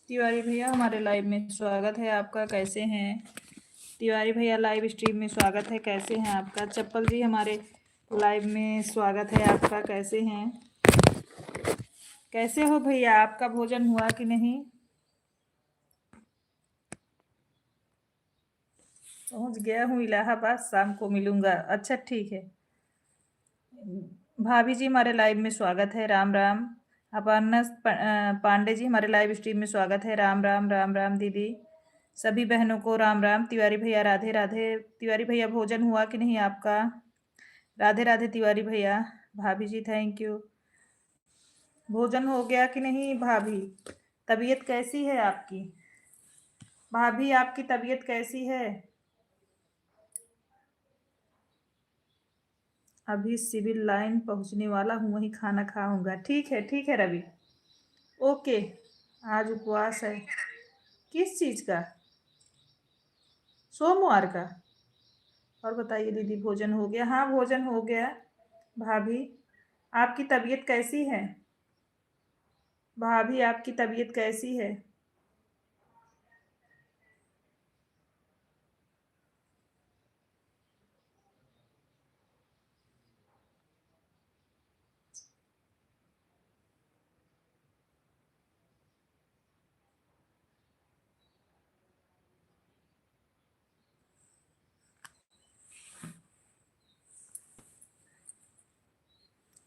तिवारी भैया हमारे लाइव में स्वागत है आपका, कैसे हैं? तिवारी भैया लाइव स्ट्रीम में स्वागत है, कैसे हैं आपका? चप्पल जी हमारे लाइव में स्वागत है आपका, कैसे हैं? कैसे हो भैया, आपका भोजन हुआ कि नहीं? पहुंच गया हूँ इलाहाबाद, शाम को मिलूंगा। अच्छा ठीक है। भाभी जी हमारे लाइव में स्वागत है, राम राम। अपर्णा पांडे जी हमारे लाइव स्ट्रीम में स्वागत है, राम राम राम राम दीदी। सभी बहनों को राम राम। तिवारी भैया राधे राधे। तिवारी भैया भोजन हुआ कि नहीं आपका? राधे राधे तिवारी भैया। भाभी जी थैंक यू। भोजन हो गया कि नहीं भाभी? तबीयत कैसी है आपकी? भाभी आपकी तबीयत कैसी है? अभी सिविल लाइन पहुंचने वाला हूँ, वहीं खाना खाऊंगा। ठीक है रवि। ओके। आज उपवास है। किस चीज़ का? सोमवार का? और बताइए दीदी, भोजन हो गया? हाँ भोजन हो गया। भाभी आपकी तबीयत कैसी है? भाभी आपकी तबीयत कैसी है?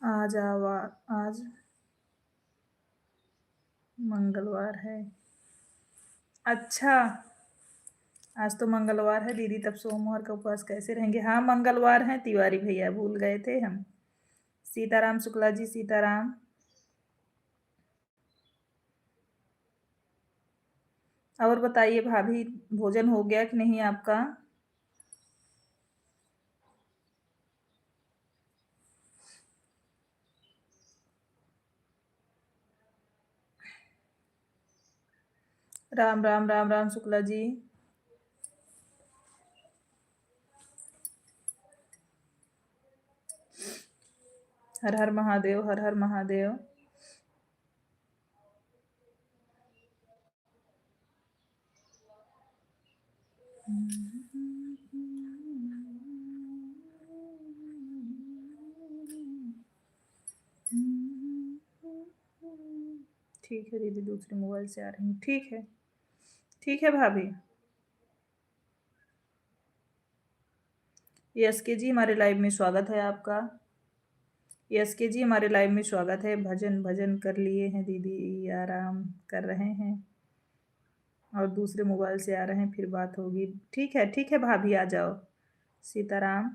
आज आज मंगलवार है। अच्छा, आज तो मंगलवार है दीदी, तब सोमवार का उपवास कैसे रहेंगे? हाँ मंगलवार है तिवारी भैया, भूल गए थे हम। सीताराम शुक्ला जी, सीताराम। और बताइए भाभी, भोजन हो गया कि नहीं आपका? राम राम राम राम शुक्ला जी। हर हर महादेव, हर हर महादेव। ठीक है दीदी, दूसरे मोबाइल से आ रही हूँ। ठीक है भाभी। यस के जी हमारे लाइव में स्वागत है आपका। यस के जी हमारे लाइव में स्वागत है। भजन भजन कर लिए हैं दीदी, आराम कर रहे हैं और दूसरे मोबाइल से आ रहे हैं, फिर बात होगी। ठीक है भाभी, आ जाओ। सीताराम।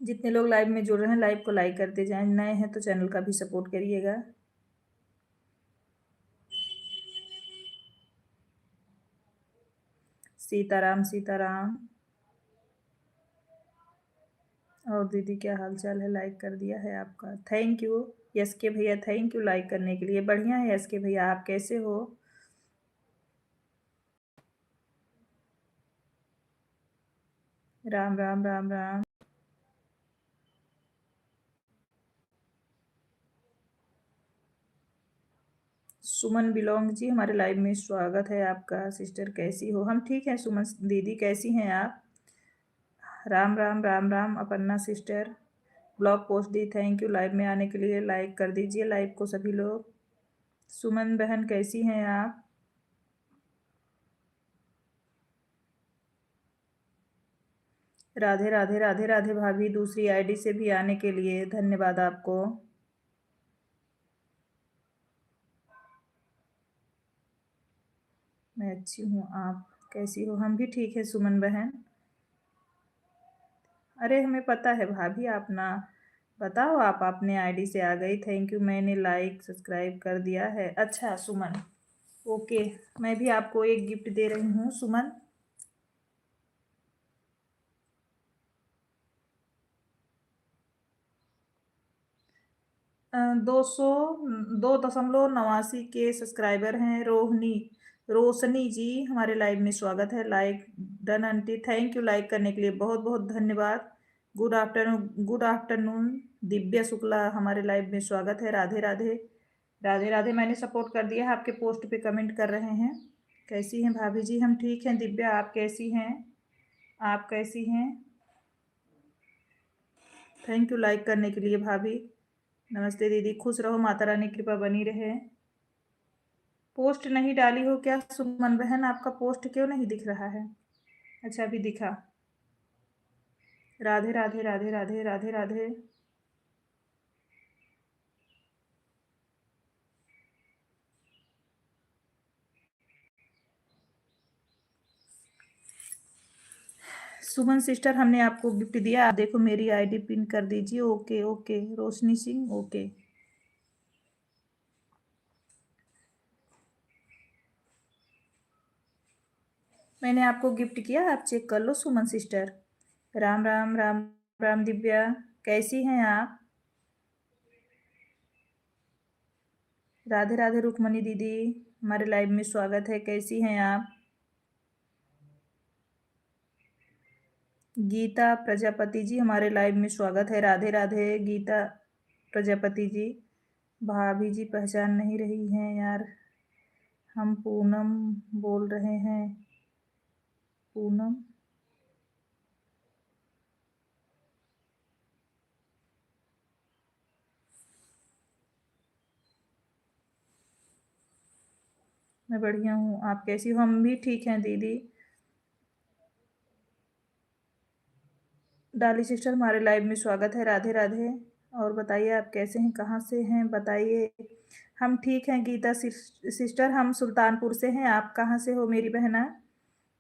जितने लोग लाइव में जुड़ रहे हैं, लाइव को लाइक करते जाएं, नए हैं तो चैनल का भी सपोर्ट करिएगा। सीताराम सीताराम। और दीदी क्या हाल चाल है? लाइक कर दिया है आपका, थैंक यू। यस के भैया थैंक यू लाइक करने के लिए। बढ़िया है यस के भैया, आप कैसे हो? राम राम राम राम। सुमन बिलोंग जी हमारे लाइव में स्वागत है आपका। सिस्टर कैसी हो? हम ठीक हैं सुमन दीदी, कैसी हैं आप? Ram Ram Ram Ram Aparna sister. Blog post the, thank you live में आने के लिए। लाइक कर दीजिए लाइव को सभी लोग। सुमन बहन कैसी हैं आप? राधे राधे राधे राधे भाभी, दूसरी आईडी से भी आने के लिए धन्यवाद आपको। मैं अच्छी हूँ, आप कैसी हो? हम भी ठीक है सुमन बहन। अरे हमें पता है भाभी, आप ना बताओ, आप अपने आईडी से आ गई। थैंक यू, मैंने लाइक सब्सक्राइब कर दिया है। अच्छा सुमन, ओके। मैं भी आपको एक गिफ्ट दे रही हूँ सुमन। 200 2.89 के सब्सक्राइबर हैं। रोशनी जी हमारे लाइव में स्वागत है। Like done aunty, thank you like करने के लिए, बहुत बहुत धन्यवाद। गुड आफ्टरनून दिव्या शुक्ला हमारे लाइव में स्वागत है। राधे राधे। राधे राधे, मैंने सपोर्ट कर दिया है। आपके पोस्ट पे कमेंट कर रहे हैं। कैसी हैं भाभी जी? हम ठीक हैं। दिव्या, आप कैसी हैं? आप कैसी हैं? थैंक यू लाइक करने के लिए भाभी। नमस्ते दीदी, खुश रहो, माता रानी कृपा बनी रहे। पोस्ट नहीं डाली हो क्या सुमन बहन? आपका पोस्ट क्यों नहीं दिख रहा है? अच्छा, अभी दिखा। राधे राधे राधे राधे राधे राधे। सुमन सिस्टर, हमने आपको गिफ्ट दिया। आप देखो, मेरी आईडी पिन कर दीजिए। Okay okay. Roshni Singh, okay. मैंने आपको गिफ्ट किया, आप चेक कर लो सुमन सिस्टर। राम राम राम राम दिव्या, कैसी हैं आप? राधे राधे रुक्मणी दीदी, हमारे लाइव में स्वागत है। कैसी हैं आप? गीता प्रजापति जी, हमारे लाइव में स्वागत है। राधे राधे गीता प्रजापति जी। भाभी जी पहचान नहीं रही हैं यार। हम पूनम बोल रहे हैं। पूनम, मैं बढ़िया हूँ। आप कैसी हो? हम भी ठीक हैं दीदी। डाली सिस्टर, हमारे लाइव में स्वागत है। राधे राधे। और बताइए, आप कैसे हैं? कहाँ से हैं बताइए? हम ठीक हैं गीता सिस्टर, हम सुल्तानपुर से हैं। आप कहाँ से हो मेरी बहना?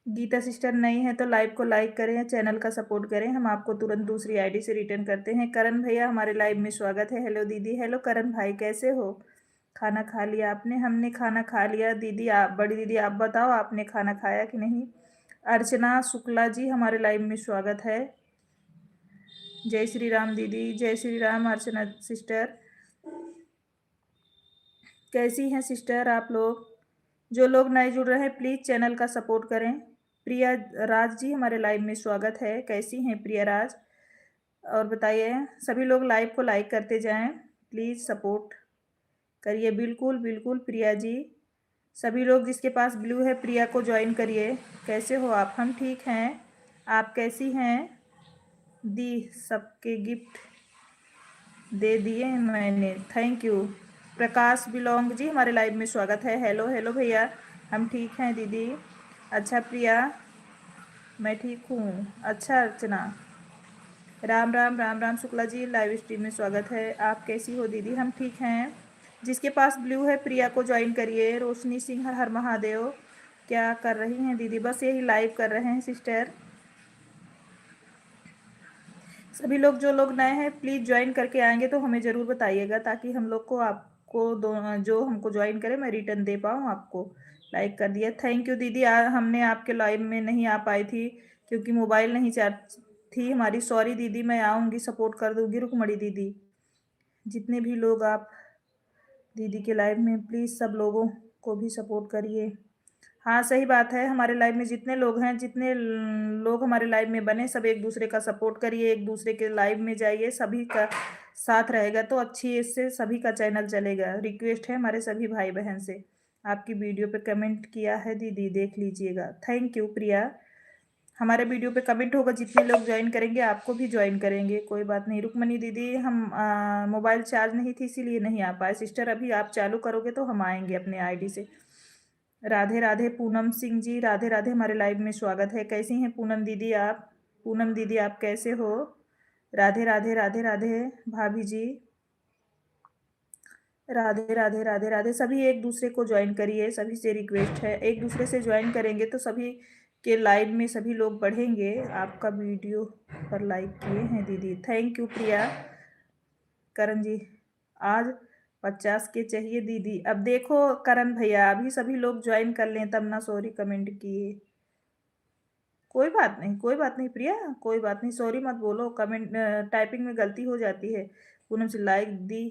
गीता सिस्टर नई है तो लाइव को लाइक करें, चैनल का सपोर्ट करें। हम आपको तुरंत दूसरी आईडी से रिटर्न करते हैं। करण भैया, हमारे लाइव में स्वागत है। हेलो दीदी। हेलो करण भाई, कैसे हो? खाना खा लिया आपने? हमने खाना खा लिया दीदी। आप, बड़ी दीदी, आप बताओ, आपने खाना खाया कि नहीं? अर्चना शुक्ला जी, हमारे लाइव में स्वागत है। जय श्री राम दीदी, जय श्री राम। अर्चना सिस्टर, कैसी हैं सिस्टर आप लोग? जो लोग नए जुड़ रहे हैं, प्लीज़ चैनल का सपोर्ट करें। प्रिया राज जी, हमारे लाइव में स्वागत है। कैसी हैं प्रिया राज? और बताइए, सभी लोग लाइव को लाइक करते जाएं, प्लीज़ सपोर्ट करिए। बिल्कुल बिल्कुल प्रिया जी। सभी लोग जिसके पास ब्लू है, प्रिया को ज्वाइन करिए। कैसे हो आप? हम ठीक हैं। आप कैसी हैं? दी सबके गिफ्ट दे दिए मैंने, थैंक यू। प्रकाश बिलोंग जी, हमारे लाइव में स्वागत है। हेलो हेलो भैया, हम ठीक हैं दीदी। अच्छा प्रिया, मैं ठीक हूँ। अच्छा अर्चना, राम राम राम राम शुक्ला जी, लाइव स्ट्रीम में स्वागत है। आप कैसी हो दीदी? हम ठीक हैं। जिसके पास ब्लू है, प्रिया को ज्वाइन करिए। रोशनी सिंह, हर हर महादेव। क्या कर रही हैं दीदी? बस यही लाइव कर रहे हैं सिस्टर। सभी लोग, जो लोग नए हैं, प्लीज़ ज्वाइन करके आएंगे तो हमें ज़रूर बताइएगा, ताकि हम लोग को, आपको दो, जो हमको ज्वाइन करे, मैं रिटर्न दे पाऊँ आपको। लाइक कर दिया, थैंक यू दीदी। हमने आपके लाइव में नहीं आ पाई थी क्योंकि मोबाइल नहीं चार्ज थी हमारी। सॉरी दीदी, मैं आऊँगी, सपोर्ट कर दूँगी रुकमणी दीदी। जितने भी लोग आप दीदी के लाइव में, प्लीज़ सब लोगों को भी सपोर्ट करिए। हाँ सही बात है, हमारे लाइव में जितने लोग हैं, जितने लोग हमारे लाइव में बने, सब एक दूसरे का सपोर्ट करिए, एक दूसरे के लाइव में जाइए। सभी का साथ रहेगा तो अच्छी, इससे सभी का चैनल चलेगा। रिक्वेस्ट है हमारे सभी भाई बहन से। आपकी वीडियो पे कमेंट किया है दीदी, देख लीजिएगा। थैंक यू प्रिया। हमारे वीडियो पे कमेंट होगा, जितने लोग ज्वाइन करेंगे आपको भी ज्वाइन करेंगे। कोई बात नहीं रुक्मणी दीदी, हम मोबाइल चार्ज नहीं थी इसीलिए नहीं आ पाए। सिस्टर अभी आप चालू करोगे तो हम आएंगे अपने आईडी से। राधे राधे पूनम सिंह जी, राधे राधे, हमारे लाइव में स्वागत है। कैसी हैं पूनम दीदी आप? पूनम दीदी आप कैसे हो? राधे राधे राधे राधे भाभी जी। राधे राधे राधे राधे। सभी एक दूसरे को ज्वाइन करिए, सभी से रिक्वेस्ट है। एक दूसरे से ज्वाइन करेंगे तो सभी के लाइव में सभी लोग बढ़ेंगे। आपका वीडियो पर लाइक किए हैं दीदी, थैंक यू प्रिया। करण जी, आज 50 के चाहिए दीदी। अब देखो करण भैया, अभी सभी लोग ज्वाइन कर लें तब ना सॉरी कमेंट किए। कोई बात नहीं, कोई बात नहीं प्रिया, कोई बात नहीं, सॉरी मत बोलो। कमेंट टाइपिंग में गलती हो जाती है। पूनम से लाइक दी,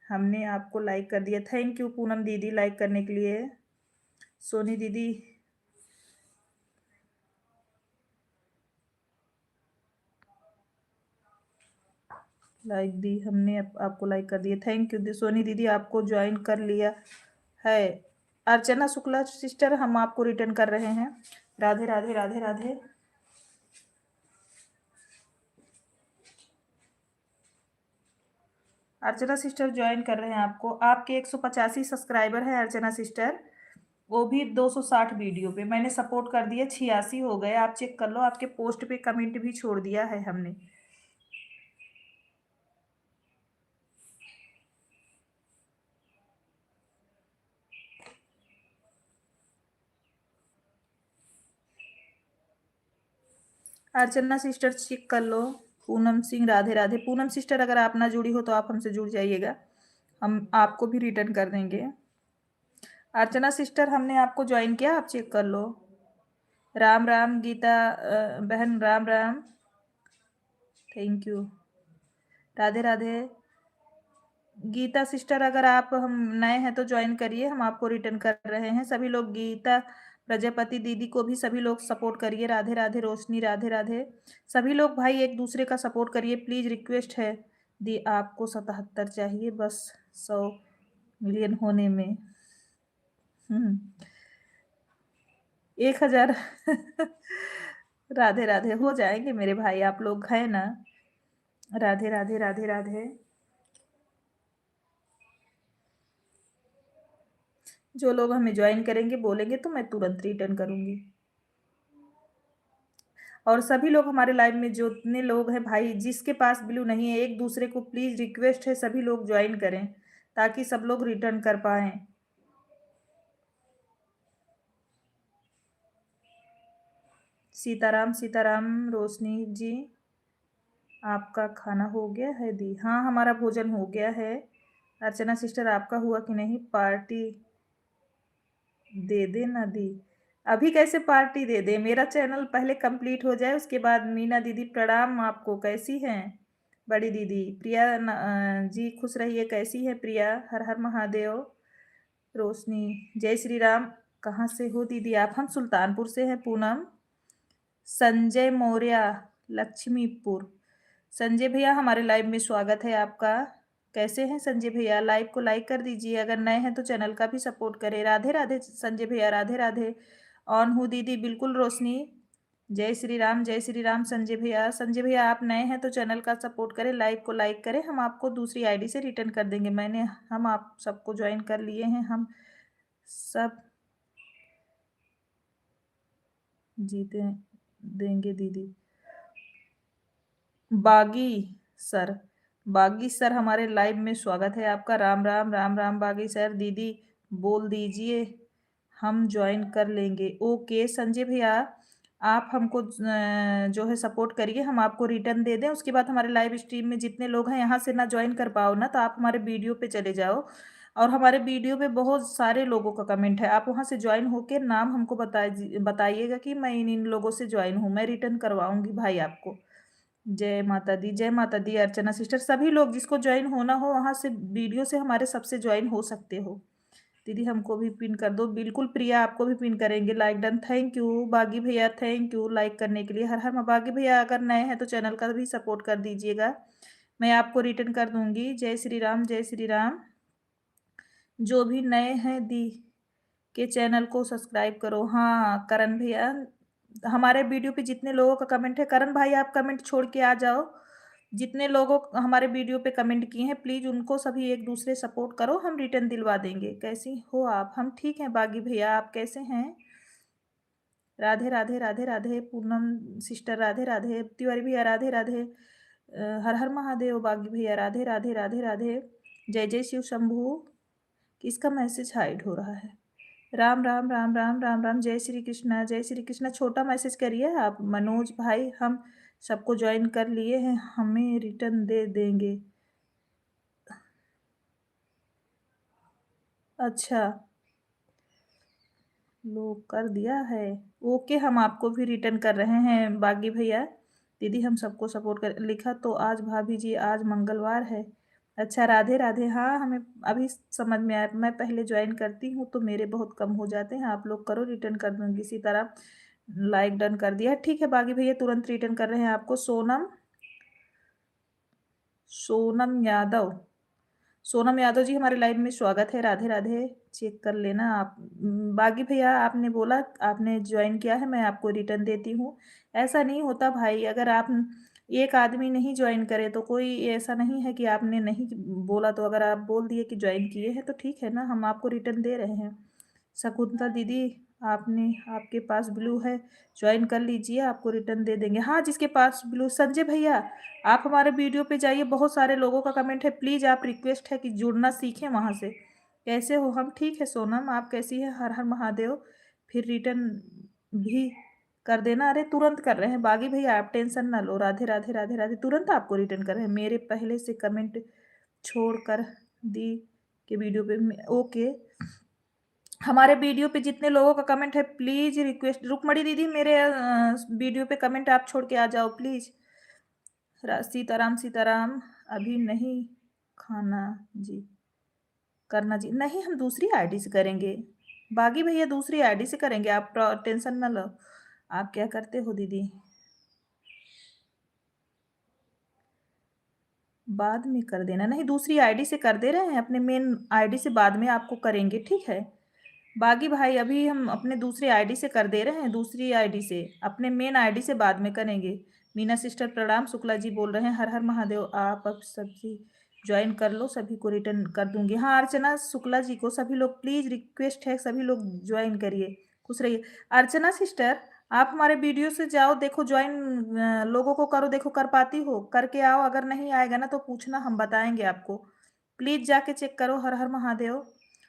हमने आपको लाइक कर दिया। थैंक यू पूनम दीदी लाइक करने के लिए। सोनी दीदी, लाइक दी, हमने आपको लाइक कर दिया, थैंक यू सोनी दीदी, आपको ज्वाइन कर लिया है। अर्चना शुक्ला सिस्टर, हम आपको रिटर्न कर रहे हैं। राधे राधे राधे राधे। अर्चना सिस्टर ज्वाइन कर रहे हैं आपको। आपके 185 सब्सक्राइबर हैं अर्चना सिस्टर, वो भी 260 वीडियो पे मैंने सपोर्ट कर दिया, 86 हो गए। आप चेक कर लो, आपके पोस्ट पे कमेंट भी छोड़ दिया है हमने। अर्चना सिस्टर चेक कर लो। पूनम सिंह राधे राधे। पूनम सिस्टर अगर आप ना जुड़ी हो तो आप हमसे जुड़ जाइएगा, हम आपको भी रिटर्न कर देंगे। अर्चना सिस्टर हमने आपको ज्वाइन किया, आप चेक कर लो। राम राम गीता बहन, Ram Ram, thank you, Radhe Radhe. Gita sister अगर आप हम नए हैं तो ज्वाइन करिए, हम आपको रिटर्न कर रहे हैं। सभी लोग गीता प्रजापति दीदी को भी सभी लोग सपोर्ट करिए। राधे राधे रोशनी, राधे राधे। सभी लोग भाई एक दूसरे का सपोर्ट करिए प्लीज, रिक्वेस्ट है। दी आपको 77 चाहिए बस 100 मिलियन होने में। 1000 राधे राधे, हो जाएंगे मेरे भाई, आप लोग हैं ना। राधे राधे राधे राधे। जो लोग हमें ज्वाइन करेंगे बोलेंगे तो मैं तुरंत रिटर्न करूंगी। और सभी लोग हमारे लाइव में जो इतने लोग हैं भाई, जिसके पास ब्लू नहीं है, एक दूसरे को प्लीज रिक्वेस्ट है सभी लोग ज्वाइन करें ताकि सब लोग रिटर्न कर पाए। सीताराम सीताराम रोशनी जी, आपका खाना हो गया है दी? हाँ हमारा भोजन हो गया है। अर्चना सिस्टर आपका हुआ कि नहीं? पार्टी दे दे ना दी। अभी कैसे पार्टी दे दे, मेरा चैनल पहले कंप्लीट हो जाए उसके बाद। मीना दीदी प्रणाम आपको, कैसी हैं? बड़ी दीदी प्रिया जी खुश रहिए, कैसी है प्रिया? हर हर महादेव। रोशनी जय श्री राम। कहाँ से हो दीदी आप? हम सुल्तानपुर से हैं पूनम। संजय मौर्य लक्ष्मीपुर। संजय भैया हमारे लाइव में स्वागत है आपका। कैसे हैं संजय भैया? लाइव को लाइक कर दीजिए, अगर नए हैं तो चैनल का भी सपोर्ट करें। राधे राधे संजय भैया, राधे राधे। ऑन हूँ दीदी, बिल्कुल रोशनी। जय श्री राम संजय भैया। संजय भैया आप नए हैं तो चैनल का सपोर्ट करें, लाइव को लाइक करें, हम आपको दूसरी आईडी से रिटर्न कर देंगे। हम आप सबको ज्वाइन कर लिए हैं, हम सब जीते देंगे दीदी। बागी सर, बागी सर हमारे लाइव में स्वागत है आपका। राम राम राम राम बागी सर। दीदी बोल दीजिए हम ज्वाइन कर लेंगे। ओके संजय भैया, आप हमको जो है सपोर्ट करिए, हम आपको रिटर्न दे दें। उसके बाद हमारे लाइव स्ट्रीम में जितने लोग हैं, यहाँ से ना ज्वाइन कर पाओ ना तो आप हमारे वीडियो पे चले जाओ, और हमारे वीडियो पे बहुत सारे लोगों का कमेंट है, आप वहाँ से ज्वाइन होकर नाम हमको बताइएगा कि मैं इन लोगों से ज्वाइन हूँ, मैं रिटर्न करवाऊंगी भाई आपको। जय माता दी, जय माता दी। अर्चना सिस्टर सभी लोग जिसको ज्वाइन होना हो वहां से वीडियो से हमारे सबसे ज्वाइन हो सकते हो। दीदी हमको भी पिन कर दो, बिल्कुल प्रिया आपको भी पिन करेंगे। लाइक डन, थैंक यू बागी भैया, थैंक यू लाइक करने के लिए। हर हर बागी भैया अगर नए हैं तो चैनल का भी सपोर्ट कर दीजिएगा, मैं आपको रिटर्न कर दूंगी। जय श्री राम, जय श्री राम। जो भी नए हैं दी के चैनल को सब्सक्राइब करो। हाँ करण भैया, हमारे वीडियो पे जितने लोगों का कमेंट है, करण भाई आप कमेंट छोड़ के आ जाओ। जितने लोगों हमारे वीडियो पे कमेंट किए हैं प्लीज उनको सभी एक दूसरे सपोर्ट करो, हम रिटर्न दिलवा देंगे। कैसी हो आप? हम ठीक हैं बागी भैया, आप कैसे हैं? राधे राधे राधे राधे। पूनम सिस्टर राधे राधे। तिवारी भैया राधे राधे। हर हर महादेव बागी भैया, राधे राधे राधे राधे। जय जय शिव शंभू। किसका मैसेज हाइड हो रहा है? राम राम राम राम राम राम। जय श्री कृष्णा, जय श्री कृष्णा। छोटा मैसेज करिए आप मनोज भाई, हम सबको ज्वाइन कर लिए हैं, हमें रिटर्न दे देंगे। अच्छा लोग कर दिया है, ओके हम आपको भी रिटर्न कर रहे हैं बागी भैया। दीदी हम सबको सपोर्ट कर लिखा तो आज भाभी जी आज मंगलवार है। अच्छा राधे राधे। हाँ हमें अभी समझ में आया, मैं पहले ज्वाइन करती हूँ तो मेरे बहुत कम हो जाते हैं। आप लोग करो, रिटर्न कर दूंगी। इसी तरह लाइक डन कर दिया, ठीक है बागी भैया तुरंत रिटर्न कर रहे हैं आपको। सोनम सोनम यादव। सोनम यादव जी हमारे लाइव में स्वागत है। राधे राधे। चेक कर लेना आप। बागी भैया आपने बोला आपने ज्वाइन किया है, मैं आपको रिटर्न देती हूँ। ऐसा नहीं होता भाई, अगर आप एक आदमी नहीं ज्वाइन करे तो कोई ऐसा नहीं है कि आपने नहीं बोला, तो अगर आप बोल दिए कि ज्वाइन किए हैं तो ठीक है ना, हम आपको रिटर्न दे रहे हैं। शकुंतला दीदी, आपने आपके पास ब्लू है, ज्वाइन कर लीजिए, आपको रिटर्न दे देंगे। हाँ, जिसके पास ब्लू। संजय भैया, आप हमारे वीडियो पे जाइए, बहुत सारे लोगों का कमेंट है, प्लीज़ आप रिक्वेस्ट है कि जुड़ना सीखें वहाँ से। कैसे हो? हम ठीक है सोनम, आप कैसी है? हर हर महादेव। फिर रिटर्न भी कर देना। अरे तुरंत कर रहे हैं बागी भैया, आप टेंशन ना लो। राधे राधे राधे राधे। तुरंत आपको रिटर्न कर रहे हैं। मेरे पहले से कमेंट छोड़ कर दी के वीडियो पे ओके। हमारे वीडियो पे जितने लोगों का कमेंट है, प्लीज रिक्वेस्ट, रुकमणी दीदी मेरे वीडियो पे कमेंट आप छोड़ के आ जाओ प्लीज। सीताराम सीताराम। अभी नहीं खाना जी, करना जी नहीं, हम दूसरी आईडी से करेंगे। बागी भैया दूसरी आईडी से करेंगे, आप टेंशन ना लो। आप क्या करते हो दीदी? बाद में कर देना। नहीं, दूसरी आईडी से कर दे रहे हैं, अपने मेन आईडी से बाद में आपको करेंगे, ठीक है। बागी भाई अभी हम अपने दूसरे आईडी से कर दे रहे हैं, दूसरी आईडी से, अपने मेन आईडी से बाद में करेंगे। मीना सिस्टर प्रणाम। शुक्ला जी बोल रहे हैं हर हर महादेव। आप अब सभी ज्वाइन कर लो, सभी को रिटर्न कर दूंगी। हाँ, अर्चना शुक्ला जी को सभी लोग प्लीज रिक्वेस्ट है, सभी लोग ज्वाइन करिए, खुश रहिए। अर्चना सिस्टर, आप हमारे वीडियो से जाओ, देखो ज्वाइन लोगों को करो, देखो कर पाती हो, करके आओ। अगर नहीं आएगा ना तो पूछना, हम बताएंगे आपको। प्लीज जाके चेक करो। हर हर महादेव।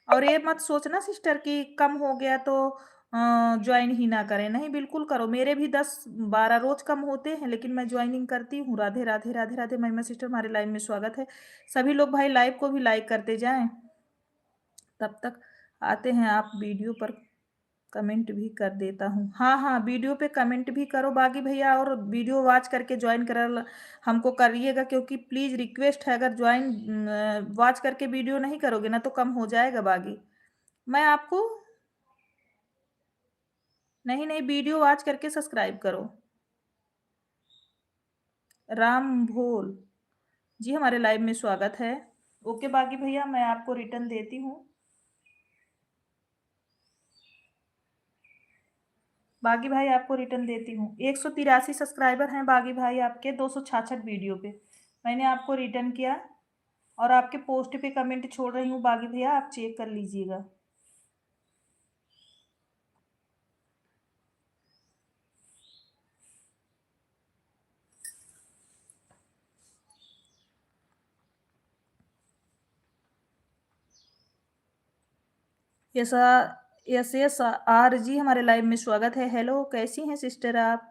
और ये मत सोचना सिस्टर कि कम हो गया तो ज्वाइन ही ना करें, नहीं बिल्कुल करो। मेरे भी 10-12 रोज कम होते हैं, लेकिन मैं ज्वाइनिंग करती हूँ। राधे राधे राधे राधे। महिमा सिस्टर हमारे लाइव में स्वागत है। सभी लोग भाई लाइव को भी लाइक करते जाएं। तब तक आते हैं आप वीडियो पर, कमेंट भी कर देता हूँ। हाँ हाँ, वीडियो पे कमेंट भी करो बागी भैया, और वीडियो वॉच करके ज्वाइन कर हमको करिएगा, क्योंकि प्लीज रिक्वेस्ट है, अगर ज्वाइन वॉच करके वीडियो नहीं करोगे ना तो कम हो जाएगा बागी। मैं आपको नहीं नहीं, वीडियो वॉच करके सब्सक्राइब करो। राम भोल जी हमारे लाइव में स्वागत है। ओके बागी भैया, मैं आपको रिटर्न देती हूँ। बागी भाई आपको रिटर्न देती हूँ। 183 सब्सक्राइबर हैं बागी भाई आपके, 266 वीडियो पे मैंने आपको रिटर्न किया, और आपके पोस्ट पे कमेंट छोड़ रही हूँ बागी भैया, आप चेक कर लीजिएगा। Yes yes yes R G हमारे लाइव में स्वागत है। हेलो, कैसी हैं सिस्टर आप?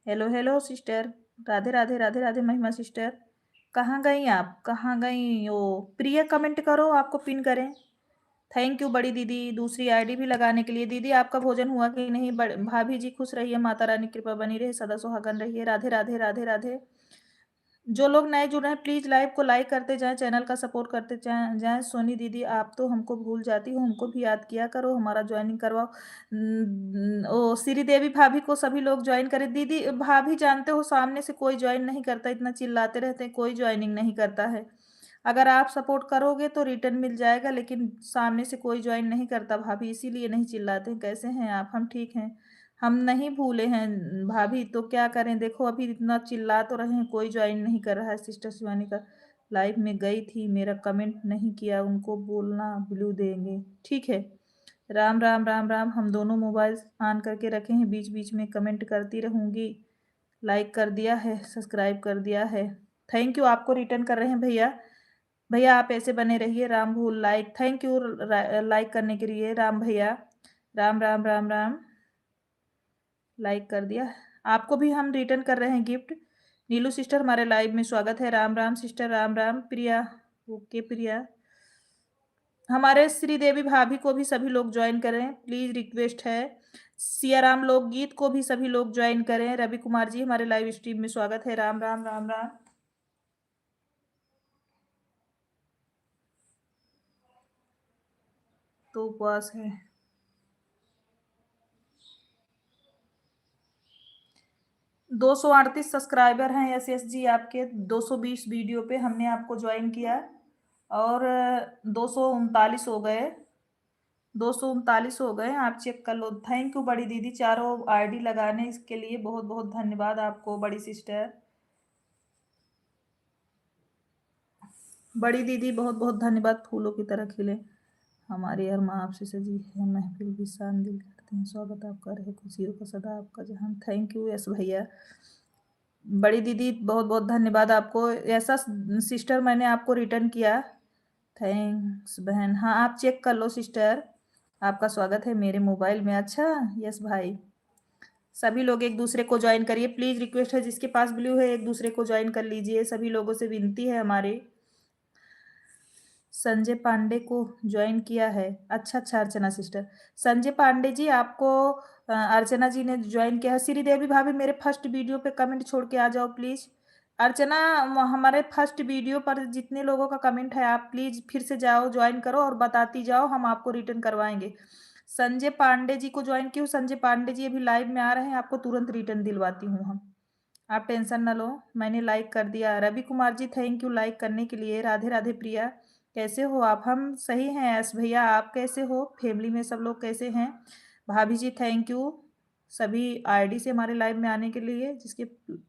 Hello hello sister. Radhe Radhe Radhe Radhe. महिमा सिस्टर, कहाँ गई आप? कहाँ गई? ओ प्रिया, कमेंट करो, आपको पिन करें। थैंक यू बड़ी दीदी, दूसरी आईडी भी लगाने के लिए। दीदी आपका भोजन हुआ कि नहीं? भाभी जी खुश रहिए, माता रानी कृपा बनी रहे, सदा सुहागन रहिए। राधे राधे राधे राधे। जो लोग नए जुड़ रहे हैं प्लीज लाइव को लाइक करते जाएं, चैनल का सपोर्ट करते जाएं। सोनी दीदी, आप तो हमको भूल जाती हो, हमको भी याद किया करो, हमारा ज्वाइनिंग करवाओ। ओ श्री देवी भाभी को सभी लोग ज्वाइन करें। दीदी भाभी जानते हो, सामने से कोई ज्वाइन नहीं करता, इतना चिल्लाते रहते हैं, कोई ज्वाइनिंग नहीं करता है। अगर आप सपोर्ट करोगे तो रिटर्न मिल जाएगा, लेकिन सामने से कोई ज्वाइन नहीं करता भाभी, इसीलिए नहीं चिल्लाते हैं। कैसे हैं आप? हम ठीक हैं, हम नहीं भूले हैं भाभी, तो क्या करें? देखो अभी इतना चिल्ला तो रहे हैं, कोई ज्वाइन नहीं कर रहा है। सिस्टर शिवानी का लाइव में गई थी, मेरा कमेंट नहीं किया, उनको बोलना ब्लू देंगे, ठीक है। राम राम राम राम। हम दोनों मोबाइल ऑन करके रखे हैं, बीच बीच में कमेंट करती रहूंगी। लाइक कर दिया है, सब्सक्राइब कर दिया है, थैंक यू। आपको रिटर्न कर रहे हैं भैया। भैया आप ऐसे बने रहिए। राम भूल लाइक, थैंक यू लाइक करने के लिए राम भैया। राम राम राम राम। लाइक कर दिया। आपको भी हम रिटर्न कर रहे हैं गिफ्ट। नीलू सिस्टर हमारे लाइव में स्वागत है। राम राम सिस्टर, राम राम। प्रिया, ओके प्रिया। हमारे श्रीदेवी भाभी को भी सभी लोग ज्वाइन करें, प्लीज रिक्वेस्ट है। सियाराम लोकगीत को भी सभी लोग ज्वाइन करें। रवि कुमार जी हमारे लाइव स्ट्रीम में स्वागत है। राम राम राम राम। तो उपवास है। 238 सब्सक्राइबर हैं यस जी आपके। 220 वीडियो पे हमने आपको ज्वाइन किया और 239 हो गए। 239 हो गए, आप चेक कर लो। थैंक यू बड़ी दीदी, चारों आईडी लगाने के लिए बहुत बहुत धन्यवाद आपको बड़ी सिस्टर। बड़ी दीदी बहुत बहुत धन्यवाद। फूलों की तरह खिले हमारी हर माँ आपसे सजी है महफिल भी शान दिल करते हैं स्वागत आपका रहे खुशियों का सदा आपका जहां। थैंक यू यस भैया। बड़ी दीदी बहुत बहुत धन्यवाद आपको। ऐसा सिस्टर मैंने आपको रिटर्न किया। थैंक्स बहन। हाँ आप चेक कर लो सिस्टर, आपका स्वागत है मेरे मोबाइल में। अच्छा यस भाई, सभी लोग एक दूसरे को ज्वाइन करिए प्लीज। रिक्वेस्ट है जिसके पास ब्लू है एक दूसरे को ज्वाइन कर लीजिए, सभी लोगों से विनती है हमारी। संजय पांडे को ज्वाइन किया है। अच्छा अच्छा अर्चना सिस्टर। संजय पांडे जी आपको अर्चना जी ने ज्वाइन किया है। श्रीदेवी भाभी मेरे फर्स्ट वीडियो पे कमेंट छोड़ के आ जाओ प्लीज। अर्चना हमारे फर्स्ट वीडियो पर जितने लोगों का कमेंट है आप प्लीज फिर से जाओ ज्वाइन करो और बताती जाओ, हम आपको रिटर्न करवाएंगे। संजय पांडे जी को ज्वाइन किया। संजय पांडे जी अभी लाइव में आ रहे हैं, आपको तुरंत रिटर्न दिलवाती हूँ हम, आप टेंशन ना लो। मैंने लाइक कर दिया। Ravi Kumar ji thank you like करने के लिए। राधे राधे प्रिया, कैसे हो आप? हम सही हैं एस भैया, आप कैसे हो? फैमिली में सब लोग कैसे हैं? भाभी जी थैंक यू सभी आईडी से हमारे लाइव में आने के लिए। जिसके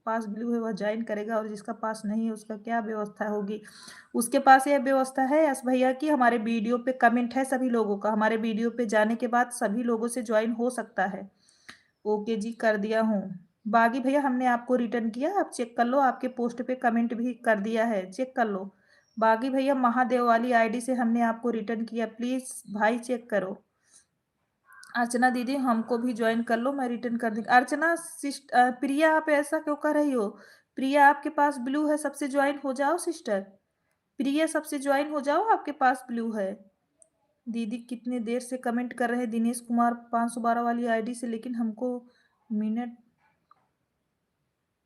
पास ब्लू है वह ज्वाइन करेगा और जिसका पास नहीं है उसका क्या व्यवस्था होगी? उसके पास यह व्यवस्था है एस भैया कि हमारे वीडियो पे कमेंट है सभी लोगों का, हमारे वीडियो पे जाने के बाद सभी लोगों से ज्वाइन हो सकता है। ओके जी कर दिया हूँ। बागी भैया हमने आपको रिटर्न किया, आप चेक कर लो, आपके पोस्ट पे कमेंट भी कर दिया है, चेक कर लो। बागी भैया महादेव वाली आईडी से हमने आपको रिटर्न किया, प्लीज भाई चेक करो। अर्चना दीदी हमको भी ज्वाइन कर लो, मैं रिटर्न कर दूंगी। अर्चना प्रिया आप ऐसा क्यों कर रही हो? प्रिया आपके पास ब्लू है, सबसे ज्वाइन हो जाओ सिस्टर। प्रिया सबसे ज्वाइन हो जाओ, आपके पास ब्लू है। दीदी कितने देर से कमेंट कर रहे हैं दिनेश कुमार 512 वाली आईडी से, लेकिन हमको मिनट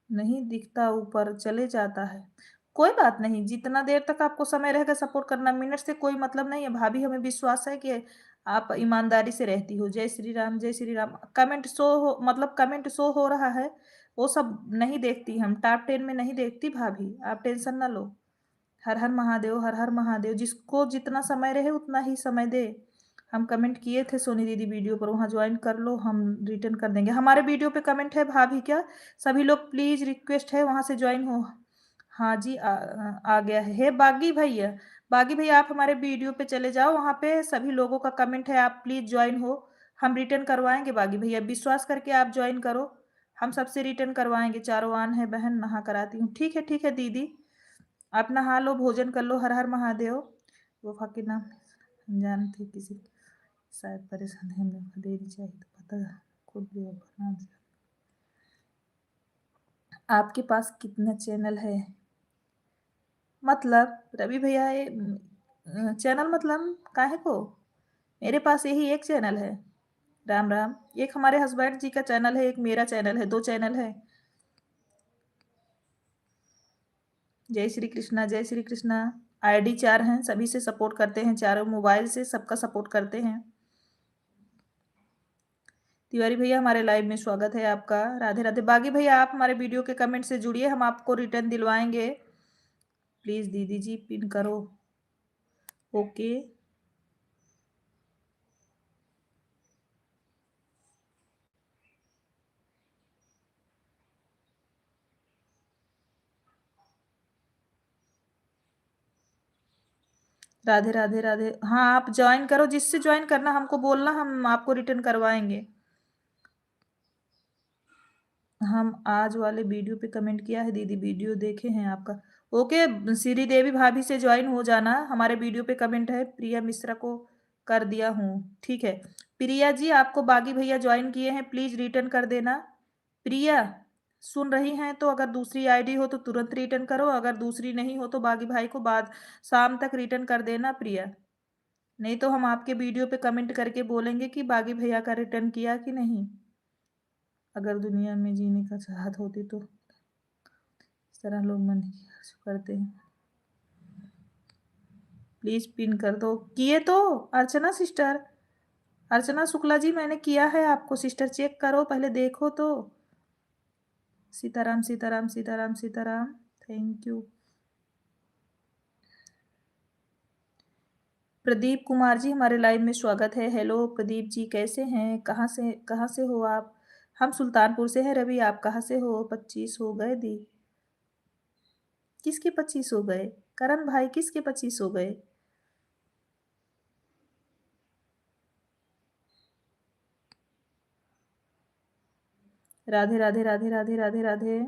नहीं दिखता, ऊपर चले जाता है। कोई बात नहीं, जितना देर तक आपको समय रहेगा सपोर्ट करना, मिनट से कोई मतलब नहीं है भाभी। हमें विश्वास है कि आप ईमानदारी से रहती हो। जय श्री राम जय श्री राम। कमेंट शो हो, मतलब कमेंट शो हो रहा है वो सब नहीं देखती हम, टॉप 10 में नहीं देखती भाभी, आप टेंशन ना लो। हर हर महादेव हर हर महादेव। जिसको जितना समय रहे उतना ही समय दे। हम कमेंट किए थे सोनी दीदी वीडियो पर, वहाँ ज्वाइन कर लो, हम रिटर्न कर देंगे। हमारे वीडियो पे कमेंट है भाभी क्या? सभी लोग प्लीज रिक्वेस्ट है वहाँ से ज्वाइन हो। हाँ जी आ गया है। हे बागी भैया, बागी भैया आप हमारे वीडियो पे चले जाओ, वहाँ पे सभी लोगों का कमेंट है, आप प्लीज ज्वाइन हो, हम रिटर्न करवाएंगे। बागी भैया विश्वास करके आप ज्वाइन करो, हम सबसे रिटर्न करवाएंगे। चारों आन है बहन, नहा कराती हूँ। ठीक है दीदी, आप नहा लो भोजन कर लो। हर हर महादेव। वो फकीर नाम अनजान थे किसी, शायद परेशान है, हमने देनी चाहिए तो पता खुद भी अपना नाम से। आपके पास कितना चैनल है? मतलब रवि भैया ये चैनल मतलब काहे को? मेरे पास यही एक चैनल है। राम राम। एक हमारे हस्बैंड जी का चैनल है, एक मेरा चैनल है, 2 चैनल है। जय श्री कृष्णा जय श्री कृष्णा। आईडी 4 हैं, सभी से सपोर्ट करते हैं, चारों मोबाइल से सबका सपोर्ट करते हैं। तिवारी भैया हमारे लाइव में स्वागत है आपका। राधे राधे। बागी भैया आप हमारे वीडियो के कमेंट से जुड़िए, हम आपको रिटर्न दिलवाएंगे। प्लीज दीदी जी पिन करो। ओके राधे राधे राधे। हाँ आप ज्वाइन करो, जिससे ज्वाइन करना हमको बोलना, हम आपको रिटर्न करवाएंगे। हम आज वाले वीडियो पे कमेंट किया है दीदी, वीडियो देखे हैं आपका। ओके श्री देवी भाभी से ज्वाइन हो जाना, हमारे वीडियो पे कमेंट है। प्रिया मिश्रा को कर दिया हूँ, ठीक है। प्रिया जी आपको बागी भैया ज्वाइन किए हैं, प्लीज रिटर्न कर देना। प्रिया सुन रही हैं तो अगर दूसरी आईडी हो तो तुरंत रिटर्न करो, अगर दूसरी नहीं हो तो बागी भाई को बाद शाम तक रिटर्न कर देना प्रिया। नहीं तो हम आपके वीडियो पे कमेंट करके बोलेंगे कि बागी भैया का रिटर्न किया कि नहीं। अगर दुनिया में जीने का चाहत होती तो इस तरह लोग मन की आरज़ू करते हैं। प्लीज पिन कर दो। किए तो अर्चना सिस्टर, अर्चना शुक्ला जी मैंने किया है आपको सिस्टर, चेक करो पहले देखो तो। Sitaram Sitaram Sitaram Sitaram, thank you. प्रदीप कुमार जी हमारे लाइव में स्वागत है। हेलो प्रदीप जी, कैसे हैं? कहाँ से हो आप? हम सुल्तानपुर से हैं। रवि, आप कहाँ से हो? 25 हो गए दी। किसके 25 हो गए? करण भाई, किसके 25 हो गए? राधे राधे राधे राधे राधे राधे।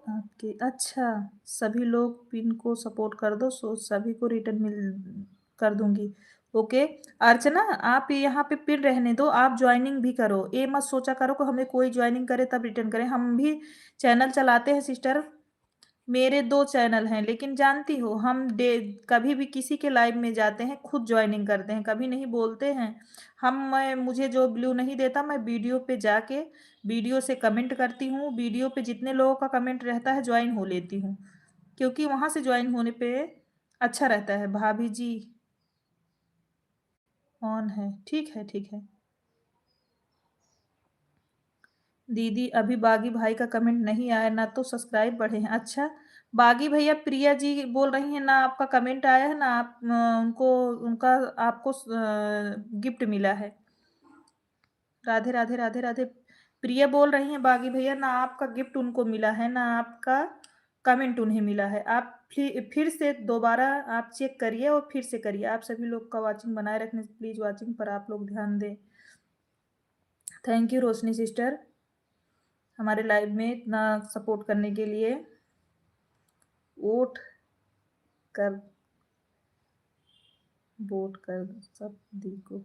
आपके अच्छा, सभी लोग पिन को सपोर्ट कर दो, सो सभी को रिटर्न मिल कर दूंगी। ओके। अर्चना, आप यहाँ पे पिन रहने दो, आप ज्वाइनिंग भी करो। ये मत सोचा करो कि हमें कोई ज्वाइनिंग करे तब रिटर्न करें। हम भी चैनल चलाते हैं सिस्टर। मेरे 2 चैनल हैं, लेकिन जानती हो हम डे कभी भी किसी के लाइव में जाते हैं, खुद जॉइनिंग करते हैं, कभी नहीं बोलते हैं। मुझे जो ब्लू नहीं देता, मैं वीडियो पे जाके वीडियो से कमेंट करती हूँ, वीडियो पे जितने लोगों का कमेंट रहता है जॉइन हो लेती हूँ, क्योंकि वहाँ से जॉइन होने पे अच्छा रहता है। भाभी जी ऑन है, ठीक है, ठीक है। दीदी, अभी बागी भाई का कमेंट नहीं आया, ना तो सब्सक्राइब बढ़े हैं। अच्छा, बागी भैया, प्रिया जी बोल रही हैं ना आपका कमेंट आया है, ना आप उनको उनका आपको गिफ्ट मिला है। राधे राधे राधे राधे। प्रिया बोल रही हैं बागी भैया, ना आपका गिफ्ट उनको मिला है, ना आपका कमेंट उन्हें मिला है। आप फिर से दोबारा आप चेक करिए और फिर से करिए। आप सभी लोग का वाचिंग बनाए रखने, प्लीज वाचिंग पर आप लोग ध्यान दें। थैंक यू रोशनी सिस्टर, हमारे लाइव में इतना सपोर्ट करने के लिए। वोट कर वोट कर सब दी को।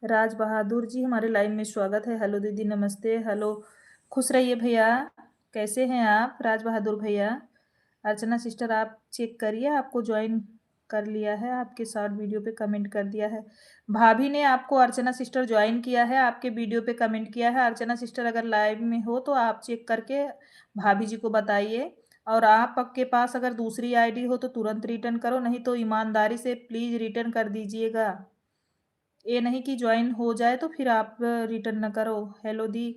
राज बहादुर जी हमारे लाइव में स्वागत है। हेलो दीदी, नमस्ते। हेलो, खुश रहिए भैया। कैसे हैं आप राज बहादुर भैया? अर्चना सिस्टर, आप चेक करिए, आपको ज्वाइन कर लिया है, आपके शॉर्ट वीडियो पे कमेंट कर दिया है। भाभी ने आपको अर्चना सिस्टर ज्वाइन किया है, आपके वीडियो पे कमेंट किया है। अर्चना सिस्टर अगर लाइव में हो तो आप चेक करके भाभी जी को बताइए। और आपके पास अगर दूसरी आईडी हो तो तुरंत रिटर्न करो, नहीं तो ईमानदारी से प्लीज रिटर्न कर दीजिएगा। ये नहीं कि ज्वाइन हो जाए तो फिर आप रिटर्न न करो। हेलो दी,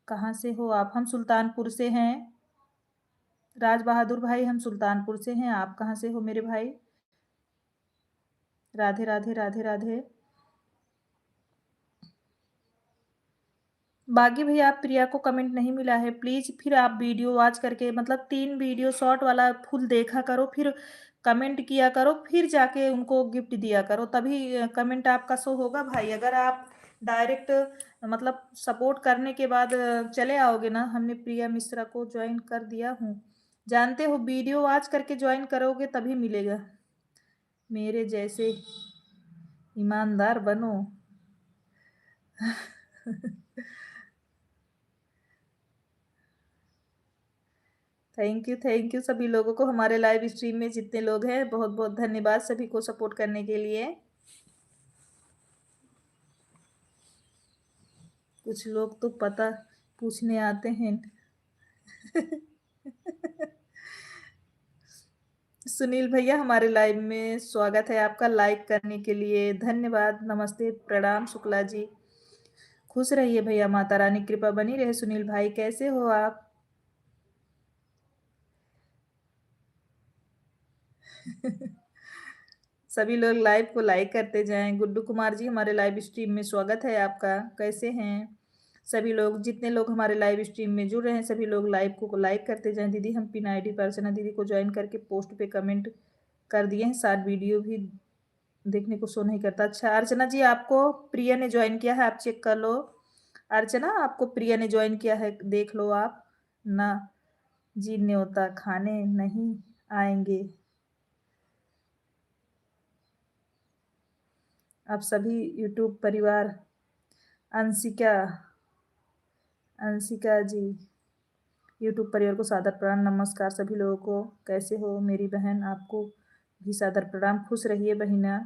कहाँ से हो आप? हम सुल्तानपुर से हैं। राज बहादुर भाई, हम सुल्तानपुर से हैं। आप कहाँ से हो मेरे भाई? राधे राधे राधे राधे। बाकी भैया, आप प्रिया को कमेंट नहीं मिला है, प्लीज फिर आप वीडियो वॉच करके, मतलब 3 वीडियो शॉर्ट वाला फुल देखा करो, फिर कमेंट किया करो, फिर जाके उनको गिफ्ट दिया करो, तभी कमेंट आपका शो होगा भाई। अगर आप डायरेक्ट मतलब सपोर्ट करने के बाद चले आओगे ना, हमने प्रिया मिश्रा को ज्वाइन कर दिया हूँ, जानते हो, वीडियो वॉच करके ज्वाइन करोगे तभी मिलेगा। मेरे जैसे ईमानदार बनो। थैंक यू सभी लोगों को, हमारे लाइव स्ट्रीम में जितने लोग हैं, बहुत बहुत धन्यवाद सभी को सपोर्ट करने के लिए। कुछ लोग तो पता पूछने आते हैं। सुनील भैया, हमारे लाइव में स्वागत है आपका, लाइक करने के लिए धन्यवाद। नमस्ते, प्रणाम शुक्ला जी। खुश रहिए भैया, माता रानी कृपा बनी रहे। सुनील भाई, कैसे हो आप? सभी लोग लाइव को लाइक करते जाएं। गुड्डू कुमार जी, हमारे लाइव स्ट्रीम में स्वागत है आपका, कैसे हैं सभी लोग? जितने लोग हमारे लाइव स्ट्रीम में जुड़ रहे हैं, सभी लोग लाइव को लाइक करते जाएं। दीदी, हम पिन आईडी पर अर्चना दीदी को ज्वाइन करके पोस्ट पे कमेंट कर दिए हैं, साथ वीडियो भी देखने को शो नहीं करता। अच्छा अर्चना जी, आपको प्रिया ने ज्वाइन किया है, आप चेक कर लो। अर्चना, आपको प्रिया ने ज्वाइन किया है, देख लो आप ना। जी, न्योता खाने नहीं आएंगे। आप सभी यूट्यूब परिवार, अंशिका अंशिका जी, यूट्यूब परिवार को सादर प्रणाम, नमस्कार सभी लोगों को। कैसे हो मेरी बहन? आपको भी सादर प्रणाम। खुश रहिए बहिना,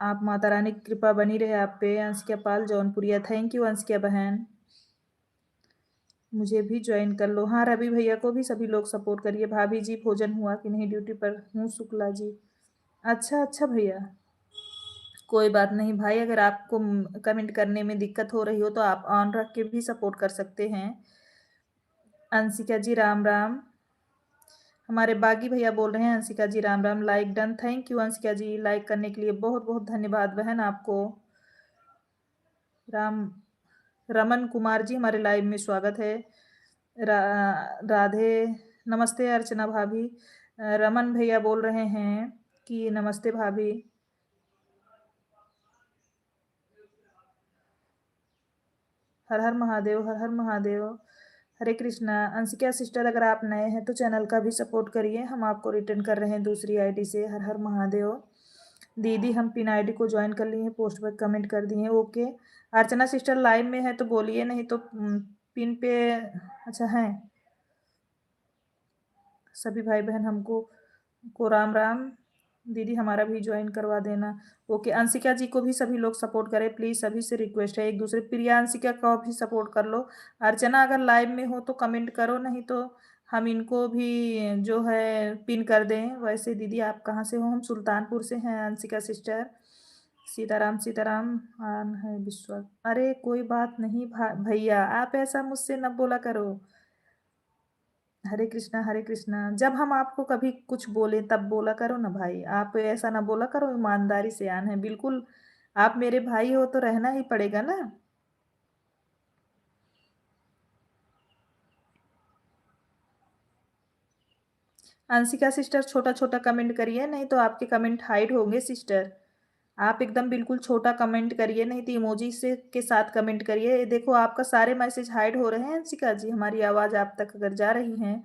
आप माता रानी की कृपा बनी रहे आप पे। अंशिका पाल जौनपुरिया, थैंक यू अंशिका बहन। मुझे भी ज्वाइन कर लो। हाँ, रवि भैया को भी सभी लोग सपोर्ट करिए। भाभी जी भोजन हुआ कि नहीं? ड्यूटी पर हूँ शुक्ला जी। अच्छा अच्छा भैया, कोई बात नहीं भाई, अगर आपको कमेंट करने में दिक्कत हो रही हो तो आप ऑन रख के भी सपोर्ट कर सकते हैं। अंशिका जी राम राम। हमारे बागी भैया बोल रहे हैं Anshika ji Ram Ram, like done. Thank you Anshika ji, like करने के लिए बहुत बहुत धन्यवाद बहन आपको। राम रमन कुमार जी हमारे लाइव में स्वागत है। राधे, नमस्ते अर्चना भाभी। रमन भैया बोल रहे हैं कि नमस्ते भाभी। हर हर महादेव, हर हर महादेव। हरे कृष्णा। अंशिका सिस्टर, अगर आप नए हैं तो चैनल का भी सपोर्ट करिए, हम आपको रिटर्न कर रहे हैं दूसरी आईडी से। हर हर महादेव। दीदी हम पिन आईडी को ज्वाइन कर लिए हैं, पोस्ट पर कमेंट कर दिए हैं, ओके। अर्चना सिस्टर लाइव में है तो बोलिए, नहीं तो पिन पे। अच्छा है, सभी भाई बहन हमको को राम राम। दीदी हमारा भी ज्वाइन करवा देना, ओके। अंशिका जी को भी सभी लोग सपोर्ट करें प्लीज, सभी से रिक्वेस्ट है। एक दूसरे प्रिया अंशिका को भी सपोर्ट कर लो। अर्चना अगर लाइव में हो तो कमेंट करो, नहीं तो हम इनको भी जो है पिन कर दें। वैसे दीदी आप कहाँ से हो? हम सुल्तानपुर से हैं अंशिका सिस्टर। सीताराम सीताराम। आन है विश्वास। अरे कोई बात नहीं भैया, आप ऐसा मुझसे न बोला करो। हरे कृष्णा हरे कृष्णा। जब हम आपको कभी कुछ बोले तब बोला करो ना भाई, आप ऐसा ना बोला करो। ईमानदारी से आन है बिल्कुल। आप मेरे भाई हो तो रहना ही पड़ेगा ना। अंशिका सिस्टर छोटा छोटा कमेंट करिए, नहीं तो आपके कमेंट हाइड होंगे सिस्टर। आप एकदम बिल्कुल छोटा कमेंट करिए, नहीं तो इमोजी से के साथ कमेंट करिए। ये देखो आपका सारे मैसेज हाइड हो रहे हैं अंशिका जी, हमारी आवाज़ आप तक अगर जा रही है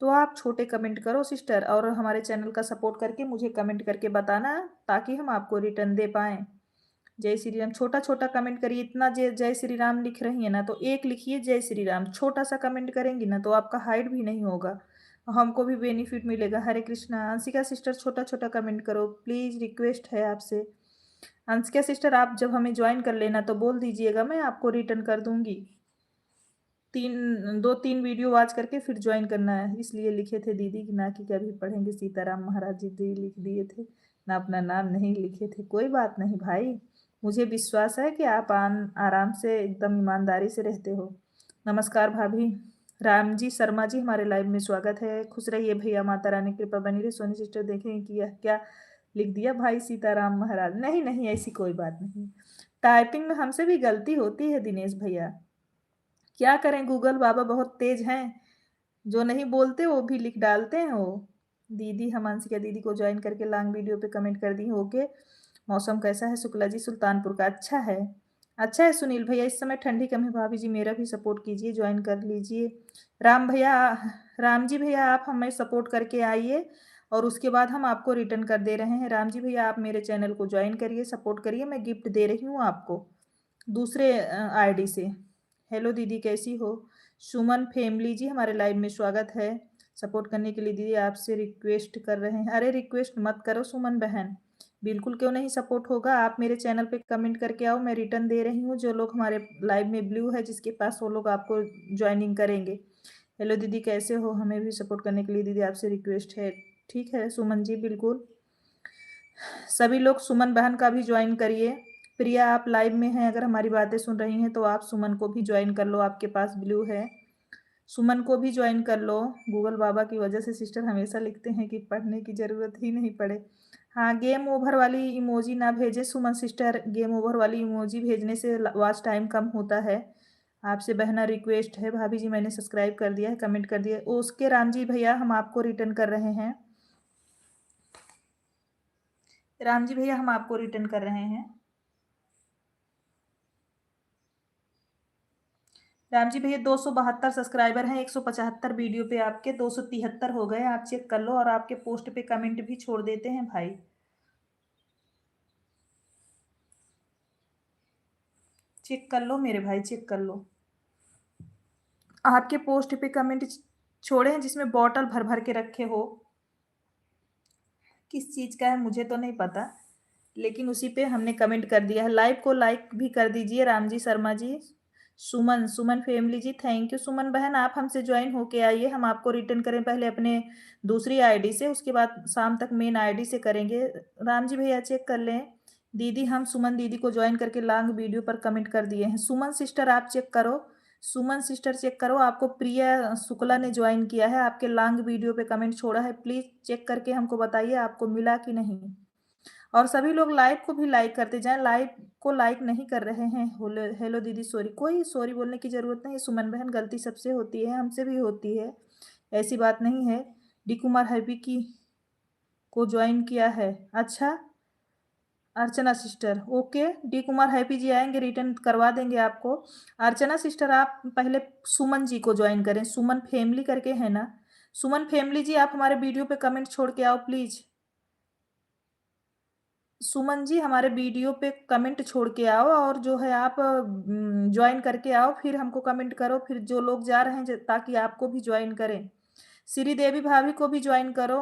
तो आप छोटे कमेंट करो सिस्टर, और हमारे चैनल का सपोर्ट करके मुझे कमेंट करके बताना, ताकि हम आपको रिटर्न दे पाएँ। जय श्री राम। छोटा छोटा कमेंट करिए, इतना जय जय श्री राम लिख रही है ना तो एक लिखिए जय श्री राम। छोटा सा कमेंट करेंगी ना तो आपका हाइड भी नहीं होगा, हमको भी बेनिफिट मिलेगा। हरे कृष्णा। अंशिका सिस्टर छोटा छोटा कमेंट करो प्लीज, रिक्वेस्ट है आपसे। अंशिका सिस्टर आप जब हमें ज्वाइन कर लेना तो बोल दीजिएगा, मैं आपको रिटर्न कर दूंगी। 2-3 वीडियो वॉच करके फिर ज्वाइन करना है, इसलिए लिखे थे दीदी कि ना कि कभी पढ़ेंगे सीताराम महाराज जी दी लिख दिए थे, ना अपना नाम नहीं लिखे थे। कोई बात नहीं भाई, मुझे विश्वास है कि आप आराम से एकदम ईमानदारी से रहते हो। नमस्कार भाभी। राम जी शर्मा जी हमारे लाइव में स्वागत है। खुश रहिए भैया, माता रानी की कृपा बनी रही। सोनी सिस्टर देखें कि यह क्या लिख दिया भाई सीताराम महाराज। नहीं नहीं, ऐसी कोई बात नहीं, टाइपिंग में हमसे भी गलती होती है दिनेश भैया, क्या करें, गूगल बाबा बहुत तेज हैं, जो नहीं बोलते वो भी लिख डालते हैं वो। दीदी हम अंशिका दीदी को ज्वाइन करके लॉन्ग वीडियो पे कमेंट कर दी, ओके। मौसम कैसा है? शुक्ला जी सुल्तानपुर का अच्छा है। अच्छा है सुनील भैया, इस समय ठंडी कम है। भाभी जी मेरा भी सपोर्ट कीजिए, ज्वाइन कर लीजिए। राम भैया, राम जी भैया आप हमें सपोर्ट करके आइए, और उसके बाद हम आपको रिटर्न कर दे रहे हैं। राम जी भैया आप मेरे चैनल को ज्वाइन करिए, सपोर्ट करिए, मैं गिफ्ट दे रही हूँ आपको दूसरे आईडी से। हेलो दीदी कैसी हो? सुमन फैमिली जी हमारे लाइव में स्वागत है। सपोर्ट करने के लिए दीदी आपसे रिक्वेस्ट कर रहे हैं। अरे रिक्वेस्ट मत करो सुमन बहन, बिल्कुल क्यों नहीं सपोर्ट होगा। आप मेरे चैनल पे कमेंट करके आओ, मैं रिटर्न दे रही हूँ। जो लोग हमारे लाइव में ब्लू है जिसके पास, वो लोग आपको ज्वाइनिंग करेंगे। हेलो दीदी कैसे हो? हमें भी सपोर्ट करने के लिए दीदी आपसे रिक्वेस्ट है। ठीक है सुमन जी, बिल्कुल सभी लोग सुमन बहन का भी ज्वाइन करिए। प्रिया आप लाइव में हैं, अगर हमारी बातें सुन रही हैं तो आप सुमन को भी ज्वाइन कर लो, आपके पास ब्लू है। सुमन को भी ज्वाइन कर लो। गूगल बाबा की वजह से सिस्टर हमेशा लिखते हैं कि पढ़ने की ज़रूरत ही नहीं पड़े। हाँ, गेम ओवर वाली इमोजी ना भेजें सुमन सिस्टर, गेम ओवर वाली इमोजी भेजने से वॉच टाइम कम होता है। आपसे बहना रिक्वेस्ट है। भाभी जी मैंने सब्सक्राइब कर दिया है, कमेंट कर दिया उसके। राम जी भैया हम आपको रिटर्न कर रहे हैं। राम जी भैया हम आपको रिटर्न कर रहे हैं। राम जी भैया 272 सब्सक्राइबर हैं, 175 वीडियो पे आपके 273 हो गए। आप चेक कर लो, और आपके पोस्ट पे कमेंट भी छोड़ देते हैं भाई। चेक कर लो मेरे भाई, चेक कर लो। आपके पोस्ट पे कमेंट छोड़े हैं जिसमें बॉटल भर भर के रखे हो, किस चीज़ का है मुझे तो नहीं पता, लेकिन उसी पे हमने कमेंट कर दिया है। लाइव को लाइक भी कर दीजिए राम जी शर्मा जी। सुमन, सुमन फैमिली जी, थैंक यू। सुमन बहन, आप हमसे ज्वाइन होके आइए, हम आपको रिटर्न करें पहले अपने दूसरी आईडी से, उसके बाद शाम तक मेन आईडी से करेंगे। राम जी भैया चेक कर लें। दीदी, हम सुमन दीदी को ज्वाइन करके लॉन्ग वीडियो पर कमेंट कर दिए हैं। सुमन सिस्टर आप चेक करो, सुमन सिस्टर चेक करो, आपको प्रिया शुक्ला ने ज्वाइन किया है, आपके लॉन्ग वीडियो पे कमेंट छोड़ा है, प्लीज चेक करके हमको बताइए आपको मिला कि नहीं। और सभी लोग लाइव को भी लाइक करते जाएं, लाइव को लाइक नहीं कर रहे हैं। हेलो हेलो दीदी, सॉरी, कोई सॉरी बोलने की जरूरत नहीं। सुमन बहन, गलती सबसे होती है, हमसे भी होती है, ऐसी बात नहीं है। डी कुमार हैप्पी की को ज्वाइन किया है, अच्छा। Archana sister, okay. D Kumar Happy ji आएंगे, रिटर्न करवा देंगे आपको। अर्चना सिस्टर, आप पहले सुमन जी को ज्वाइन करें, सुमन फैमिली करके है ना। सुमन फैमिली जी, आप हमारे वीडियो पे कमेंट छोड़ के आओ प्लीज। सुमन जी, हमारे वीडियो पे कमेंट छोड़ के आओ, और जो है आप ज्वाइन करके आओ, फिर हमको कमेंट करो, फिर जो लोग जा रहे हैं ताकि आपको भी ज्वाइन करें। श्री देवी भाभी को भी ज्वाइन करो।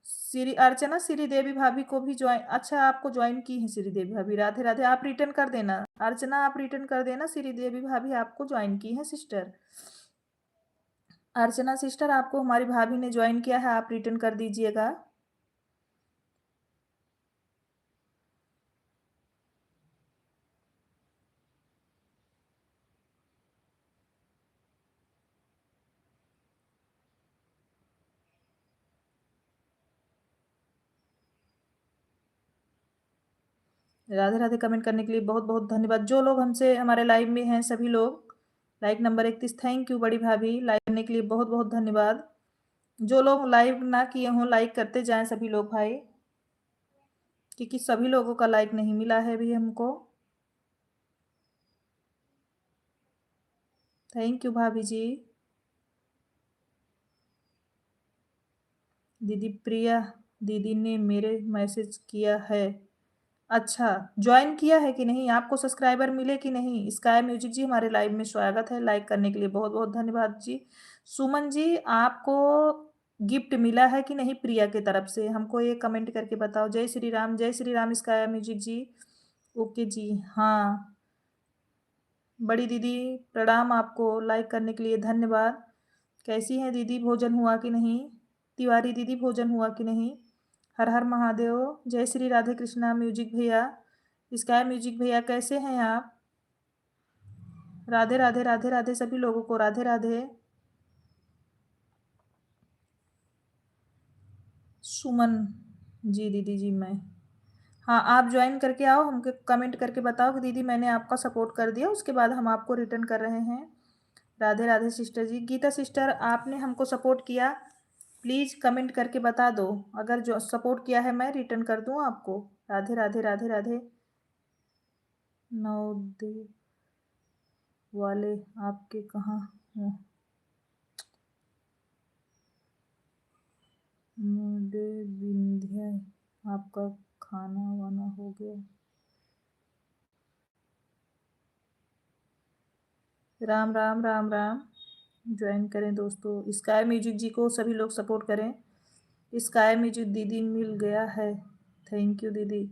श्री अर्चना, श्री देवी भाभी को भी ज्वाइन, अच्छा आपको ज्वाइन की है श्री देवी भाभी, राधे राधे। आप रिटर्न कर देना अर्चना, आप रिटर्न कर देना, श्री देवी भाभी आपको ज्वाइन की है सिस्टर। अर्चना सिस्टर, आपको हमारी भाभी ने ज्वाइन किया है, आप रिटर्न कर दीजिएगा। राधे राधे कमेंट करने के लिए बहुत बहुत धन्यवाद। जो लोग हमसे हमारे लाइव में हैं सभी लोग, लाइक नंबर 31, थैंक यू बड़ी भाभी, लाइक करने के लिए बहुत बहुत धन्यवाद। जो लोग लाइव ना किए हों, लाइक करते जाएं सभी लोग भाई, क्योंकि सभी लोगों का लाइक नहीं मिला है भी हमको। थैंक यू भाभी जी। दीदी प्रिया दीदी ने मेरे मैसेज किया है, अच्छा ज्वाइन किया है कि नहीं, आपको सब्सक्राइबर मिले कि नहीं। स्काई म्यूजिक जी, हमारे लाइव में स्वागत है, लाइक करने के लिए बहुत बहुत धन्यवाद जी। सुमन जी, आपको गिफ्ट मिला है कि नहीं प्रिया की तरफ से, हमको ये कमेंट करके बताओ। जय श्री राम, जय श्री राम स्काई म्यूजिक जी। ओके जी, हाँ। बड़ी दीदी प्रणाम, आपको लाइक करने के लिए धन्यवाद। कैसी हैं दीदी, भोजन हुआ कि नहीं। तिवारी दीदी, भोजन हुआ कि नहीं। हर हर महादेव। जय श्री राधे कृष्णा म्यूजिक भैया, स्काई म्यूजिक भैया, कैसे हैं आप। राधे राधे राधे राधे सभी लोगों को, राधे राधे। सुमन जी, दीदी जी मैं, हाँ आप ज्वाइन करके आओ, हमको कमेंट करके बताओ कि दीदी मैंने आपका सपोर्ट कर दिया, उसके बाद हम आपको रिटर्न कर रहे हैं। राधे राधे सिस्टर जी। गीता सिस्टर, आपने हमको सपोर्ट किया, प्लीज कमेंट करके बता दो, अगर जो सपोर्ट किया है मैं रिटर्न कर दूं आपको। राधे राधे राधे राधे। नवदेव वाले आपके कहाँ हो। मुझे विंध्या, आपका खाना वाना हो गया। राम राम राम राम। ज्वाइन करें दोस्तों, स्काई म्यूजिक जी को सभी लोग सपोर्ट करें। स्काई म्यूजिक दीदी मिल गया है, थैंक यू दीदी।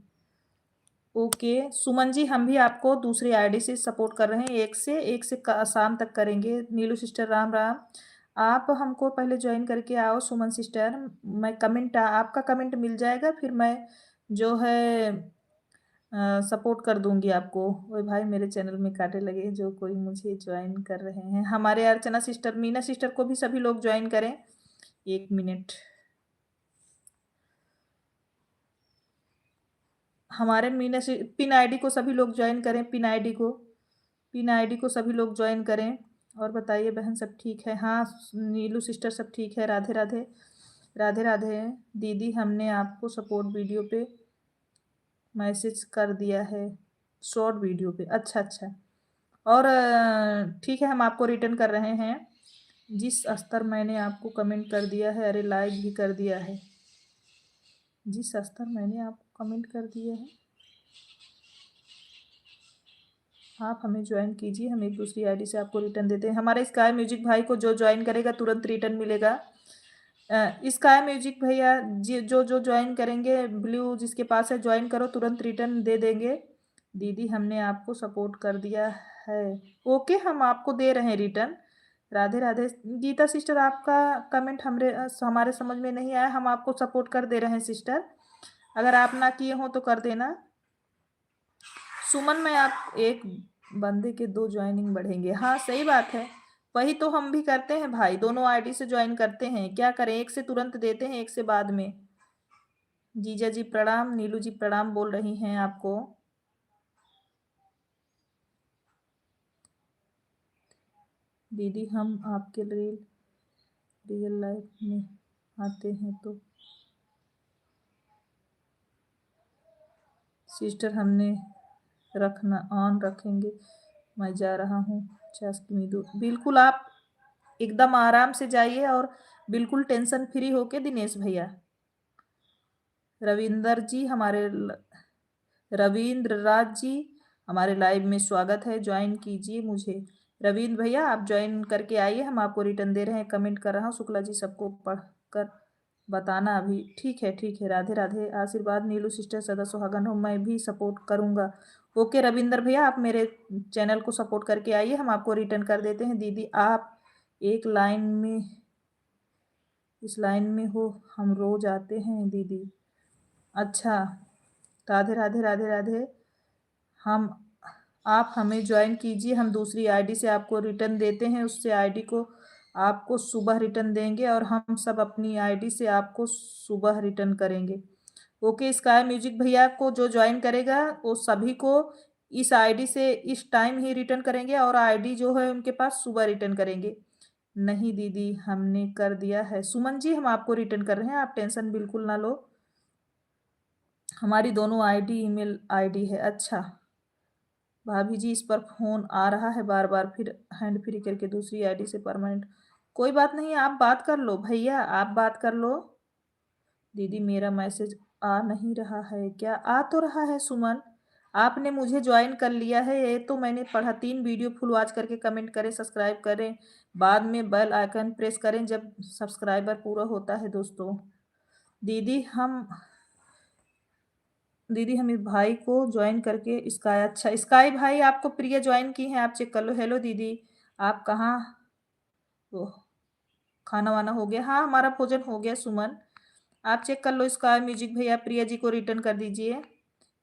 ओके सुमन जी, हम भी आपको दूसरी आईडी से सपोर्ट कर रहे हैं, एक से शाम तक करेंगे। नीलू सिस्टर राम राम। आप हमको पहले ज्वाइन करके आओ सुमन सिस्टर, मैं कमेंट आपका कमेंट मिल जाएगा, फिर मैं जो है सपोर्ट कर दूंगी आपको। ओए भाई, मेरे चैनल में कांटे लगे, जो कोई मुझे ज्वाइन कर रहे हैं। हमारे अर्चना सिस्टर, मीना सिस्टर को भी सभी लोग ज्वाइन करें। एक मिनट, हमारे मीना पिन आईडी को सभी लोग ज्वाइन करें, पिन आईडी को, पिन आईडी को सभी लोग ज्वाइन करें। और बताइए बहन, सब ठीक है। हाँ नीलू सिस्टर, सब ठीक है। राधे राधे राधे राधे। दीदी हमने आपको सपोर्ट वीडियो पे मैसेज कर दिया है, शॉर्ट वीडियो पे, अच्छा अच्छा। और ठीक है, हम आपको रिटर्न कर रहे हैं। जिस स्तर मैंने आपको कमेंट कर दिया है, अरे लाइक भी कर दिया है। जिस स्तर मैंने आपको कमेंट कर दिया है, आप हमें ज्वाइन कीजिए, हम एक दूसरी आईडी से आपको रिटर्न देते हैं। हमारे स्काई म्यूजिक भाई को जो ज्वाइन करेगा तुरंत रिटर्न मिलेगा। स्काई म्यूजिक भैया जो जो ज्वाइन करेंगे, ब्लू जिसके पास है ज्वाइन करो, तुरंत रिटर्न दे देंगे। दीदी हमने आपको सपोर्ट कर दिया है। ओके, हम आपको दे रहे हैं रिटर्न। राधे राधे। गीता सिस्टर, आपका कमेंट हमारे समझ में नहीं आया, हम आपको सपोर्ट कर दे रहे हैं सिस्टर, अगर आप ना किए हो तो कर देना। सुमन में आप एक बंदे के 2 ज्वाइनिंग बढ़ेंगे। हाँ सही बात है, वही तो हम भी करते हैं भाई, दोनों आईडी से ज्वाइन करते हैं, क्या करें, एक से तुरंत देते हैं, एक से बाद में। जीजा जी प्रणाम, नीलू जी प्रणाम बोल रही हैं आपको। दीदी हम आपके रियल लाइफ में आते हैं तो सिस्टर हमने रखना ऑन रखेंगे। मैं जा रहा हूँ चाशमीदू। बिल्कुल, आप एकदम आराम से जाइए और बिल्कुल टेंशन फ्री होके। दिनेश भैया, रविंदर जी रविंद्र राज जी, हमारे लाइव में स्वागत है, ज्वाइन कीजिए मुझे। रविंद्र भैया आप ज्वाइन करके आइए, हम आपको रिटर्न दे रहे हैं। कमेंट कर रहा हूँ, शुक्ला जी सबको पढ़कर बताना अभी। ठीक है ठीक है, राधे राधे। आशीर्वाद नीलू सिस्टर सदा सुहागन हो, मैं भी सपोर्ट करूंगा। ओके रविंदर भैया, आप मेरे चैनल को सपोर्ट करके आइए, हम आपको रिटर्न कर देते हैं। दीदी आप एक लाइन में इस लाइन में हो, हम रोज आते हैं दीदी। अच्छा, राधे राधे राधे राधे। हम आप हमें ज्वाइन कीजिए, हम दूसरी आईडी से आपको रिटर्न देते हैं, उससे आईडी को आपको सुबह रिटर्न देंगे और हम सब अपनी आईडी से आपको सुबह रिटर्न करेंगे। ओके, स्काई म्यूजिक भैया को जो ज्वाइन करेगा वो सभी को इस आईडी से इस टाइम ही रिटर्न करेंगे और आईडी जो है उनके पास सुबह रिटर्न करेंगे। नहीं दीदी हमने कर दिया है। सुमन जी हम आपको रिटर्न कर रहे हैं, आप टेंशन बिल्कुल ना लो, हमारी दोनों आईडी ईमेल आईडी है। अच्छा भाभी जी, इस पर फोन आ रहा है बार बार, फिर हैंड फ्री करके दूसरी आईडी से परमानेंट। कोई बात नहीं, आप बात कर लो भैया, आप बात कर लो। दीदी मेरा मैसेज आ नहीं रहा है क्या? आ तो रहा है सुमन, आपने मुझे ज्वाइन कर लिया है, ये तो मैंने पढ़ा। 3 वीडियो फुल वॉच करके कमेंट करें, सब्सक्राइब करें, बाद में बेल आइकन प्रेस करें जब सब्सक्राइबर पूरा होता है दोस्तों। दीदी हम इस भाई को ज्वाइन करके स्काई। अच्छा स्काई भाई आपको प्रिया ज्वाइन की हैं, आप चेक कर लो। हेलो दीदी, आप कहाँ हो? खाना वाना हो गया? हाँ हमारा भोजन हो गया सुमन, आप चेक कर लो। स्काई म्यूजिक भैया प्रिया जी को रिटर्न कर दीजिए।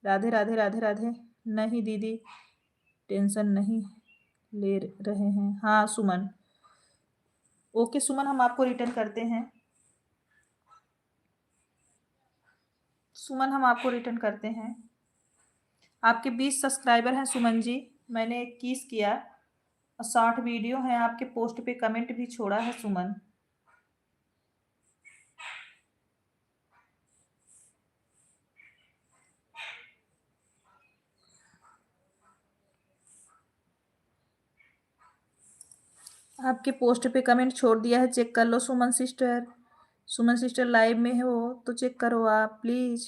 राधे राधे राधे राधे। नहीं दीदी टेंशन नहीं ले रहे हैं। हाँ सुमन, ओके सुमन, हम आपको रिटर्न करते हैं। सुमन हम आपको रिटर्न करते हैं। आपके 20 सब्सक्राइबर हैं सुमन जी, मैंने 21 किया, 60 वीडियो हैं, आपके पोस्ट पे कमेंट भी छोड़ा है सुमन। आपके पोस्ट पे कमेंट छोड़ दिया है, चेक कर लो सुमन सिस्टर। सुमन सिस्टर लाइव में हो तो चेक करो आप प्लीज।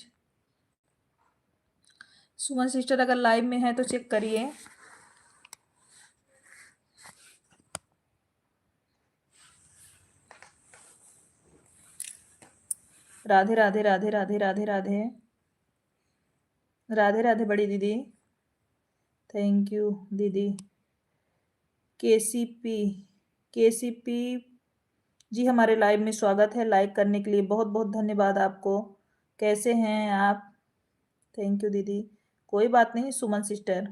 सुमन सिस्टर अगर लाइव में है तो चेक करिए। राधे राधे राधे राधे राधे राधे राधे राधे बड़ी दीदी, थैंक यू दीदी। केसीपी जी हमारे लाइव में स्वागत है, लाइक करने के लिए बहुत बहुत धन्यवाद आपको। कैसे हैं आप? थैंक यू दीदी। कोई बात नहीं सुमन सिस्टर।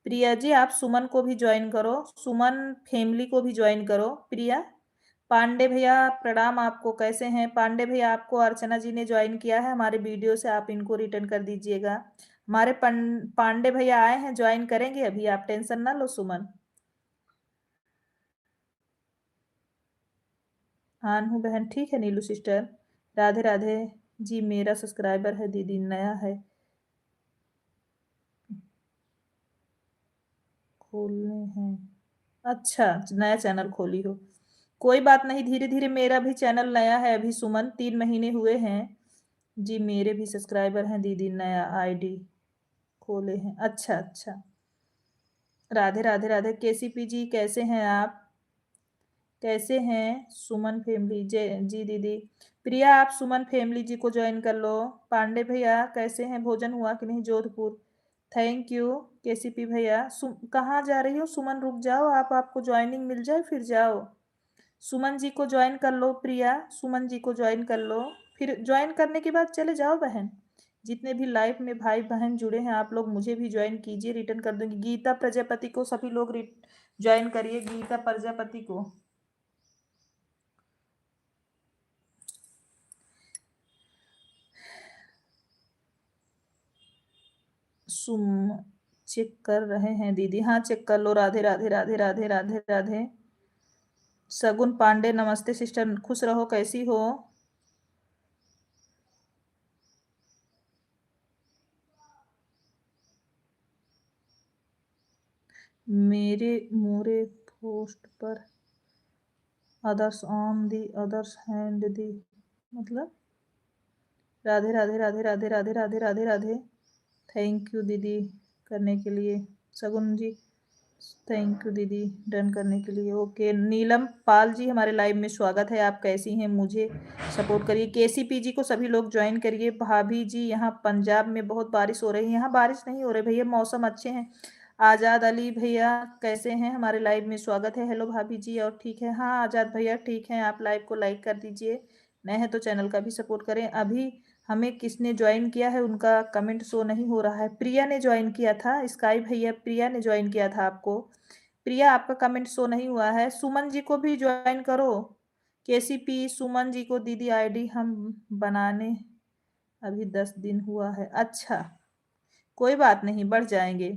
प्रिया जी आप सुमन को भी ज्वाइन करो, सुमन फैमिली को भी ज्वाइन करो। प्रिया पांडे भैया प्रणाम आपको, कैसे हैं पांडे भैया? आपको अर्चना जी ने ज्वाइन किया है हमारे वीडियो से, आप इनको रिटर्न कर दीजिएगा। हमारे पांडे भैया आए हैं, ज्वाइन करेंगे अभी, आप टेंशन ना लो सुमन। हाँ हूँ बहन, ठीक है नीलू सिस्टर। राधे राधे जी, मेरा सब्सक्राइबर है दीदी, नया है, खोलने हैं। अच्छा नया चैनल खोली हो, कोई बात नहीं, धीरे धीरे मेरा भी चैनल नया है अभी सुमन, 3 महीने हुए हैं जी। मेरे भी सब्सक्राइबर हैं दीदी, नया आईडी खोले हैं। अच्छा अच्छा, राधे राधे राधे। केसीपी जी कैसे हैं आप? कैसे हैं सुमन फैमिली? जय जी दीदी। प्रिया आप सुमन फैमिली जी को ज्वाइन कर लो। पांडे भैया कैसे हैं, भोजन हुआ कि नहीं जोधपुर? थैंक यू केसीपी भैया। कहाँ जा रही हो सुमन? रुक जाओ, आपको ज्वाइनिंग मिल जाए फिर जाओ। सुमन जी को ज्वाइन कर लो प्रिया, सुमन जी को ज्वाइन कर लो, फिर ज्वाइन करने के बाद चले जाओ बहन। जितने भी लाइव में भाई बहन जुड़े हैं आप लोग मुझे भी ज्वाइन कीजिए, रिटर्न कर दूंगी। गीता प्रजापति को सभी लोग ज्वाइन करिए, गीता प्रजापति को। सुम चेक कर रहे हैं दीदी? हाँ चेक कर लो। राधे राधे राधे राधे राधे राधे। सगुन पांडे नमस्ते सिस्टर, खुश रहो, कैसी हो? मेरे मोरे पोस्ट पर others on the others hand दी मतलब? राधे राधे राधे राधे राधे राधे राधे राधे। थैंक यू दीदी करने के लिए। सगुन जी थैंक यू दीदी डन करने के लिए। ओके नीलम पाल जी हमारे लाइव में स्वागत है। आप कैसी हैं? मुझे सपोर्ट करिए। केसीपी जी को सभी लोग ज्वाइन करिए। भाभी जी यहाँ पंजाब में बहुत बारिश हो रही है, यहाँ बारिश नहीं हो रही भैया, मौसम अच्छे हैं। आजाद अली भैया कैसे हैं? हमारे लाइव में स्वागत है। हेलो भाभी जी। और ठीक है? हाँ आजाद भैया ठीक है। आप लाइव को लाइक कर दीजिए, नए हैं तो चैनल का भी सपोर्ट करें। अभी हमें किसने ज्वाइन किया है उनका कमेंट शो नहीं हो रहा है। प्रिया ने ज्वाइन किया था, स्काई भैया प्रिया ने ज्वाइन किया था आपको। प्रिया आपका कमेंट शो नहीं हुआ है। सुमन जी को भी ज्वाइन करो। केसीपी सुमन जी को दीदी आईडी हम बनाने अभी 10 दिन हुआ है। अच्छा कोई बात नहीं, बढ़ जाएंगे।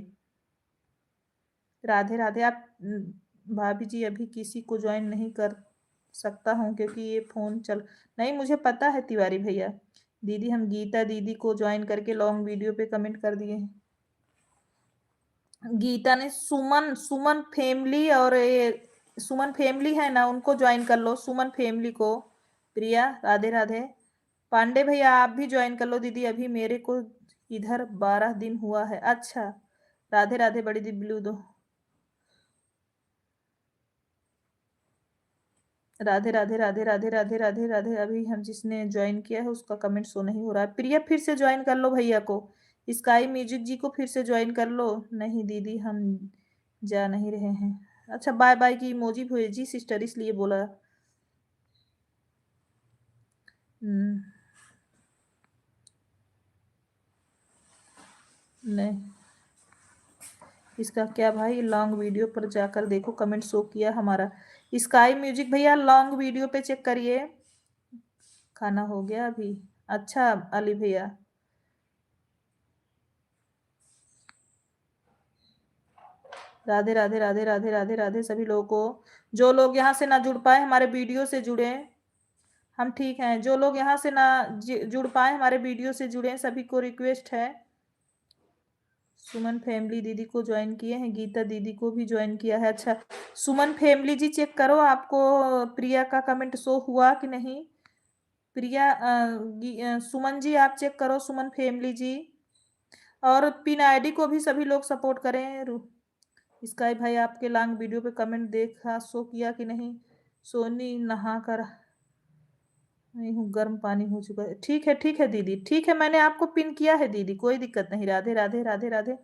राधे राधे। आप भाभी जी अभी किसी को ज्वाइन नहीं कर सकता हूँ क्योंकि ये फोन चल नहीं, मुझे पता है तिवारी भैया। दीदी हम गीता दीदी को ज्वाइन करके लॉन्ग वीडियो पे कमेंट कर दिए हैं। गीता ने सुमन सुमन फैमिली और ये सुमन फैमिली है ना, उनको ज्वाइन कर लो, सुमन फैमिली को। प्रिया राधे राधे। पांडे भैया आप भी ज्वाइन कर लो दीदी, अभी मेरे को इधर 12 दिन हुआ है। अच्छा राधे राधे बड़ी दी ब्लू दो। राधे राधे राधे राधे राधे राधे राधे। अभी हम जिसने ज्वाइन किया है उसका कमेंट शो नहीं हो रहा है। प्रिया फिर से ज्वाइन कर लो भैया को। स्काई म्यूजिक जी को फिर से ज्वाइन कर लो। नहीं दीदी हम जा नहीं रहे हैं। अच्छा बाय बाय की इमोजी भेजी सिस्टर इसलिए बोला। हम्म, नहीं इसका क्या भाई, लॉन्ग वीडियो पर जाकर देखो कमेंट शो किया हमारा। स्काई म्यूजिक भैया लॉन्ग वीडियो पे चेक करिए। खाना हो गया अभी? अच्छा अली भैया। राधे राधे राधे राधे राधे राधे सभी लोगों को। जो लोग यहाँ से ना जुड़ पाए हमारे वीडियो से जुड़े। हम ठीक हैं। जो लोग यहाँ से ना जुड़ पाए हमारे वीडियो से जुड़े, सभी को रिक्वेस्ट है। सुमन फैमिली दीदी को ज्वाइन किए हैं, गीता दीदी को भी ज्वाइन किया है। अच्छा सुमन फैमिली जी चेक करो आपको प्रिया का कमेंट शो हुआ कि नहीं। प्रिया सुमन जी आप चेक करो, सुमन फैमिली जी। और पिन आईडी को भी सभी लोग सपोर्ट करें। स्काई भाई आपके लॉन्ग वीडियो पे कमेंट देखा, शो किया कि नहीं? सोनी नहा कर नहीं हूँ, गर्म पानी हो चुका है। ठीक है दीदी, ठीक है मैंने आपको पिन किया है दीदी, कोई दिक्कत नहीं। राधे राधे राधे राधे।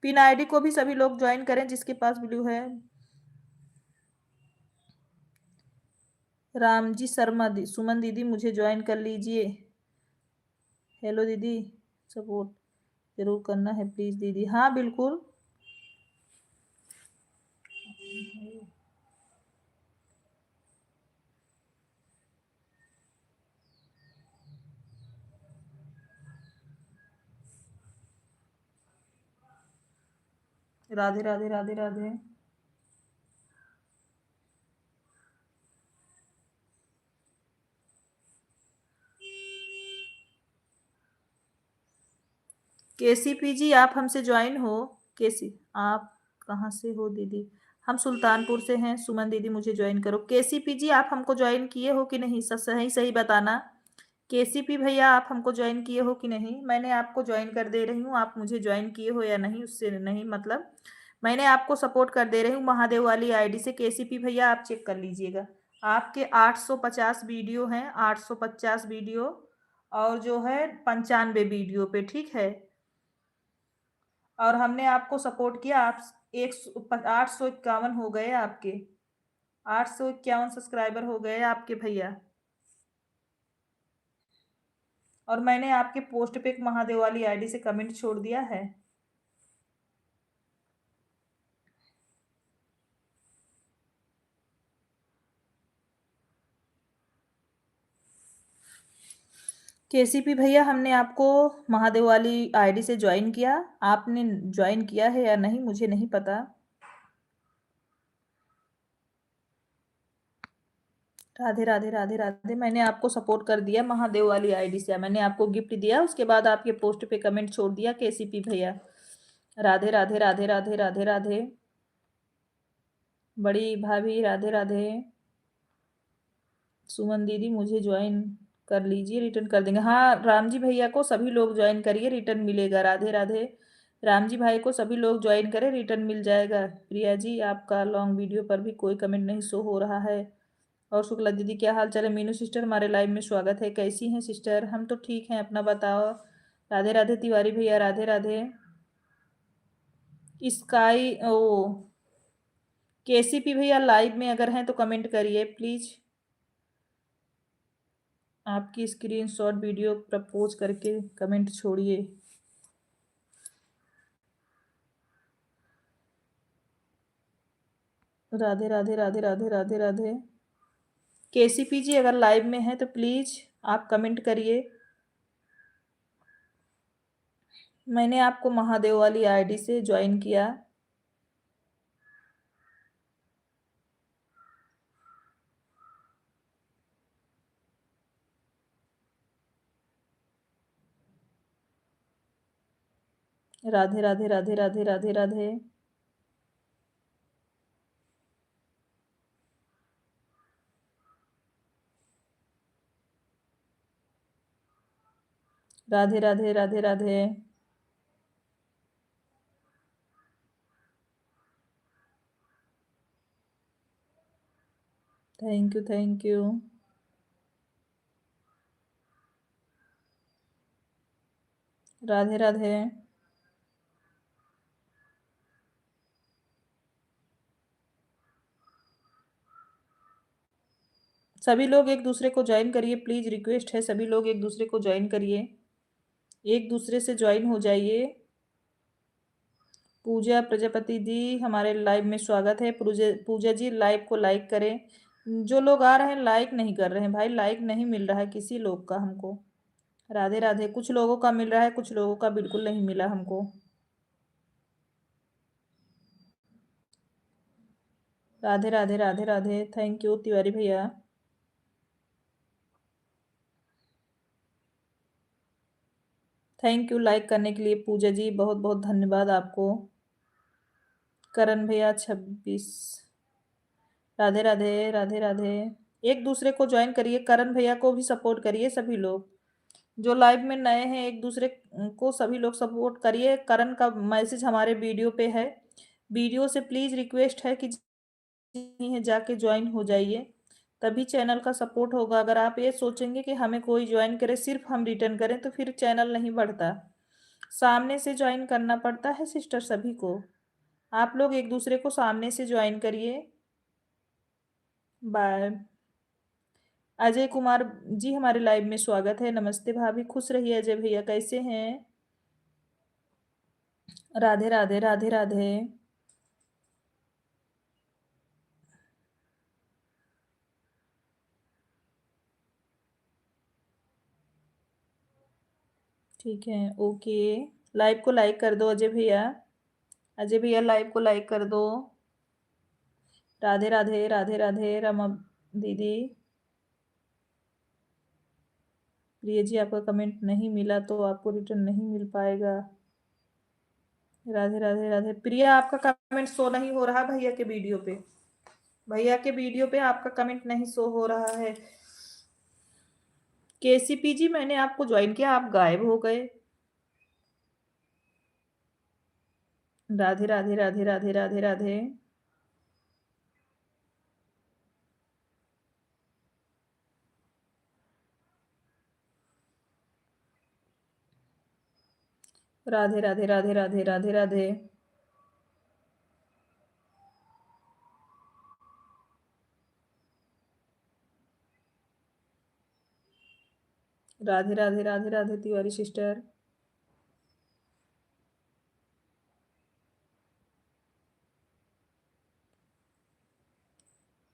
पिन आईडी को भी सभी लोग ज्वाइन करें जिसके पास ब्लू है। रामजी शर्मा सुमन दीदी मुझे ज्वाइन कर लीजिए। हेलो दीदी, सपोर्ट जरूर करना है प्लीज दीदी। हाँ बिल्कुल। राधे राधे राधे राधे। केसीपी जी आप हमसे ज्वाइन हो? केसी आप कहाँ से हो दीदी? हम सुल्तानपुर से हैं। सुमन दीदी मुझे ज्वाइन करो। केसीपी जी आप हमको ज्वाइन किए हो कि नहीं, सही सही बताना। केसीपी भैया आप हमको ज्वाइन किए हो कि नहीं? मैंने आपको ज्वाइन कर दे रही हूँ, आप मुझे ज्वाइन किए हो या नहीं उससे नहीं मतलब, मैंने आपको सपोर्ट कर दे रही हूँ महादेव वाली आईडी से। केसीपी भैया आप चेक कर लीजिएगा। आपके 850 वीडियो हैं, 850 वीडियो और जो है 95 वीडियो पे, ठीक है। और हमने आपको सपोर्ट किया। आप 851 हो गए आपके, 851 सब्सक्राइबर हो गए आपके भैया। और मैंने आपके पोस्ट पे एक महादेव वाली आईडी से कमेंट छोड़ दिया है। केसीपी भैया, हमने आपको महादेव वाली आईडी से ज्वाइन किया। आपने ज्वाइन किया है या नहीं मुझे नहीं पता। राधे राधे राधे राधे। मैंने आपको सपोर्ट कर दिया महादेव वाली आईडी से, मैंने आपको गिफ्ट दिया, उसके बाद आपके पोस्ट पे कमेंट छोड़ दिया केसीपी भैया। राधे राधे राधे राधे राधे राधे। बड़ी भाभी राधे राधे। सुमन दीदी मुझे ज्वाइन कर लीजिए, रिटर्न कर देंगे। हाँ राम जी भैया को सभी लोग ज्वाइन करिए, रिटर्न मिलेगा। राधे राधे। राम जी भाई को सभी लोग ज्वाइन करें, रिटर्न मिल जाएगा। प्रिया जी, आपका लॉन्ग वीडियो पर भी कोई कमेंट नहीं शो हो रहा है। और शुक्ला दीदी, क्या हाल चाल है? मीनू सिस्टर, हमारे लाइव में स्वागत है। कैसी हैं सिस्टर? हम तो ठीक हैं, अपना बताओ। राधे राधे तिवारी भैया, राधे राधे। स्काई ओ केसीपी भैया लाइव में अगर हैं तो कमेंट करिए प्लीज। आपकी स्क्रीनशॉट वीडियो प्रपोज करके कमेंट छोड़िए। राधे राधे राधे राधे राधे राधे। केसीपी जी अगर लाइव में है तो प्लीज आप कमेंट करिए। मैंने आपको महादेव वाली आईडी से ज्वाइन किया। Radhe Radhe Radhe Radhe Radhe Radhe. Radhe Radhe Radhe Radhe. Thank you thank you. Radhe Radhe. सभी लोग एक दूसरे को ज्वाइन करिए प्लीज, रिक्वेस्ट है, सभी लोग एक दूसरे को ज्वाइन करिए, एक दूसरे से ज्वाइन हो जाइए। पूजा प्रजापति जी, हमारे लाइव में स्वागत है। पूजा पूजा जी, लाइव को लाइक करें। जो लोग आ रहे हैं लाइक नहीं कर रहे हैं भाई, लाइक नहीं मिल रहा है किसी लोग का हमको। राधे राधे। कुछ लोगों का मिल रहा है, कुछ लोगों का बिल्कुल नहीं मिला हमको। राधे राधे राधे राधे। थैंक यू तिवारी भैया। थैंक यू लाइक करने के लिए पूजा जी, बहुत बहुत धन्यवाद आपको। करण भैया 26। राधे राधे राधे राधे। एक दूसरे को ज्वाइन करिए, करण भैया को भी सपोर्ट करिए सभी लोग। जो लाइव में नए हैं एक दूसरे को सभी लोग सपोर्ट करिए। करण का मैसेज हमारे वीडियो पे है। वीडियो से प्लीज रिक्वेस्ट है कि नहीं है जाके ज्वाइन हो जाइए, तभी चैनल का सपोर्ट होगा। अगर आप ये सोचेंगे कि हमें कोई ज्वाइन करे सिर्फ हम रिटर्न करें तो फिर चैनल नहीं बढ़ता। सामने से ज्वाइन करना पड़ता है सिस्टर सभी को। आप लोग एक दूसरे को सामने से ज्वाइन करिए। बाय। अजय कुमार जी, हमारे लाइव में स्वागत है। नमस्ते भाभी, खुश रहिए। अजय भैया कैसे हैं? राधे राधे राधे राधे। ठीक है, ओके। लाइव को लाइक कर दो अजय भैया। अजय भैया लाइव को लाइक कर दो। राधे राधे राधे राधे। रमा दीदी। प्रिय जी, आपका कमेंट नहीं मिला तो आपको रिटर्न नहीं मिल पाएगा। राधे राधे राधे। प्रिया, आपका कमेंट शो नहीं हो रहा भैया के वीडियो पे। भैया के वीडियो पे आपका कमेंट नहीं शो हो रहा है। केसीपी जी, मैंने आपको ज्वाइन किया, आप गायब हो गए। राधे राधे राधे राधे राधे राधे। राधे राधे राधे राधे राधे राधे। राधे राधे राधे राधे तिवारी सिस्टर।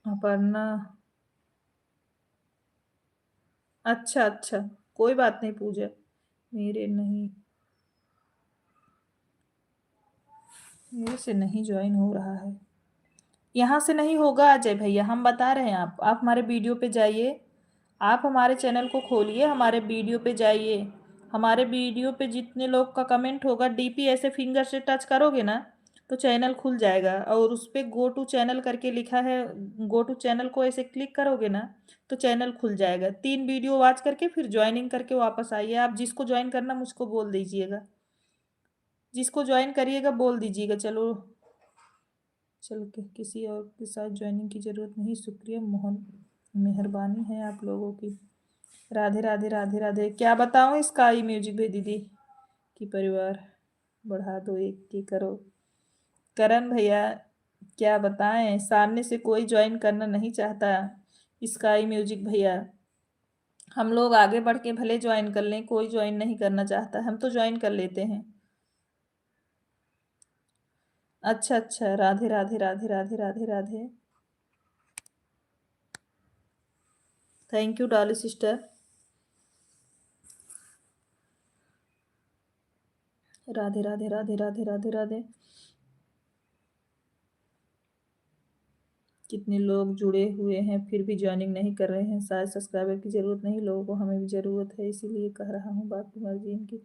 अपर्णा, अच्छा अच्छा, कोई बात नहीं पूजा, मेरे नहीं, मेरे से नहीं ज्वाइन हो रहा है। यहाँ से नहीं होगा अजय भैया, हम बता रहे हैं। आप हमारे वीडियो पे जाइए, आप हमारे चैनल को खोलिए, हमारे वीडियो पे जाइए। हमारे वीडियो पे जितने लोग का कमेंट होगा, डीपी ऐसे फिंगर से टच करोगे ना तो चैनल खुल जाएगा, और उस पे गो टू चैनल करके लिखा है। गो टू चैनल को ऐसे क्लिक करोगे ना तो चैनल खुल जाएगा। 3 वीडियो वॉच करके फिर ज्वाइनिंग करके वापस आइए। आप जिसको ज्वाइन करना मुझको बोल दीजिएगा, जिसको ज्वाइन करिएगा बोल दीजिएगा। चलो चल के किसी और के साथ ज्वाइनिंग की ज़रूरत नहीं, शुक्रिया मोहन, मेहरबानी है आप लोगों की। राधे राधे राधे राधे। क्या बताऊँ इसका ही म्यूजिक भी दीदी की परिवार बढ़ा दो, एक की करो। करण भैया क्या बताएं, सामने से कोई ज्वाइन करना नहीं चाहता। स्काई म्यूजिक भैया, हम लोग आगे बढ़ के भले ज्वाइन कर लें, कोई ज्वाइन नहीं करना चाहता, हम तो ज्वाइन कर लेते हैं। अच्छा अच्छा, Radhe Radhe Radhe Radhe Radhe Radhe. Thank you Dolly sister. Radhe Radhe Radhe Radhe Radhe Radhe. कितने लोग जुड़े हुए हैं फिर भी ज्वाइनिंग नहीं कर रहे हैं। शायद सब्सक्राइबर की ज़रूरत नहीं लोगों को, हमें भी ज़रूरत है, इसीलिए कह रहा हूँ। बाकी मर्जी इनकी।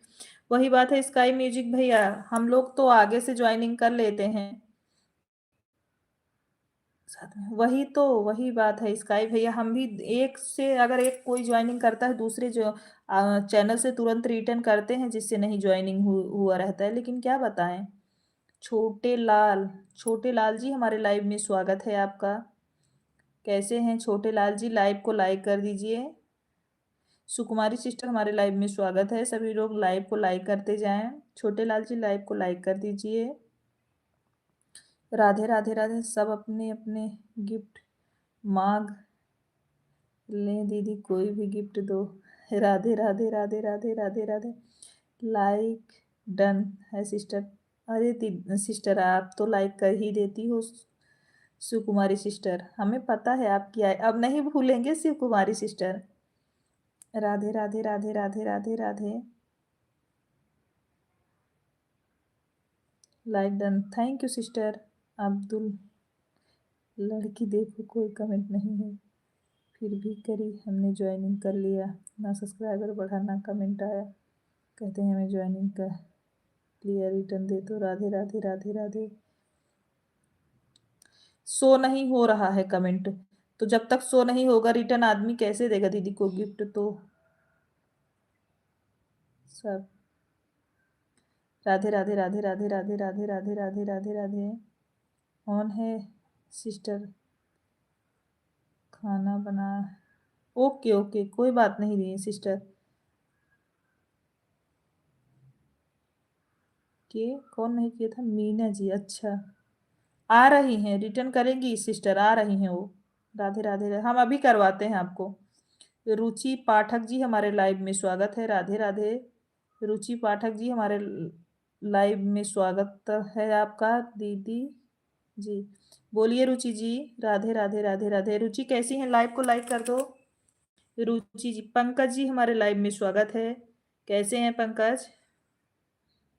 वही बात है स्काई म्यूजिक भैया, हम लोग तो आगे से ज्वाइनिंग कर लेते हैं साथ में। वही तो, वही बात है स्काई भैया, हम भी एक से अगर एक कोई ज्वाइनिंग करता है, दूसरे जो चैनल से तुरंत रिटर्न करते हैं, जिससे नहीं ज्वाइनिंग हुआ रहता है। लेकिन क्या बताएं। छोटे लाल, छोटे लाल जी हमारे लाइव में स्वागत है आपका। कैसे हैं छोटे लाल जी? लाइव को लाइक कर दीजिए। सुकुमारी सिस्टर हमारे लाइव में स्वागत है। सभी लोग लाइव को लाइक करते जाएं। छोटे लाल जी लाइव को लाइक कर दीजिए। राधे राधे राधे। सब अपने अपने गिफ्ट मांग लें दीदी, कोई भी गिफ्ट दो। राधे राधे राधे राधे राधे राधे। लाइक डन है सिस्टर। अरे सिस्टर आप तो लाइक कर ही देती हो। शिवकुमारी सिस्टर हमें पता है आपकी अब नहीं भूलेंगे Shivkumari sister. Radhe Radhe Radhe Radhe Radhe Radhe. Like done, thank you sister. Abdul, लड़की देखो कोई कमेंट नहीं है, फिर भी करी, हमने ज्वाइनिंग कर लिया। ना सब्सक्राइबर बढ़ा ना कमेंट आया, कहते हैं हमें ज्वाइनिंग कर लिया, रिटर्न दे दो। राधे राधे राधे राधे। शो नहीं हो रहा है कमेंट, तो जब तक शो नहीं होगा रिटर्न आदमी कैसे देगा दीदी को गिफ्ट? तो सब राधे राधे राधे राधे राधे राधे राधे राधे राधे राधे। ऑन है सिस्टर, खाना बना। ओके ओके, कोई बात नहीं दी सिस्टर। के कौन नहीं किया था? मीना जी, अच्छा आ रही हैं, रिटर्न करेंगी सिस्टर, आ रही हैं वो। राधे राधे राधे। हम अभी करवाते हैं आपको। रुचि पाठक जी हमारे लाइव में स्वागत है। राधे राधे। रुचि पाठक जी हमारे लाइव में स्वागत है आपका दीदी जी। बोलिए रुचि जी। राधे राधे राधे राधे। रुचि कैसी हैं? लाइव को लाइक कर दो रुचि जी। पंकज जी हमारे लाइव में स्वागत है। कैसे हैं पंकज?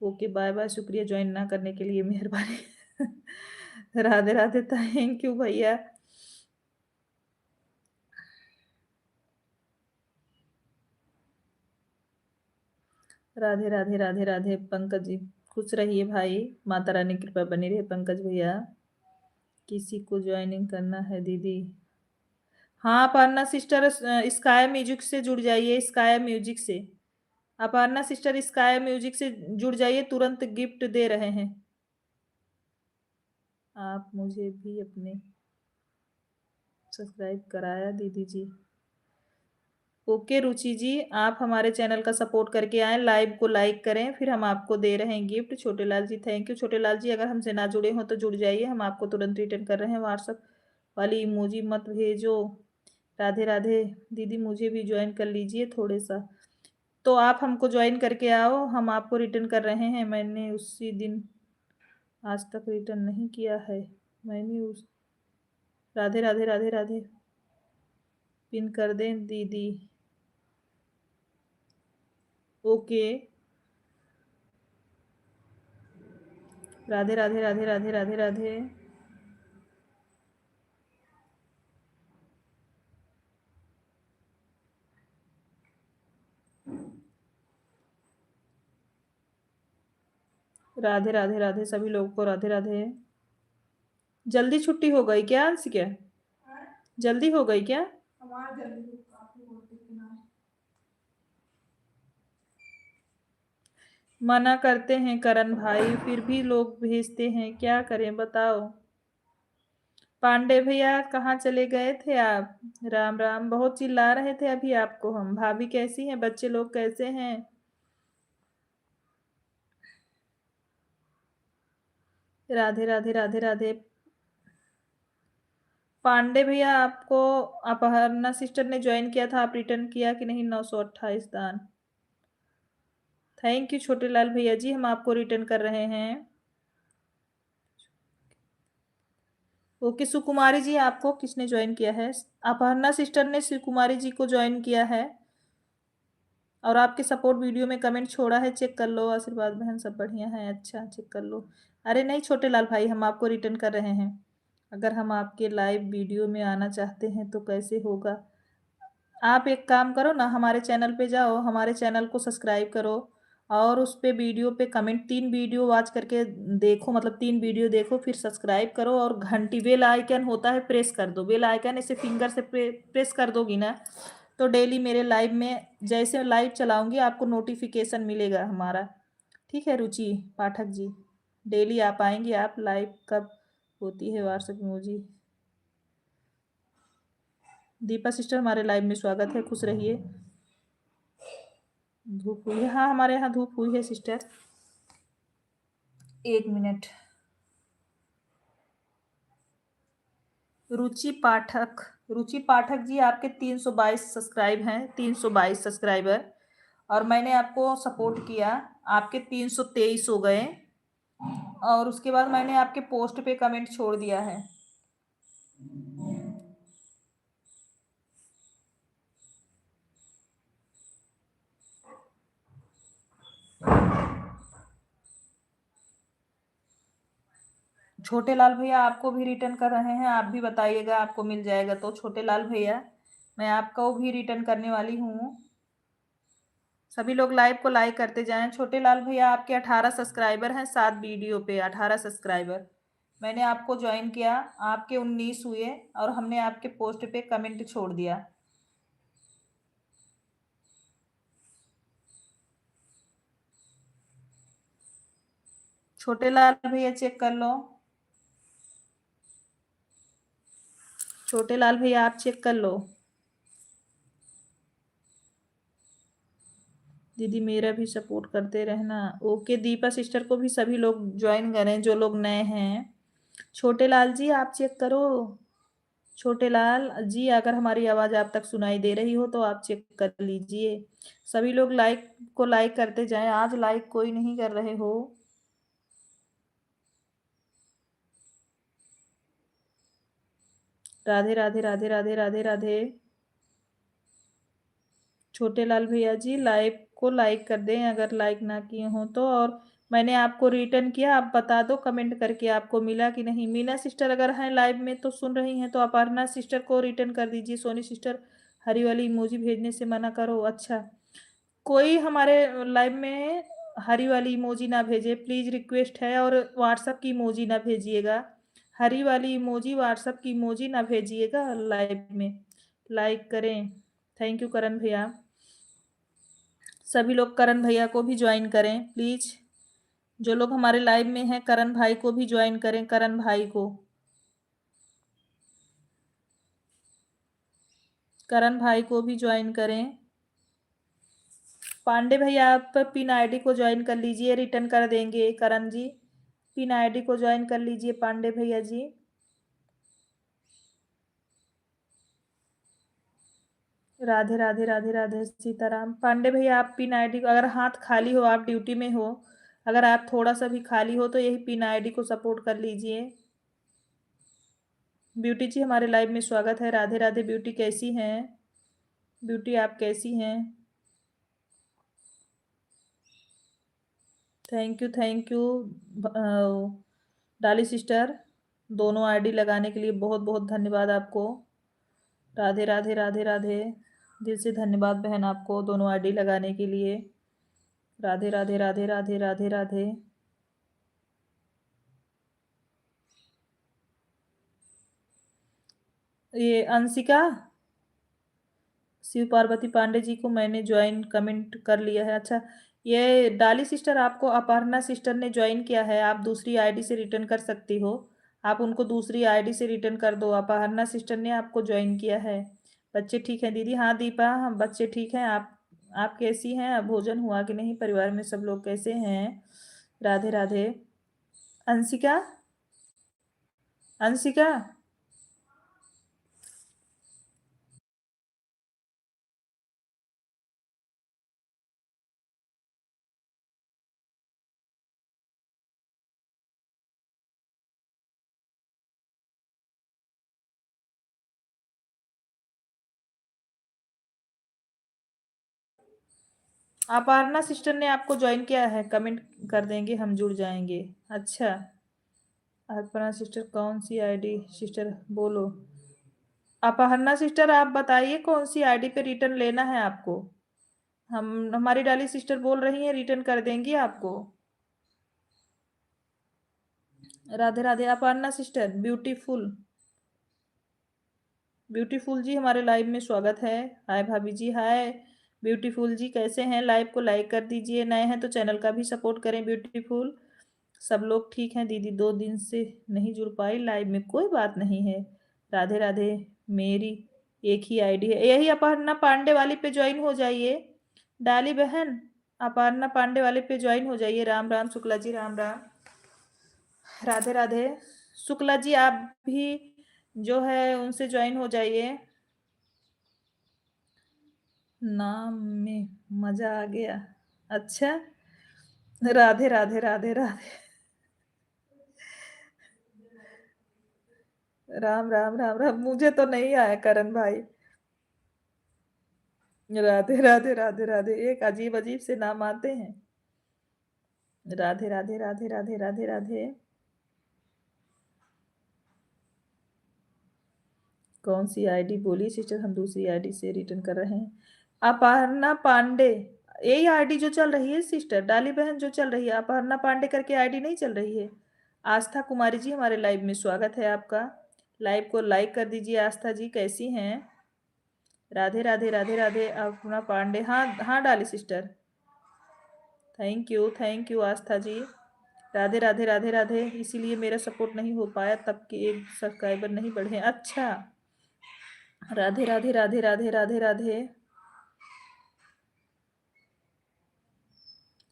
ओके बाय बाय, शुक्रिया ज्वाइन ना करने के लिए, मेहरबानी। राधे राधे, थैंक यू भैया। राधे राधे राधे राधे। पंकज जी खुश रहिए भाई, माता रानी की कृपा बनी रहे पंकज भैया। किसी को ज्वाइनिंग करना है दीदी? हाँ अपर्णा सिस्टर, स्काई म्यूजिक से जुड़ जाइए, स्काई म्यूजिक से। अपर्णा सिस्टर स्काई म्यूजिक से जुड़ जाइए, तुरंत गिफ्ट दे रहे हैं। आप मुझे भी अपने सब्सक्राइब कराया दीदी जी। ओके रुचि जी, आप हमारे चैनल का सपोर्ट करके आएँ, लाइव को लाइक करें, फिर हम आपको दे रहे हैं गिफ्ट। छोटे लाल जी थैंक यू। छोटे लाल जी अगर हमसे ना जुड़े हों तो जुड़ जाइए, हम आपको तुरंत रिटर्न कर रहे हैं। व्हाट्सएप वाली इमोजी मत भेजो। राधे राधे। दीदी मुझे भी ज्वाइन कर लीजिए थोड़े सा। तो आप हमको ज्वाइन करके आओ, हम आपको रिटर्न कर रहे हैं। मैंने उसी दिन आज तक रिटर्न नहीं किया है। मैंने उस राधे राधे राधे राधे पिन कर दें दीदी। ओके राधे राधे राधे राधे राधे राधे। राधे राधे राधे सभी लोगों को राधे राधे। जल्दी छुट्टी हो गई क्या अंश? क्या जल्दी हो गई क्या? मना करते हैं करण भाई, फिर भी लोग भेजते हैं, क्या करें बताओ। पांडे भैया कहाँ चले गए थे आप? राम राम। बहुत चिल्ला रहे थे अभी आपको हम। भाभी कैसी हैं? बच्चे लोग कैसे हैं? राधे राधे राधे राधे। पांडे भैया आपको अपहर्णा सिस्टर ने ज्वाइन किया था, आप रिटर्न किया कि नहीं? 928 दान। थैंक यू छोटे लाल भैया जी, हम आपको रिटर्न कर रहे हैं। ओके सुकुमारी जी, आपको किसने ज्वाइन किया है? अपहर्णा सिस्टर ने सुकुमारी जी को ज्वाइन किया है और आपके सपोर्ट वीडियो में कमेंट छोड़ा है, चेक कर लो। आशीर्वाद बहन सब बढ़िया है, अच्छा चेक कर लो। अरे नहीं छोटे लाल भाई, हम आपको रिटर्न कर रहे हैं। अगर हम आपके लाइव वीडियो में आना चाहते हैं तो कैसे होगा? आप एक काम करो ना, हमारे चैनल पे जाओ, हमारे चैनल को सब्सक्राइब करो और उस पे वीडियो पे कमेंट, 3 वीडियो वॉच करके देखो, मतलब 3 वीडियो देखो, फिर सब्सक्राइब करो और घंटी बेल आइकन होता है प्रेस कर दो। बेल आइकन ऐसे फिंगर से प्रेस कर दोगी ना, तो डेली मेरे लाइव में जैसे लाइव चलाऊंगी आपको नोटिफिकेशन मिलेगा हमारा। ठीक है रुचि पाठक जी, डेली आ पाएंगे आप? लाइव कब होती है व्हाट्सएप इमोजी? दीपा सिस्टर हमारे लाइव में स्वागत है, खुश रहिए। धूप हुई है? हाँ हमारे यहाँ धूप हुई है सिस्टर। 1 मिनट। रुचि पाठक, रुचि पाठक जी आपके 322 सब्सक्राइब हैं, 322 सब्सक्राइबर, और मैंने आपको सपोर्ट किया, आपके 323 हो गए और उसके बाद मैंने आपके पोस्ट पे कमेंट छोड़ दिया है। छोटे लाल भैया आपको भी रिटर्न कर रहे हैं, आप भी बताइएगा आपको मिल जाएगा तो। छोटे लाल भैया मैं आपको भी रिटर्न करने वाली हूँ। सभी लोग लाइव को लाइक करते जाएं। छोटे लाल भैया आपके 18 सब्सक्राइबर हैं, 7 वीडियो पे 18 सब्सक्राइबर। मैंने आपको ज्वाइन किया, आपके 19 हुए और हमने आपके पोस्ट पे कमेंट छोड़ दिया। छोटे लाल भैया चेक कर लो। छोटे लाल भैया आप चेक कर लो। दीदी मेरा भी सपोर्ट करते रहना। ओके दीपा सिस्टर को भी सभी लोग ज्वाइन करें जो लोग नए हैं। छोटे लाल जी आप चेक करो। छोटे लाल जी अगर हमारी आवाज आप तक सुनाई दे रही हो तो आप चेक कर लीजिए। सभी लोग लाइक को लाइक करते जाएं, आज लाइक कोई नहीं कर रहे हो। राधे राधे राधे राधे राधे राधे। छोटे लाल भैया जी लाइव को लाइक कर दें अगर लाइक ना किए हो तो। और मैंने आपको रिटर्न किया, आप बता दो कमेंट करके आपको मिला कि नहीं। मीना सिस्टर अगर हैं लाइव में तो सुन रही हैं तो अपर्णा सिस्टर को रिटर्न कर दीजिए। सोनी सिस्टर हरी वाली इमोजी भेजने से मना करो। अच्छा कोई हमारे लाइव में हरी वाली इमोजी ना भेजे प्लीज, रिक्वेस्ट है। और व्हाट्सएप की इमोजी ना भेजिएगा, हरी वाली इमोजी व्हाट्सएप की इमोजी ना भेजिएगा लाइव में। लाइक करें। थैंक यू करण भैया। सभी लोग करण भैया को भी ज्वाइन करें प्लीज। जो लोग हमारे लाइव में हैं करण भाई को भी ज्वाइन करें, करण भाई को। करण भाई को भी ज्वाइन करें। पांडे भैया आप पिन आईडी को ज्वाइन कर लीजिए, रिटर्न कर देंगे। करण जी पिन आईडी को ज्वाइन कर लीजिए पांडे भैया जी। राधे राधे राधे राधे सीताराम। पांडे भैया आप पिन आईडी को, अगर हाथ खाली हो, आप ड्यूटी में हो, अगर आप थोड़ा सा भी खाली हो तो यही पिन आईडी को सपोर्ट कर लीजिए। ब्यूटी जी हमारे लाइव में स्वागत है। राधे राधे ब्यूटी, कैसी हैं ब्यूटी, आप कैसी हैं? थैंक यू डाली सिस्टर, दोनों आईडी लगाने के लिए बहुत बहुत धन्यवाद आपको। राधे राधे राधे राधे, दिल से धन्यवाद बहन आपको दोनों आईडी लगाने के लिए। राधे राधे राधे राधे राधे राधे। ये अंशिका शिव पार्वती पांडे जी को मैंने ज्वाइन कमेंट कर लिया है। अच्छा, ये डाली सिस्टर आपको अपर्णा सिस्टर ने ज्वाइन किया है, आप दूसरी आईडी से रिटर्न कर सकती हो। आप उनको दूसरी आईडी से रिटर्न कर दो, अपर्णा सिस्टर ने आपको ज्वाइन किया है। बच्चे ठीक हैं दीदी? हाँ दीपा, हम बच्चे ठीक हैं। आप कैसी हैं? भोजन हुआ कि नहीं? परिवार में सब लोग कैसे हैं? राधे राधे। अंशिका, अंशिका अपर्णा सिस्टर ने आपको ज्वाइन किया है, कमेंट कर देंगे, हम जुड़ जाएंगे। अच्छा, अपर्णा सिस्टर कौन सी आईडी? सिस्टर बोलो। अपर्णा सिस्टर आप बताइए कौन सी आईडी पे रिटर्न लेना है आपको? हम हमारी डाली सिस्टर बोल रही हैं रिटर्न कर देंगी आपको। Radhe Radhe Aparna sister. Beautiful, beautiful ji हमारे लाइव में स्वागत है। हाय भाभी जी, हाय ब्यूटीफुल जी, कैसे हैं? लाइव को लाइक कर दीजिए, नए हैं तो चैनल का भी सपोर्ट करें। ब्यूटीफुल, सब लोग ठीक हैं दीदी? 2 दिन से नहीं जुड़ पाई लाइव में, कोई बात नहीं है। राधे राधे। मेरी एक ही आईडी है, यही अपर्णा पांडे वाली पे ज्वाइन हो जाइए। डाली बहन अपर्णा पांडे वाले पे ज्वाइन हो जाइए। राम राम शुक्ला जी, राम राम। राधे राधे शुक्ला जी, आप भी जो है उनसे ज्वाइन हो जाइए। नाम में मजा आ गया। अच्छा, राधे राधे राधे राधे। राम राम राम राम, मुझे तो नहीं आया करण भाई। राधे राधे राधे राधे, एक अजीब अजीब से नाम आते हैं। राधे राधे राधे राधे राधे राधे। कौन सी आईडी बोली सिस्टर? हम दूसरी आईडी से रिटर्न कर रहे हैं। अपर्णा पांडे, यही आईडी जो चल रही है सिस्टर डाली बहन, जो चल रही है अपर्णा पांडे करके आईडी नहीं चल रही है। आस्था कुमारी जी हमारे लाइव में स्वागत है आपका। लाइव को लाइक कर दीजिए। आस्था जी कैसी हैं? राधे राधे राधे राधे। अपर्णा पांडे, हाँ हाँ डाली सिस्टर, थैंक यू आस्था जी। राधे राधे राधे राधे। इसीलिए मेरा सपोर्ट नहीं हो पाया, तब कि एक सब्सक्राइबर नहीं बढ़े। अच्छा, राधे राधे राधे राधे राधे राधे।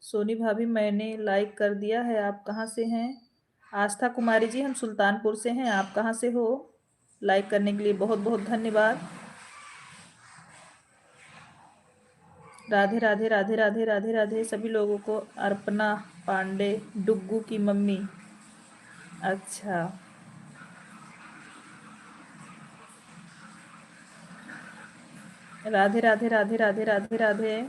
सोनी भाभी मैंने लाइक कर दिया है। आप कहाँ से हैं? आस्था कुमारी जी हम सुल्तानपुर से हैं, आप कहाँ से हो? लाइक करने के लिए बहुत बहुत धन्यवाद। राधे राधे राधे राधे राधे राधे सभी लोगों को। अर्पणा पांडे, डुग्गू की मम्मी। अच्छा, राधे राधे राधे राधे राधे राधे।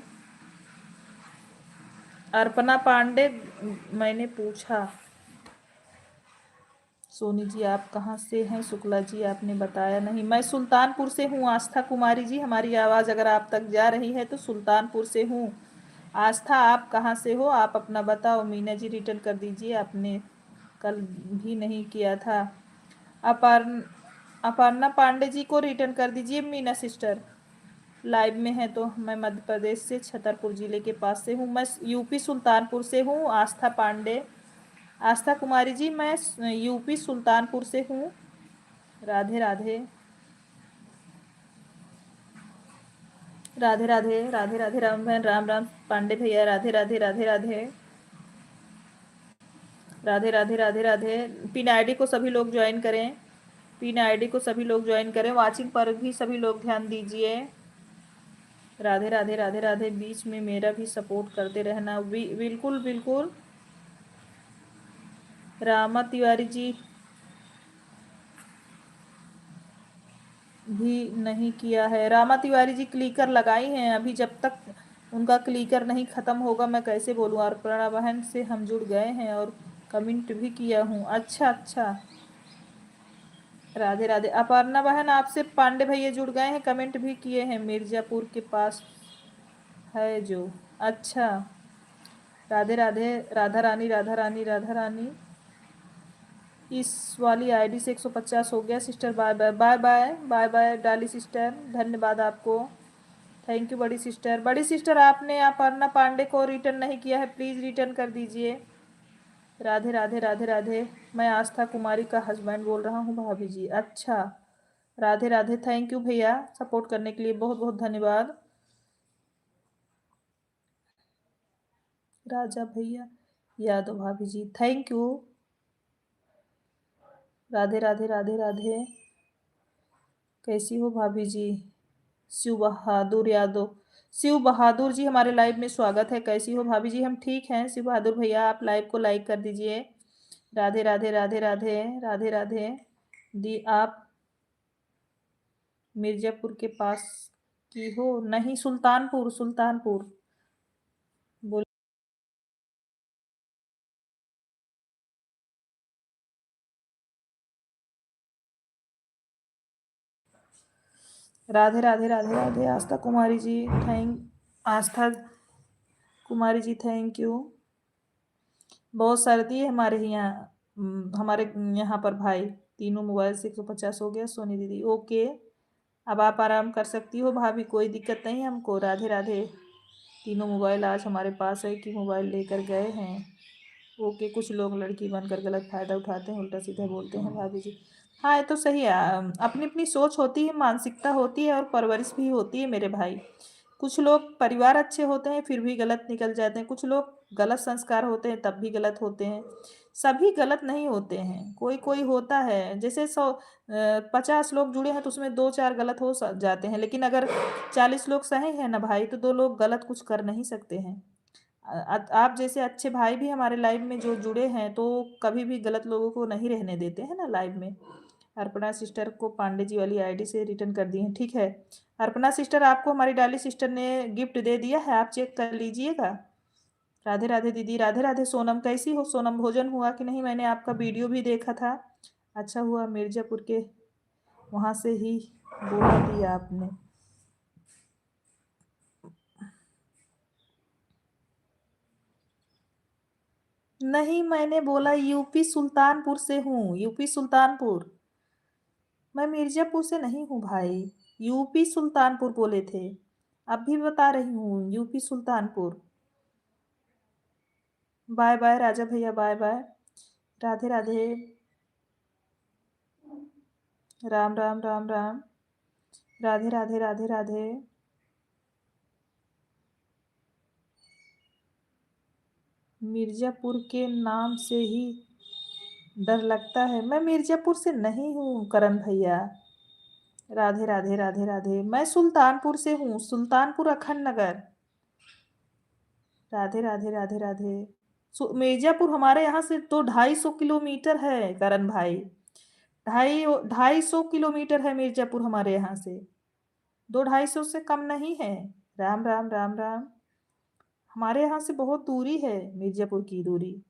अर्पणा पांडे मैंने पूछा। सोनी जी आप कहाँ से हैं? शुक्ला जी आपने बताया नहीं। मैं सुल्तानपुर से हूँ। आस्था कुमारी जी हमारी आवाज़ अगर आप तक जा रही है तो सुल्तानपुर से हूँ। आस्था आप कहाँ से हो? आप अपना बताओ। मीना जी रिटर्न कर दीजिए, आपने कल भी नहीं किया था। अपार्ण अपर्णा पांडे जी को रिटर्न कर दीजिए मीना सिस्टर। लाइव में है तो मैं मध्य प्रदेश से छतरपुर जिले के पास से हूँ। मैं यूपी सुल्तानपुर से हूँ। आस्था पांडे, आस्था कुमारी जी मैं यूपी सुल्तानपुर से हूँ। राधे राधे। राधे राधे राधे राधे राम बहन राम राम। पांडे भैया राधे राधे राधे राधे राधे राधे राधे राधे। पिन आईडी को सभी लोग ज्वाइन करें, पिन आईडी को सभी लोग ज्वाइन करें। वाचिंग पर भी सभी लोग ध्यान दीजिए। राधे राधे राधे राधे। बीच में मेरा भी सपोर्ट करते रहना। बिल्कुल बिल्कुल। रामा तिवारी जी भी नहीं किया है। रामा तिवारी जी क्लिकर लगाई हैं अभी, जब तक उनका क्लिकर नहीं ख़त्म होगा मैं कैसे बोलूँ। अर्पणा बहन से हम जुड़ गए हैं और कमेंट भी किया हूँ। अच्छा अच्छा। राधे राधे। अपर्णा बहन आपसे पांडे भैया जुड़ गए हैं, कमेंट भी किए हैं। मिर्जापुर के पास है जो। अच्छा। राधे राधे। राधा रानी राधा रानी राधा रानी। इस वाली आईडी से 150 हो गया sister. Bye bye bye bye bye bye Dolly sister, धन्यवाद आपको। थैंक यू बड़ी सिस्टर। बड़ी सिस्टर आपने अपर्णा पांडे को रिटर्न नहीं किया है, प्लीज़ रिटर्न कर दीजिए। राधे राधे राधे राधे। मैं आस्था कुमारी का हस्बैंड बोल रहा हूँ भाभी जी। अच्छा। राधे राधे। थैंक यू भैया, सपोर्ट करने के लिए बहुत बहुत धन्यवाद। राजा भैया यादव भाभी जी, थैंक यू। राधे राधे राधे राधे। कैसी हो भाभी जी। शिव बहादुर यादव, शिव बहादुर जी हमारे लाइव में स्वागत है। कैसी हो भाभी जी। हम ठीक हैं शिव बहादुर भैया, आप लाइव को लाइक कर दीजिए। राधे राधे राधे राधे राधे राधे। दी आप मिर्जापुर के पास की हो? नहीं, सुल्तानपुर सुल्तानपुर बोल। राधे राधे राधे राधे। आस्था कुमारी जी आस्था कुमारी जी थैंक यू। बहुत सर्दी है हमारे यहाँ, हमारे यहाँ पर भाई। तीनों मोबाइल से 150 हो गया। सोनी दीदी ओके, अब आप आराम कर सकती हो भाभी, कोई दिक्कत नहीं हमको। राधे राधे। तीनों मोबाइल आज हमारे पास है कि मोबाइल लेकर गए हैं। ओके। कुछ लोग लड़की बनकर गलत फ़ायदा उठाते हैं, उल्टा सीधा बोलते हैं भाभी जी। हाँ ये तो सही है। अपनी अपनी सोच होती है, मानसिकता होती है और परवरिश भी होती है मेरे भाई। कुछ लोग परिवार अच्छे होते हैं फिर भी गलत निकल जाते हैं, कुछ लोग गलत संस्कार होते हैं तब भी गलत होते हैं। सभी गलत नहीं होते हैं, कोई कोई होता है। जैसे 50 लोग जुड़े हैं तो उसमें 2-4 गलत हो जाते हैं, लेकिन अगर 40 लोग सही हैं ना भाई तो 2 लोग गलत कुछ कर नहीं सकते हैं। आप जैसे अच्छे भाई भी हमारे लाइव में जो जुड़े हैं तो कभी भी गलत लोगों को नहीं रहने देते हैं ना लाइव में। अर्पणा सिस्टर को पांडे जी वाली आईडी से रिटर्न कर दिए हैं, ठीक है। अर्पणा सिस्टर आपको हमारी डाली सिस्टर ने गिफ्ट दे दिया है, आप चेक कर लीजिएगा। राधे राधे दीदी। राधे राधे सोनम। कैसी हो सोनम, भोजन हुआ कि नहीं? मैंने आपका वीडियो भी देखा था। अच्छा हुआ मिर्जापुर के वहाँ से ही बोला दिया आपने। नहीं, मैंने बोला यूपी सुल्तानपुर से हूँ, यूपी सुल्तानपुर। मैं मिर्जापुर से नहीं हूँ भाई, यूपी सुल्तानपुर बोले थे। अब भी बता रही हूँ यूपी सुल्तानपुर। बाय बाय राजा भैया बाय बाय। राधे राधे। राम राम राम राम। राधे राधे राधे राधे। मिर्जापुर के नाम से ही डर लगता है। मैं मिर्जापुर से नहीं हूँ करण भैया। राधे राधे राधे राधे। मैं सुल्तानपुर से हूँ, सुल्तानपुर अखंड नगर। राधे राधे राधे राधे। मिर्जापुर हमारे यहाँ से तो 250 किलोमीटर है करण भाई। 250 किलोमीटर है मिर्जापुर हमारे यहाँ से, 200-250 से कम नहीं है। राम राम राम राम। हमारे यहाँ से बहुत दूरी है मिर्जापुर की दूरी।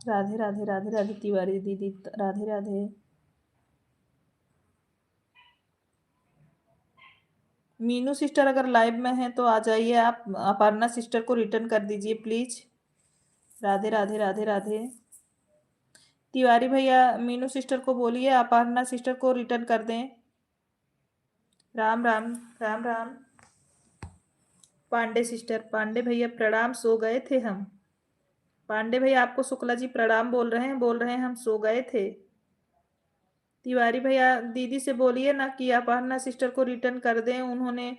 राधे राधे राधे राधे तिवारी दीदी राधे राधे। मीनू सिस्टर अगर लाइव में हैं तो आ जाइए। आप अपर्णा सिस्टर को रिटर्न कर दीजिए प्लीज। राधे राधे राधे राधे। तिवारी भैया मीनू सिस्टर को बोलिए अपर्णा सिस्टर को रिटर्न कर दें। राम राम राम राम। पांडे सिस्टर, पांडे भैया प्रणाम, सो गए थे हम। पांडे भैया आपको शुक्ला जी प्रणाम बोल रहे हैं हम सो गए थे। तिवारी भैया दीदी से बोलिए ना कि अपर्णा सिस्टर को रिटर्न कर दें, उन्होंने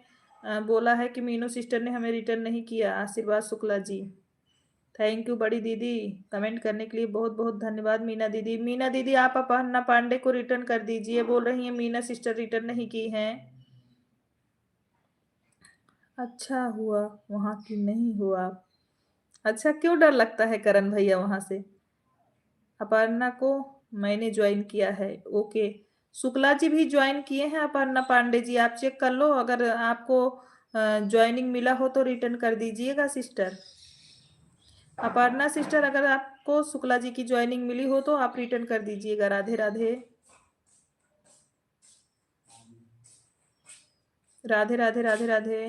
बोला है कि मीनू सिस्टर ने हमें रिटर्न नहीं किया। आशीर्वाद शुक्ला जी। थैंक यू बड़ी दीदी, कमेंट करने के लिए बहुत बहुत धन्यवाद। मीना दीदी आप अपर्णा पांडे को रिटर्न कर दीजिए, बोल रही हैं मीना सिस्टर रिटर्न नहीं की हैं। अच्छा हुआ वहां की नहीं हुआ। अच्छा क्यों डर लगता है करण भैया वहां से? अपर्णा को मैंने ज्वाइन किया है। ओके, शुक्ला जी भी ज्वाइन किए हैं। अपर्णा पांडे जी आप चेक कर लो, अगर आपको ज्वाइनिंग मिला हो तो रिटर्न कर दीजिएगा सिस्टर। अपर्णा सिस्टर अगर आपको शुक्ला जी की ज्वाइनिंग मिली हो तो आप रिटर्न कर दीजिएगा। राधे राधे राधे राधे राधे राधे।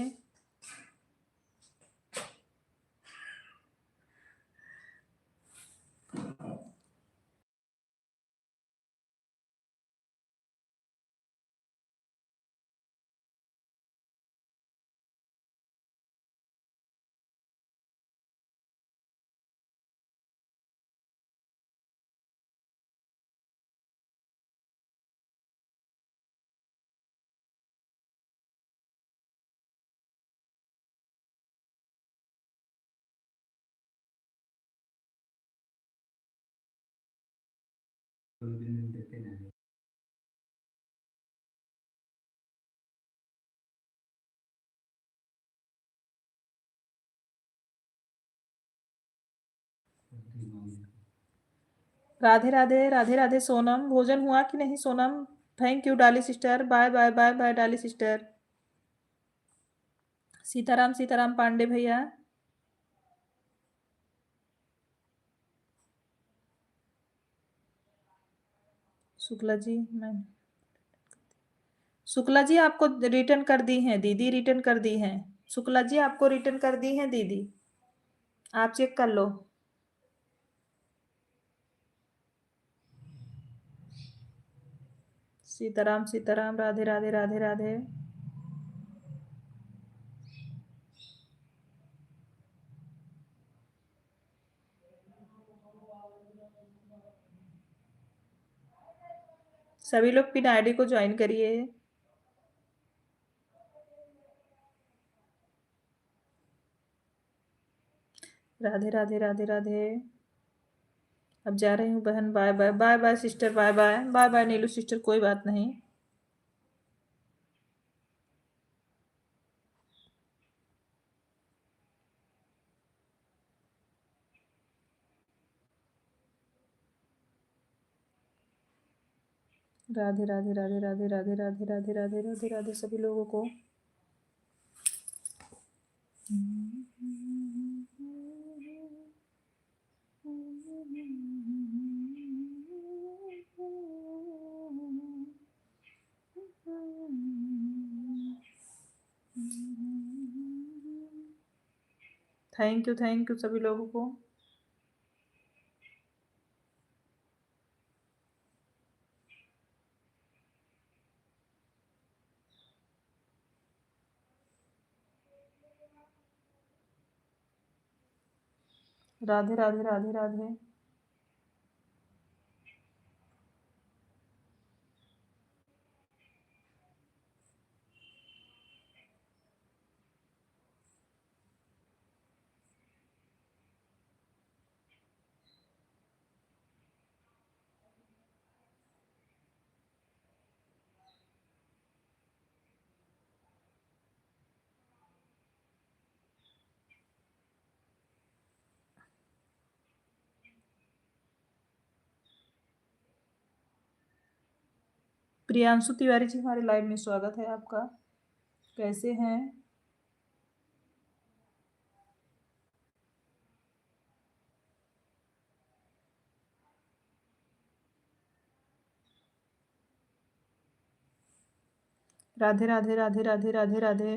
राधे राधे राधे राधे सोनम, भोजन हुआ कि नहीं Sonam? Thank you Dolly sister, bye bye bye bye Dolly sister. Sitaram Sitaram Pandey भैया। शुक्ला जी शुक्ला जी आपको रिटर्न कर दी हैं दीदी, रिटर्न कर दी हैं। शुक्ला जी आपको रिटर्न कर दी हैं दीदी, आप चेक कर लो। सीताराम सीताराम राधे राधे राधे राधे। सभी लोग पिन आईडी को ज्वाइन करिए। राधे राधे राधे राधे। अब जा रही हूँ बहन, bye bye bye bye sister, bye bye bye bye Neelu sister, कोई बात नहीं। राधे राधे राधे राधे राधे राधे राधे राधे राधे राधे सभी लोगों को। थैंक यू सभी लोगों को। राधे राधे राधे राधे। प्रियांशु तिवारी जी हमारे लाइव में स्वागत है आपका, कैसे हैं? राधे राधे राधे राधे राधे राधे।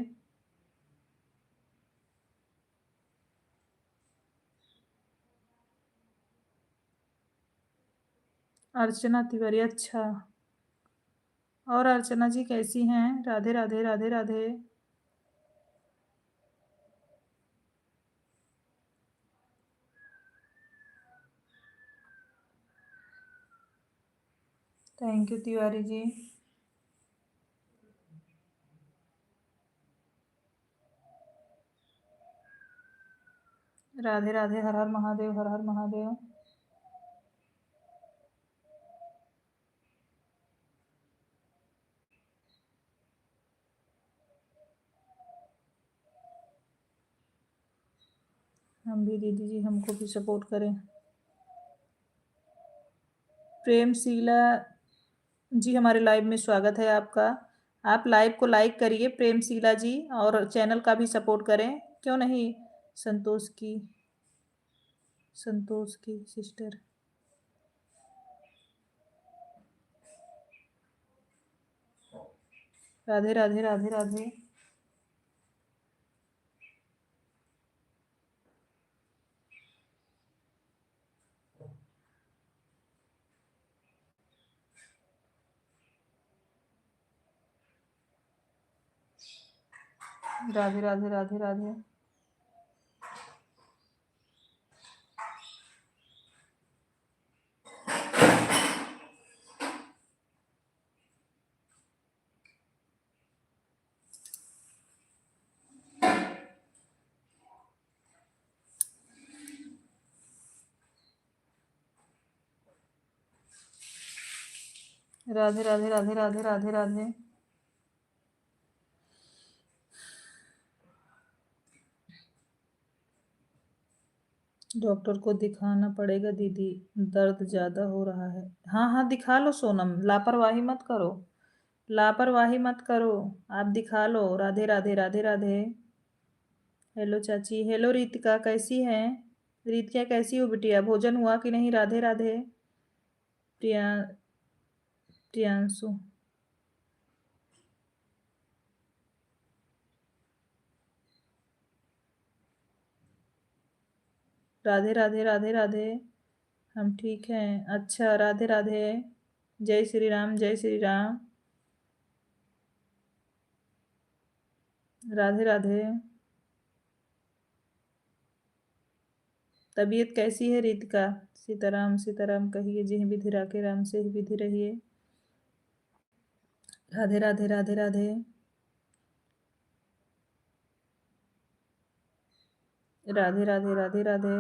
अर्चना तिवारी, अच्छा। और अर्चना जी कैसी हैं? राधे राधे राधे राधे। Thank you Tiwari ji. राधे राधे, हर हर महादेव, हर हर महादेव। हम भी दीदी जी, हमको भी सपोर्ट करें। प्रेमशीला जी, हमारे लाइव में स्वागत है आपका। आप लाइव को लाइक करिए प्रेमशीला जी, और चैनल का भी सपोर्ट करें, क्यों नहीं। संतोष की सिस्टर। राधे राधे, राधे राधे। राधे राधे, राधे राधे। राधे राधे, राधे राधे, राधे राधे। डॉक्टर को दिखाना पड़ेगा दीदी, दर्द ज़्यादा हो रहा है। हाँ हाँ, दिखा लो सोनम, लापरवाही मत करो, लापरवाही मत करो, आप दिखा लो। राधे राधे, राधे राधे। हेलो चाची, हेलो रितिका, कैसी हैं। रितिका कैसी हो बिटिया, भोजन हुआ कि नहीं। राधे राधे। प्रिया प्रियांशु। राधे राधे, राधे राधे। हम ठीक हैं। अच्छा, राधे राधे। जय श्री राम, जय श्री राम। राधे राधे। तबीयत कैसी है रितिका। सीताराम सीताराम कहिए, जिह विधि राखे राम से ही विधि रहिए। राधे राधे, राधे राधे। राधे राधे, राधे राधे।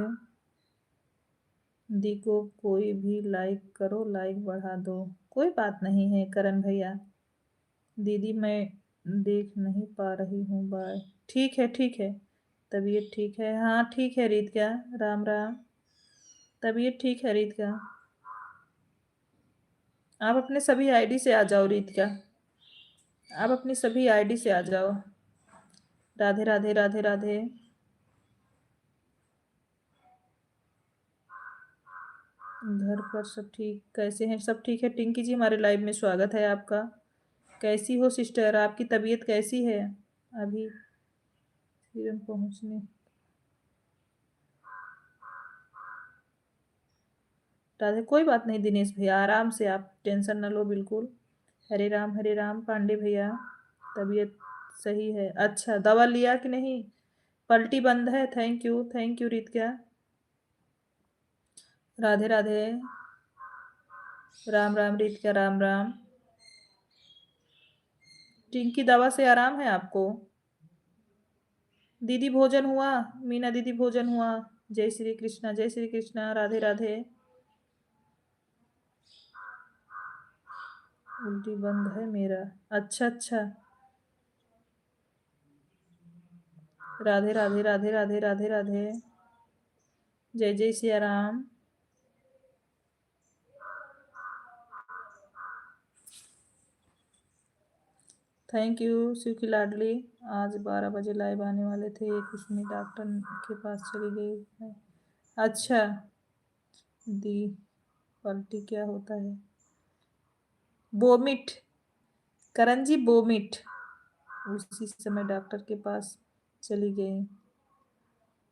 दी को कोई भी लाइक करो, लाइक बढ़ा दो। कोई बात नहीं है करण भैया। दीदी मैं देख नहीं पा रही हूँ, बाय। ठीक है, ठीक है। तबीयत ठीक है, हाँ ठीक है रीत क्या। राम राम। तबीयत ठीक है रीत का। आप अपने सभी आईडी से आ जाओ रीत का, आप अपनी सभी आईडी से आ जाओ। राधे राधे, राधे राधे। घर पर सब ठीक, कैसे हैं सब ठीक है। टिंकी जी, हमारे लाइव में स्वागत है आपका। कैसी हो सिस्टर, आपकी तबीयत कैसी है। अभी सीरम पहुंचने। राधे, कोई बात नहीं दिनेश भैया, आराम से, आप टेंशन न लो बिल्कुल। हरे राम पांडे भैया। तबीयत सही है। अच्छा, दवा लिया कि नहीं। पलटी बंद है। थैंक यू रीत क्या। राधे राधे। राम राम रीत क्या, राम राम। टिंकी, दवा से आराम है आपको। दीदी भोजन हुआ। मीना दीदी भोजन हुआ। जय श्री कृष्णा, जय श्री कृष्णा। राधे राधे। उल्टी बंद है मेरा। अच्छा अच्छा। राधे राधे, राधे राधे, राधे राधे। जय जय सिया राम। थैंक यू शिव की लाडली। आज 12 बजे लाइव आने वाले थे, कुछ नहीं, डॉक्टर के पास चली गई है। अच्छा दी, पलटी क्या होता है। बोमिट, करण जी बोमिट। उसी समय डॉक्टर के पास चली गई।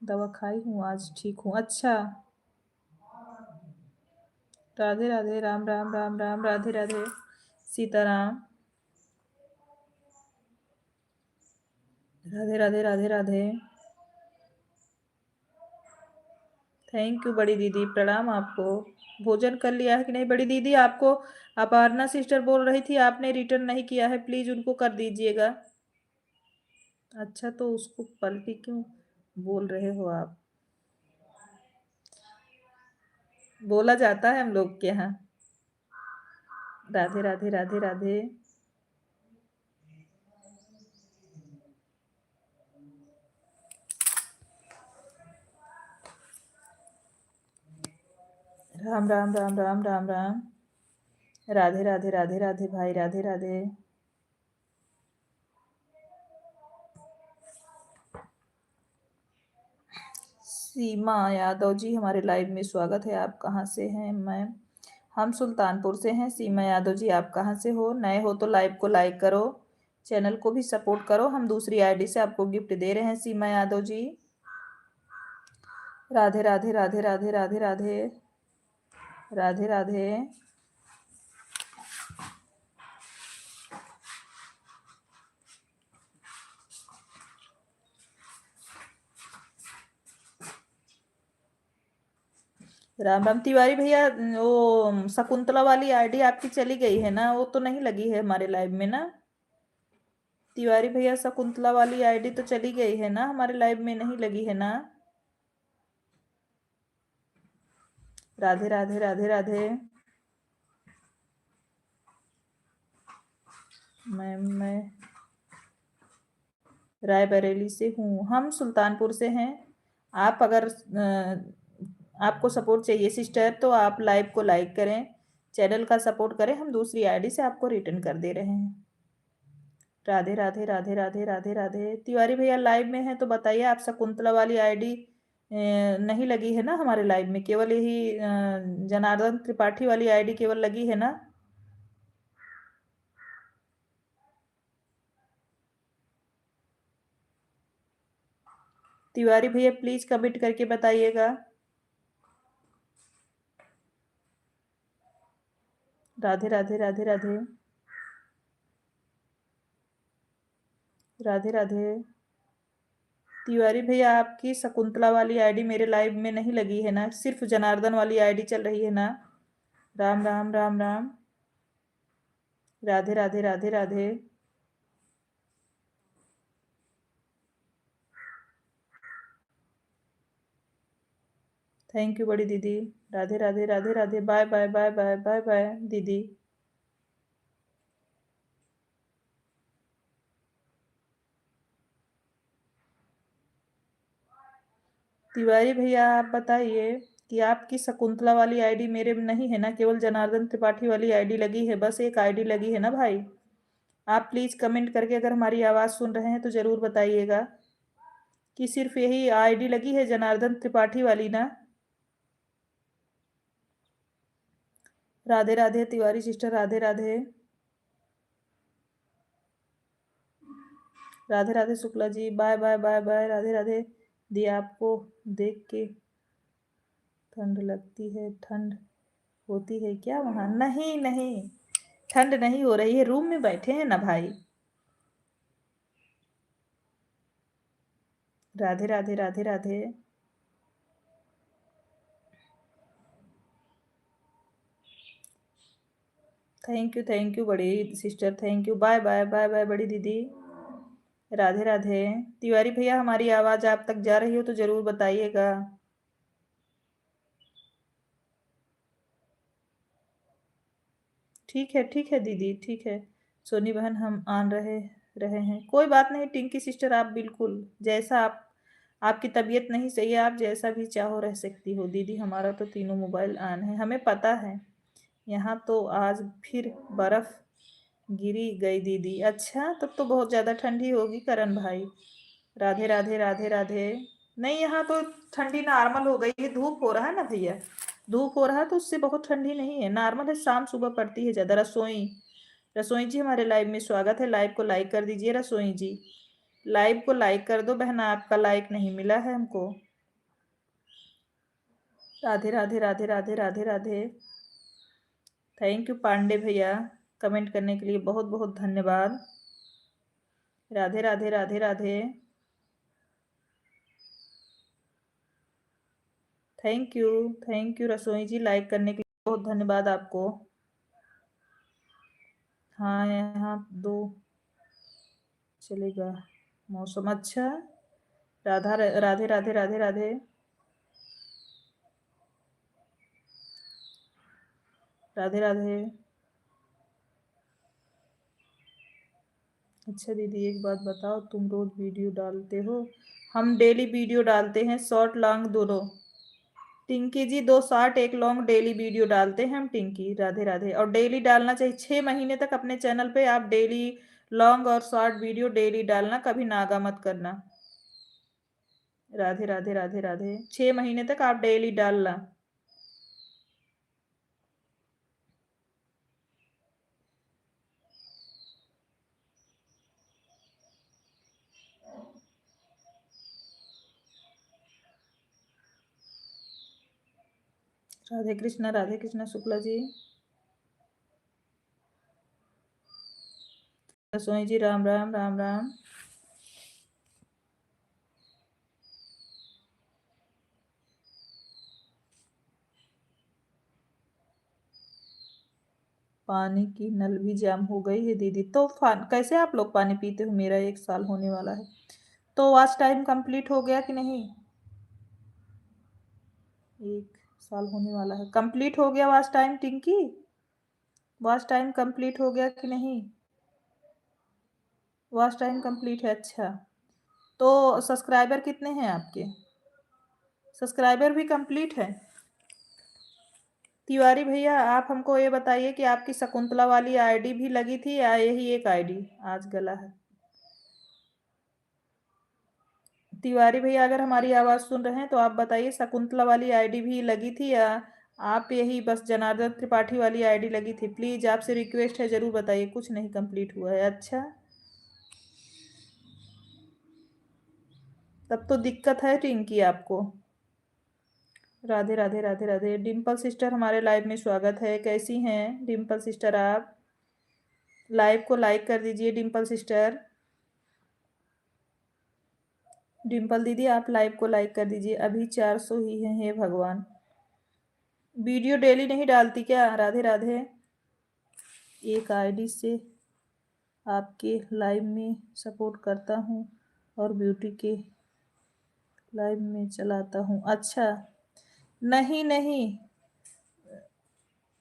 दवा खाई हूँ, आज ठीक हूँ। अच्छा। राधे राधे, राम राम, राम राम, राधे राधे। सीताराम। राधे राधे, राधे राधे। थैंक यू बड़ी दीदी, प्रणाम आपको। भोजन कर लिया है कि नहीं बड़ी दीदी, आपको अपर्णा सिस्टर बोल रही थी आपने रिटर्न नहीं किया है, प्लीज उनको कर दीजिएगा। अच्छा, तो उसको पलटी क्यों बोल रहे हो आप? बोला जाता है हम लोग के यहाँ। राधे राधे राधे राधे। राम राम राम राम राम राम। राधे राधे राधे राधे भाई, राधे राधे। सीमा यादव जी, हमारे लाइव में स्वागत है। आप कहाँ से हैं मैम? हम सुल्तानपुर से हैं। सीमा यादव जी, आप कहाँ से हो? नए हो तो लाइव को लाइक करो, चैनल को भी सपोर्ट करो। हम दूसरी आईडी से आपको गिफ्ट दे रहे हैं सीमा यादव जी। राधे राधे राधे राधे राधे राधे राधे राधे। राम राम तिवारी भैया, वो शकुंतला वाली आईडी आपकी चली गई है ना? वो तो नहीं लगी है हमारे लाइव में ना? तिवारी भैया, शकुंतला वाली आईडी तो चली गई है ना? हमारे लाइव में नहीं लगी है ना? राधे राधे राधे राधे। मैं रायबरेली से हूँ। हम सुल्तानपुर से हैं। आप अगर आपको सपोर्ट चाहिए सिस्टर, तो आप लाइव को लाइक करें, चैनल का सपोर्ट करें। हम दूसरी आईडी से आपको रिटर्न कर दे रहे हैं। राधे राधे राधे राधे राधे राधे। तिवारी भैया लाइव में हैं तो बताइए, आप शकुंतला वाली आईडी नहीं लगी है ना हमारे लाइव में? केवल यही जनार्दन त्रिपाठी वाली आईडी केवल लगी है ना? तिवारी भैया प्लीज कमेंट करके बताइएगा। राधे राधे राधे राधे राधे राधे। तिवारी भैया, आपकी शकुंतला वाली आईडी मेरे लाइव में नहीं लगी है ना? सिर्फ जनार्दन वाली आईडी चल रही है ना? राम राम राम राम। राधे राधे राधे राधे। थैंक यू बड़ी दीदी। Radhe Radhe Radhe Radhe. Bye bye bye bye bye bye दीदी। तिवारी भैया, आप बताइए कि आपकी शकुंतला वाली आईडी मेरे में नहीं है ना? केवल जनार्दन त्रिपाठी वाली आईडी लगी है, बस एक आईडी लगी है ना भाई? आप प्लीज कमेंट करके अगर हमारी आवाज सुन रहे हैं तो जरूर बताइएगा कि सिर्फ यही आईडी लगी है जनार्दन त्रिपाठी वाली ना? Radhe Radhe Tiwari sister, Radhe Radhe Radhe Radhe Shukla ji, bye bye bye bye. Radhe Radhe दी। आपको देख के ठंड लगती है? ठंड होती है क्या वहां? नहीं नहीं, ठंड नहीं हो रही है, रूम में बैठे हैं ना भाई। राधे राधे राधे राधे। थैंक यू बड़ी sister, thank you. Bye bye bye bye बड़ी दीदी। राधे राधे। तिवारी भैया, हमारी आवाज आप तक जा रही हो तो जरूर बताइएगा। ठीक है दीदी, ठीक है। सोनी बहन, हम आन रहे रहे हैं, कोई बात नहीं। टिंकी सिस्टर, आप बिल्कुल जैसा आप, आपकी तबीयत नहीं सही है, आप जैसा भी चाहो रह सकती हो दीदी। हमारा तो तीनों मोबाइल ऑन है, हमें पता है। यहाँ तो आज फिर बर्फ गिरी गई दीदी। अच्छा, तब तो बहुत ज़्यादा ठंडी होगी करण भाई। राधे राधे राधे राधे। नहीं, यहाँ तो ठंडी नॉर्मल हो गई है। धूप हो रहा है ना भैया, धूप हो रहा है तो उससे बहुत ठंडी नहीं है, नॉर्मल है। शाम सुबह पड़ती है ज़्यादा। रसोई रसोई जी, हमारे लाइव में स्वागत है। लाइव को लाइक कर दीजिए रसोई जी। लाइव को लाइक कर दो बहना, आपका लाइक नहीं मिला है हमको। राधे राधे राधे राधे राधे राधे। थैंक यू पांडे भैया, कमेंट करने के लिए बहुत बहुत धन्यवाद। राधे राधे राधे राधे। थैंक यू रसोई जी, लाइक करने के लिए बहुत धन्यवाद आपको। हाँ, यहाँ 2 चलेगा। मौसम अच्छा। राधे राधे राधे राधे। राधे राधे। अच्छा दीदी एक बात बताओ, तुम रोज वीडियो डालते हो? हम डेली वीडियो डालते हैं, शॉर्ट लॉन्ग दोनों। टिंकी जी 2 शॉर्ट 1 लॉन्ग डेली वीडियो डालते हैं हम टिंकी। राधे राधे। और डेली डालना चाहिए 6 महीने तक अपने चैनल पे। आप डेली लॉन्ग और शॉर्ट वीडियो डेली डालना, कभी नागा मत करना। राधे राधे राधे राधे। 6 महीने तक आप डेली डालना। राधे कृष्णा शुक्ला जी। सोई जी राम राम राम राम। पानी की नल भी जाम हो गई है दीदी। तो कैसे आप लोग पानी पीते हो? मेरा 1 साल होने वाला है। तो वॉच टाइम कंप्लीट हो गया कि नहीं? 1 साल होने वाला है, कंप्लीट हो गया वॉच टाइम टिंकी? वॉच टाइम कंप्लीट हो गया कि नहीं? वॉच टाइम कंप्लीट है, अच्छा। तो सब्सक्राइबर कितने हैं आपके? सब्सक्राइबर भी कंप्लीट है? तिवारी भैया आप हमको ये बताइए कि आपकी शकुंतला वाली आईडी भी लगी थी या यही एक आईडी आज गला है? तिवारी भैया अगर हमारी आवाज़ सुन रहे हैं तो आप बताइए, शकुंतला वाली आईडी भी लगी थी या आप यही बस जनार्दन त्रिपाठी वाली आईडी लगी थी? प्लीज़ आपसे रिक्वेस्ट है, ज़रूर बताइए। कुछ नहीं कंप्लीट हुआ है, अच्छा। तब तो दिक्कत है टिंकी आपको। राधे राधे राधे राधे। डिम्पल सिस्टर हमारे लाइव में स्वागत है। कैसी हैं डिम्पल सिस्टर आप? लाइव को लाइक कर दीजिए डिम्पल सिस्टर। डिम्पल दीदी आप लाइव को लाइक कर दीजिए। अभी 400 ही हैं, हे भगवान। वीडियो डेली नहीं डालती क्या? राधे राधे। एक आईडी से आपके लाइव में सपोर्ट करता हूँ और ब्यूटी के लाइव में चलाता हूँ, अच्छा। नहीं नहीं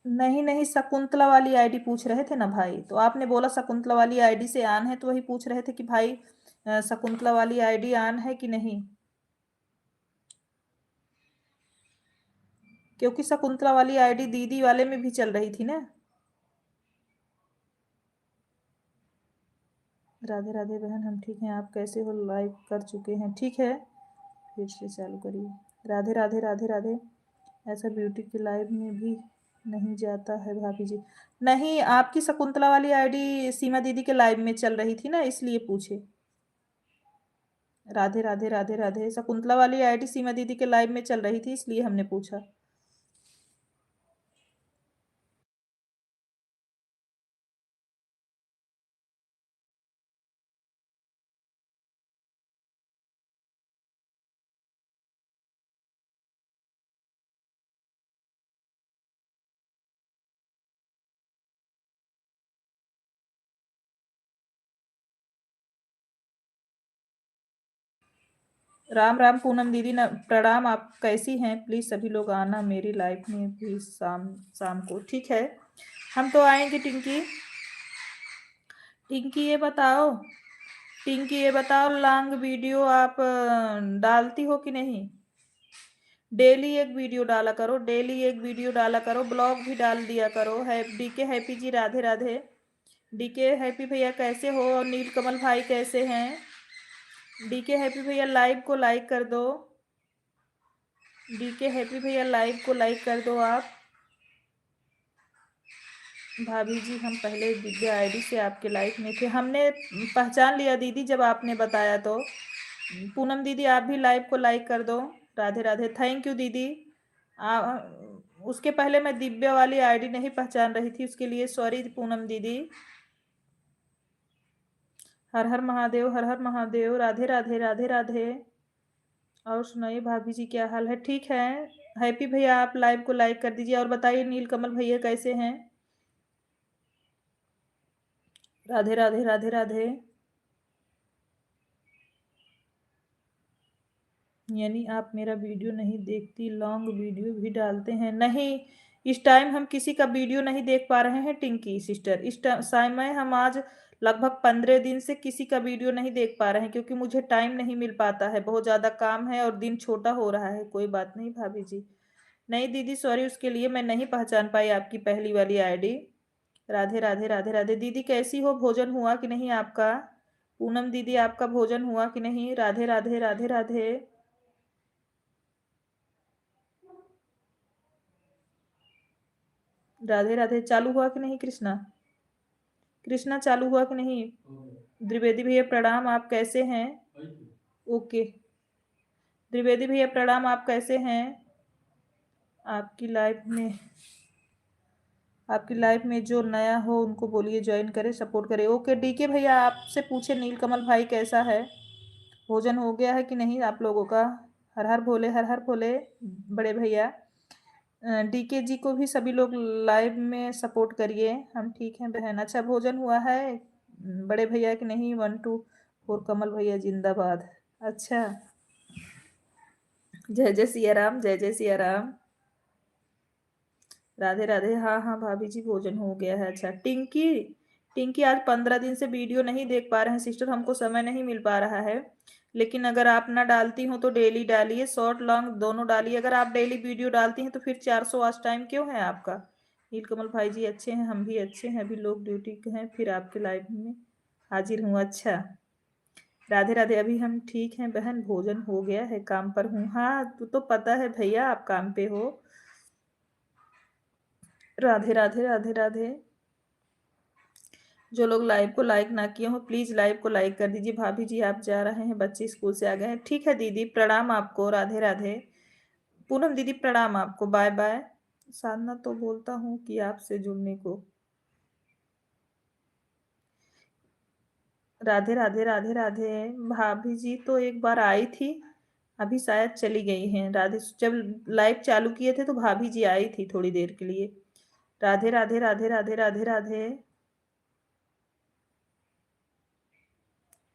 नहीं नहीं, शकुंतला वाली आईडी पूछ रहे थे ना भाई, तो आपने बोला शकुंतला वाली आईडी से ऑन है, तो वही पूछ रहे थे कि भाई शकुंतला वाली आईडी ऑन है कि नहीं, क्योंकि शकुंतला वाली आईडी दीदी वाले में भी चल रही थी ना। राधे राधे बहन, हम ठीक हैं, आप कैसे हो? लाइव कर चुके हैं, ठीक है, फिर से चालू करिए। राधे राधे राधे राधे। ऐसा ब्यूटी की लाइव में भी नहीं जाता है भाभी जी? नहीं, आपकी शकुंतला वाली आईडी सीमा दीदी के लाइव में चल रही थी ना, इसलिए पूछे। राधे राधे राधे राधे। शकुंतला वाली आईडी सीमा दीदी के लाइव में चल रही थी, इसलिए हमने पूछा। राम राम पूनम दीदी, न प्रणाम। आप कैसी हैं? प्लीज़ सभी लोग आना मेरी लाइव में भी शाम शाम को, ठीक है? हम तो आएंगे टिंकी। टिंकी ये बताओ, टिंकी ये बताओ, लॉन्ग वीडियो आप डालती हो कि नहीं? डेली एक वीडियो डाला करो, डेली एक वीडियो डाला करो, ब्लॉग भी डाल दिया करो। है डीके हैप्पी जी, राधे राधे। डीके हैप्पी भैया कैसे हो? और नीलकमल भाई कैसे हैं? डीके हैप्पी भैया लाइव को लाइक कर दो। डीके हैप्पी भैया लाइव को लाइक कर दो आप। भाभी जी हम पहले दिव्या आईडी से आपके लाइफ में थे, हमने पहचान लिया दीदी जब आपने बताया तो। पूनम दीदी आप भी लाइव को लाइक कर दो। राधे राधे, थैंक यू दीदी। आ, उसके पहले मैं दिव्या वाली आईडी नहीं पहचान रही थी, उसके लिए सॉरी पूनम दीदी। हर हर महादेव, हर हर महादेव। राधे राधे राधे राधे। और सुनाइए भाभी जी क्या हाल है? ठीक है। हैप्पी भैया आप लाइव को लाइक कर दीजिए और बताइए नीलकमल भैया कैसे हैं? राधे राधे राधे राधे। यानी आप मेरा वीडियो नहीं देखती, लॉन्ग वीडियो भी डालते हैं? नहीं, इस टाइम हम किसी का वीडियो नहीं देख पा रहे हैं टिंकी सिस्टर। इस समय हम आज लगभग 15 दिन से किसी का वीडियो नहीं देख पा रहे हैं, क्योंकि मुझे टाइम नहीं मिल पाता है, बहुत ज़्यादा काम है और दिन छोटा हो रहा है। कोई बात नहीं भाभी जी। नहीं दीदी, सॉरी उसके लिए, मैं नहीं पहचान पाई आपकी पहली वाली आईडी। राधे राधे राधे राधे। दीदी कैसी हो, भोजन हुआ कि नहीं आपका? पूनम दीदी आपका भोजन हुआ कि नहीं? राधे राधे राधे राधे। राधे राधे। चालू हुआ कि नहीं कृष्णा? कृष्णा चालू हुआ कि नहीं? द्विवेदी भैया प्रणाम, आप कैसे हैं? ओके। द्विवेदी भैया प्रणाम, आप कैसे हैं? आपकी लाइफ में आपकी लाइफ में जो नया हो उनको बोलिए ज्वाइन करे, सपोर्ट करे। ओके डीके भैया आपसे पूछे नीलकमल भाई कैसा है, भोजन हो गया है कि नहीं आप लोगों का? हर हर भोले, हर हर भोले। बड़े भैया डीके जी को भी सभी लोग लाइव में सपोर्ट करिए। हम ठीक हैं बहन। अच्छा भोजन हुआ है बड़े भैया कि नहीं? 1 2 4 कमल भैया जिंदाबाद। अच्छा, जय जय सिया राम, जय जय सिया राम। राधे राधे। हाँ हाँ भाभी जी भोजन हो गया है। अच्छा टिंकी, टिंकी आज 15 दिन से वीडियो नहीं देख पा रहे हैं सिस्टर, हमको समय नहीं मिल पा रहा है। लेकिन अगर आप ना डालती हो तो डेली डालिए, शॉर्ट लॉन्ग दोनों डालिए। अगर आप डेली वीडियो डालती हैं तो फिर 400 आज टाइम क्यों है आपका? नीलकमल भाई जी अच्छे हैं, हम भी अच्छे हैं, अभी लोग ड्यूटी हैं, फिर आपके लाइफ में हाजिर हूँ। अच्छा राधे राधे। अभी हम ठीक हैं बहन, भोजन हो गया है, काम पर हूँ। हाँ तो पता है भैया आप काम पे हो। राधे राधे राधे राधे। जो लोग लाइव को लाइक ना किए हो प्लीज लाइव को लाइक कर दीजिए। भाभी जी आप जा रहे हैं, बच्चे स्कूल से आ गए हैं? ठीक है दीदी, प्रणाम आपको, राधे राधे। पूनम दीदी प्रणाम आपको, बाय बाय। साधना तो बोलता हूँ कि आपसे जुड़ने को। राधे राधे राधे राधे। भाभी जी तो एक बार आई थी, अभी शायद चली गई हैं। राधे, जब लाइव चालू किए थे तो भाभी जी आई थी थोड़ी देर के लिए। राधे राधे राधे राधे राधे राधे।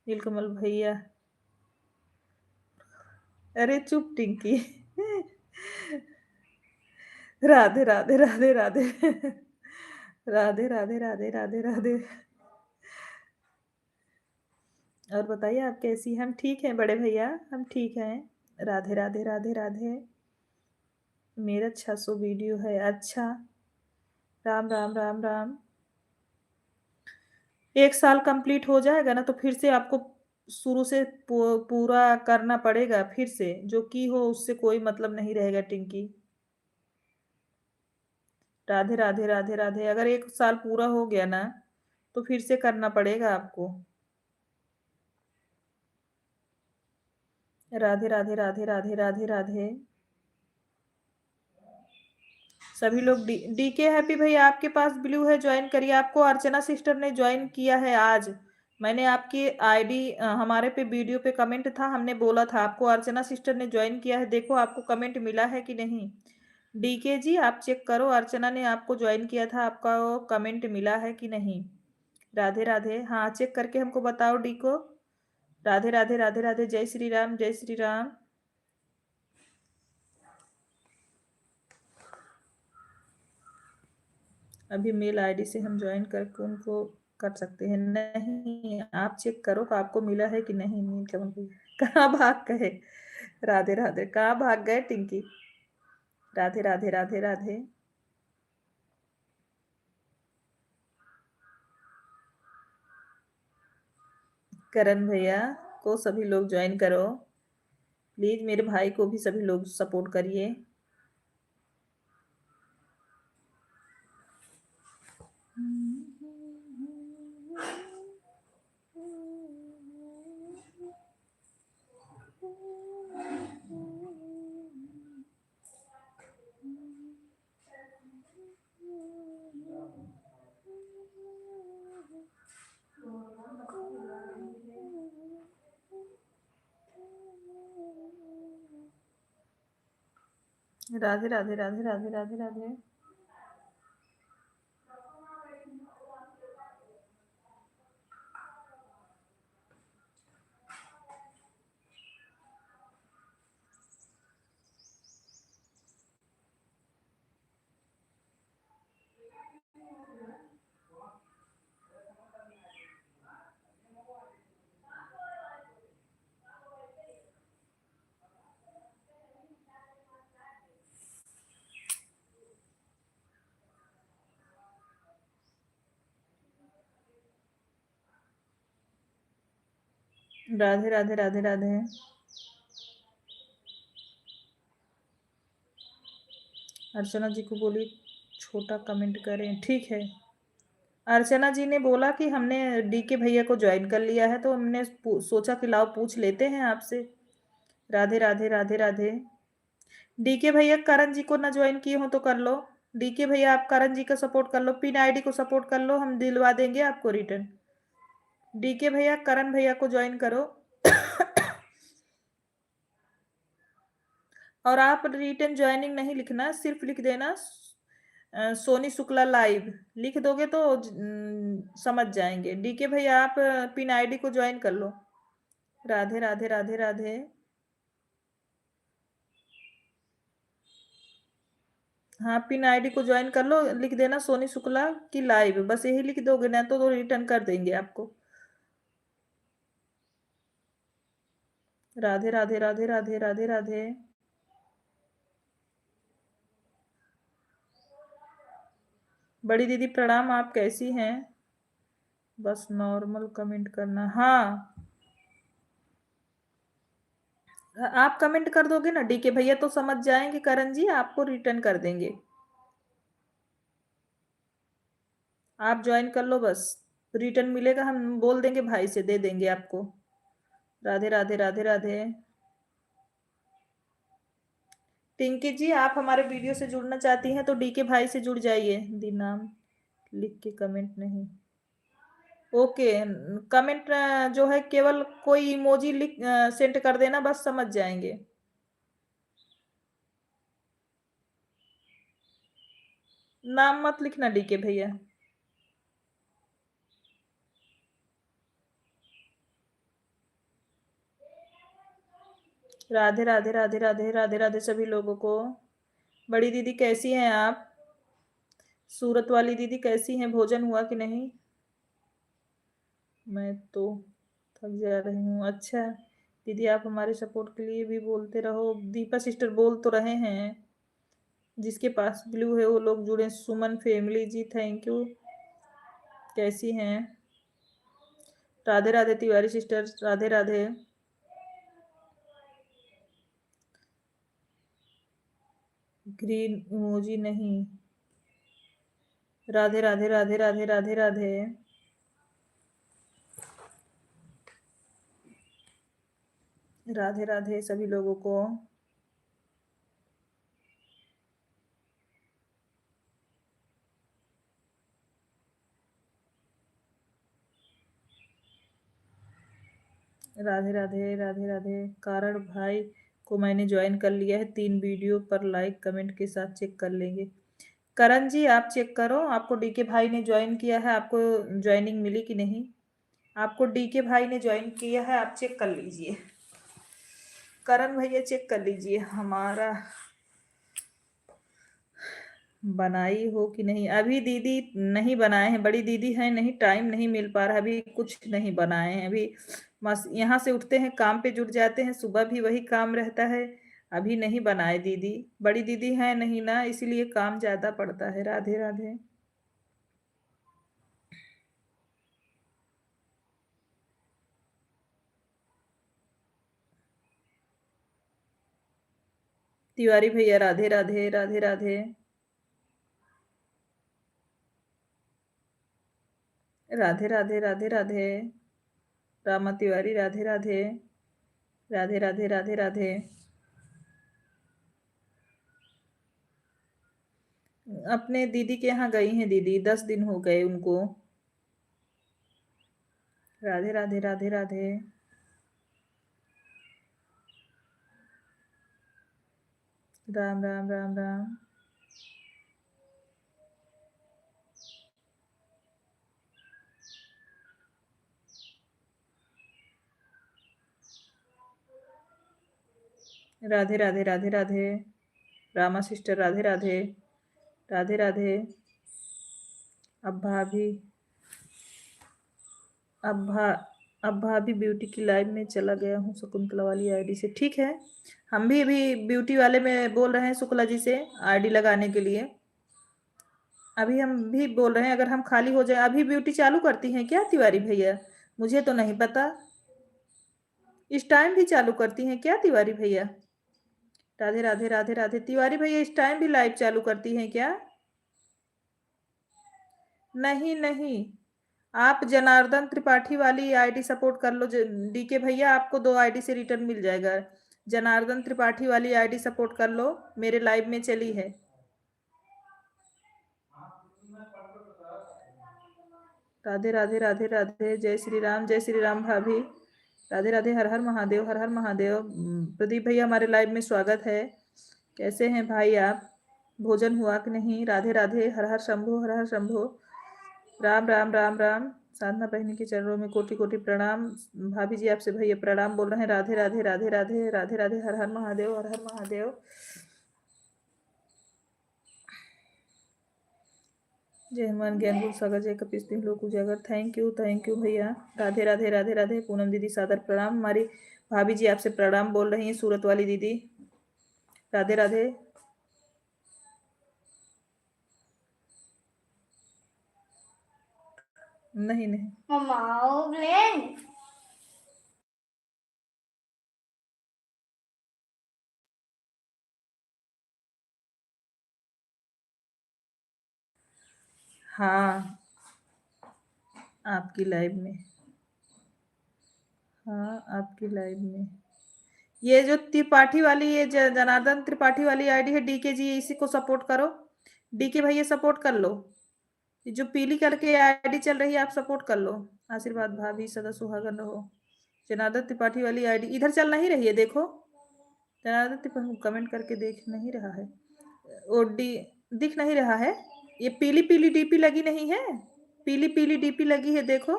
नीलकमल भैया, अरे चुप टिंकी। राधे राधे राधे राधे। राधे राधे राधे राधे राधे। और बताइए आप कैसी हैं? हम ठीक हैं बड़े भैया, हम ठीक हैं। राधे राधे राधे राधे। मेरा 600 वीडियो है। अच्छा, राम राम राम राम। 1 साल कंप्लीट हो जाएगा ना तो फिर से आपको शुरू से पूरा करना पड़ेगा फिर से, जो की हो उससे कोई मतलब नहीं रहेगा टिंकी। राधे राधे राधे राधे। अगर 1 साल पूरा हो गया ना तो फिर से करना पड़ेगा आपको। राधे राधे राधे राधे राधे राधे। सभी लोग डीके हैप्पी भैया आपके पास ब्लू है, ज्वाइन करिए। आपको अर्चना सिस्टर ने ज्वाइन किया है आज। मैंने आपकी आईडी हमारे पे वीडियो पे कमेंट था, हमने बोला था आपको अर्चना सिस्टर ने ज्वाइन किया है। देखो आपको कमेंट मिला है कि नहीं? डीके जी आप चेक करो, अर्चना ने आपको ज्वाइन किया था, आपका कमेंट मिला है कि नहीं? राधे राधे। हाँ चेक करके हमको बताओ डी को। राधे राधे राधे राधे। जय श्री राम, जय श्री राम। अभी मेल आईडी से हम ज्वाइन करके उनको कर सकते हैं? नहीं, आप चेक करो कि आपको मिला है कि नहीं। नील कमल भैया कहाँ भाग गए? राधे राधे। कहाँ भाग गए टिंकी? राधे राधे राधे राधे। करण भैया को सभी लोग ज्वाइन करो प्लीज, मेरे भाई को भी सभी लोग सपोर्ट करिए। राधे राधे राधे राधे राधे राधे। राधे राधे राधे राधे। अर्चना जी को बोली छोटा कमेंट करें, ठीक है। अर्चना जी ने बोला कि हमने डीके भैया को ज्वाइन कर लिया है, तो हमने सोचा कि लाओ पूछ लेते हैं आपसे। राधे राधे राधे राधे। डीके भैया करण जी को ना ज्वाइन किए हो तो कर लो। डीके भैया आप करण जी का सपोर्ट कर लो, पिन आईडी को सपोर्ट कर लो, हम दिलवा देंगे आपको रिटर्न। डीके भैया करण भैया को ज्वाइन करो। और आप रिटर्न ज्वाइनिंग नहीं लिखना, सिर्फ लिख देना सोनी शुक्ला लाइव। लिख दोगे तो समझ जाएंगे। डीके भैया आप पिन आईडी को ज्वाइन कर लो। राधे राधे राधे राधे। हाँ, पिन आईडी को ज्वाइन कर लो, लिख देना सोनी शुक्ला की लाइव, बस यही लिख दोगे ना तो रिटर्न कर देंगे आपको। राधे राधे राधे राधे राधे राधे। बड़ी दीदी प्रणाम, आप कैसी हैं? बस नॉर्मल कमेंट करना। हाँ, आप कमेंट कर दोगे ना डीके भैया तो समझ जाएंगे, करण जी आपको रिटर्न कर देंगे। आप ज्वाइन कर लो, बस रिटर्न मिलेगा, हम बोल देंगे भाई से दे देंगे आपको। राधे राधे राधे राधे। पिंकी जी आप हमारे वीडियो से जुड़ना चाहती हैं तो डीके भाई से जुड़ जाइए। दी नाम लिख के कमेंट नहीं। ओके, कमेंट जो है केवल कोई इमोजी लिख सेंड कर देना, बस समझ जाएंगे। नाम मत लिखना डीके भैया। राधे राधे राधे राधे राधे राधे सभी लोगों को। बड़ी दीदी कैसी हैं आप? सूरत वाली दीदी कैसी हैं, भोजन हुआ कि नहीं? मैं तो थक जा रही हूँ। अच्छा दीदी आप हमारे सपोर्ट के लिए भी बोलते रहो। दीपा सिस्टर बोल तो रहे हैं, जिसके पास ब्लू है वो लोग जुड़े। सुमन फैमिली जी थैंक यू। कैसी हैं? Radhe Radhe Tiwari sister, Radhe Radhe. Green emoji नहीं। राधे राधे राधे राधे राधे राधे। राधे राधे सभी लोगों को। राधे राधे राधे राधे। कारण भाई को मैंने ज्वाइन कर लिया है, 3 वीडियो पर लाइक कमेंट के साथ चेक कर लेंगे। करण जी आप चेक करो, आपको डीके भाई ने ज्वाइन किया है, आपको ज्वाइनिंग मिली कि नहीं? आपको डीके भाई ने ज्वाइन किया है, आप चेक कर लीजिए। करण भैया चेक कर लीजिए हमारा बनाई हो कि नहीं। अभी दीदी नहीं बनाए हैं, बड़ी दीदी हैं, नहीं टाइम नहीं मिल पा रहा, अभी कुछ नहीं बनाए हैं। अभी बस यहाँ से उठते हैं काम पे जुट जाते हैं, सुबह भी वही काम रहता है। अभी नहीं बनाए दीदी, बड़ी दीदी है नहीं ना, इसीलिए काम ज्यादा पड़ता है। राधे राधे। तिवारी भैया राधे राधे राधे राधे। राधे राधे राधे राधे। रामा तिवारी राधे राधे राधे राधे राधे राधे। अपने दीदी के यहाँ गई हैं दीदी, 10 दिन हो गए उनको। राधे राधे राधे राधे। राम राम राम राम। राधे राधे राधे राधे। रामा सिस्टर राधे राधे राधे राधे। अब भाभी अब भा अब भाभी ब्यूटी की लाइव में चला गया हूँ शकुंतला वाली आईडी से। ठीक है, हम भी अभी ब्यूटी वाले में बोल रहे हैं शुक्ला जी से आईडी लगाने के लिए। अभी हम भी बोल रहे हैं, अगर हम खाली हो जाए। अभी ब्यूटी चालू करती हैं क्या तिवारी भैया? मुझे तो नहीं पता। इस टाइम भी चालू करती हैं क्या तिवारी भैया? राधे राधे राधे राधे। तिवारी भैया इस टाइम भी लाइव चालू करती हैं क्या? नहीं नहीं, आप जनार्दन त्रिपाठी वाली आईडी सपोर्ट कर लो। डीके भैया आपको 2 आईडी से रिटर्न मिल जाएगा। जनार्दन त्रिपाठी वाली आईडी सपोर्ट कर लो, मेरे लाइव में चली है। राधे राधे राधे राधे। जय श्री राम भाभी। राधे राधे। हर हर महादेव, हर हर महादेव। प्रदीप भैया हमारे लाइव में स्वागत है। कैसे हैं भाई आप? भोजन हुआ कि नहीं? राधे राधे। हर हर शंभो, हर हर शंभो। राम राम राम राम। साधना बहनी के चरणों में कोटि कोटि प्रणाम। भाभी जी आपसे भैया प्रणाम बोल रहे हैं। राधे राधे राधे राधे राधे राधे। हर हर महादेव, हर हर महादेव। जय हनुमान ज्ञान गुण सागर, जय कपीस तिहुँ लोक उजागर। थैंक यू भैया। राधे राधे राधे राधे। पूनम दीदी सादर प्रणाम। हमारी भाभी जी आपसे प्रणाम बोल रही हैं, सूरत वाली दीदी। राधे राधे। नहीं नहीं, हाँ आपकी लाइव में, हाँ आपकी लाइव में। ये जो त्रिपाठी वाली, ये जनार्दन त्रिपाठी वाली आईडी है डीके जी, इसी को सपोर्ट करो। डीके भैया सपोर्ट कर लो। ये जो पीली करके आईडी चल रही है आप सपोर्ट कर लो। आशीर्वाद भाभी सदा सुहागन रहो। जनार्दन त्रिपाठी वाली आईडी इधर चल नहीं रही है, देखो। जनार्दन त्रिपाठी कमेंट करके देख नहीं रहा है, ओ डी दिख नहीं रहा है। ये पीली पीली डीपी लगी नहीं है, पीली पीली डीपी लगी है, देखो।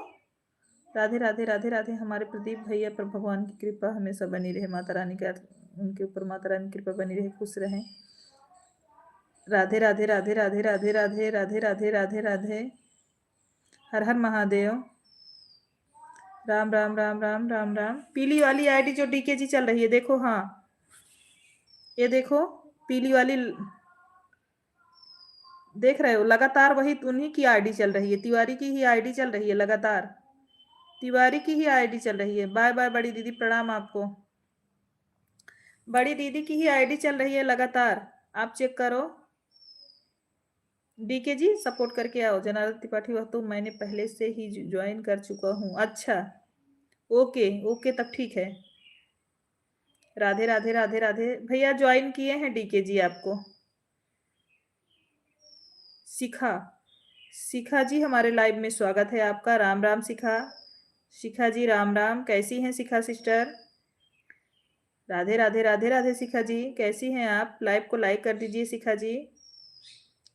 राधे राधे राधे राधे। हमारे प्रदीप भैया पर भगवान की कृपा हमेशा बनी रहे। माता रानी का, उनके ऊपर माता रानी की कृपा बनी रहे, खुश रहें। राधे राधे राधे राधे राधे राधे राधे राधे राधे राधे। हर हर महादेव। राम राम राम राम राम राम। पीली वाली आईडी जो डीके जी चल रही है, देखो। हाँ ये देखो, पीली वाली देख रहे हो? लगातार वही उन्हीं की आईडी चल रही है, तिवारी की ही आईडी चल रही है लगातार। तिवारी की ही आईडी चल रही है। बाय बाय बड़ी दीदी, प्रणाम आपको। बड़ी दीदी की ही आईडी चल रही है लगातार, आप चेक करो। डीके जी सपोर्ट करके आओ। जनार्दन त्रिपाठी वह तो मैंने पहले से ही ज्वाइन कर चुका हूँ। अच्छा ओके ओके, तब ठीक है। राधे राधे राधे राधे। भैया ज्वाइन किए हैं डीके जी आपको। शिखा, शिखा जी हमारे लाइव में स्वागत है आपका। राम राम शिखा। शिखा जी राम राम। कैसी हैं शिखा सिस्टर? राधे राधे राधे राधे। शिखा जी कैसी हैं आप? लाइव को लाइक कर दीजिए शिखा जी।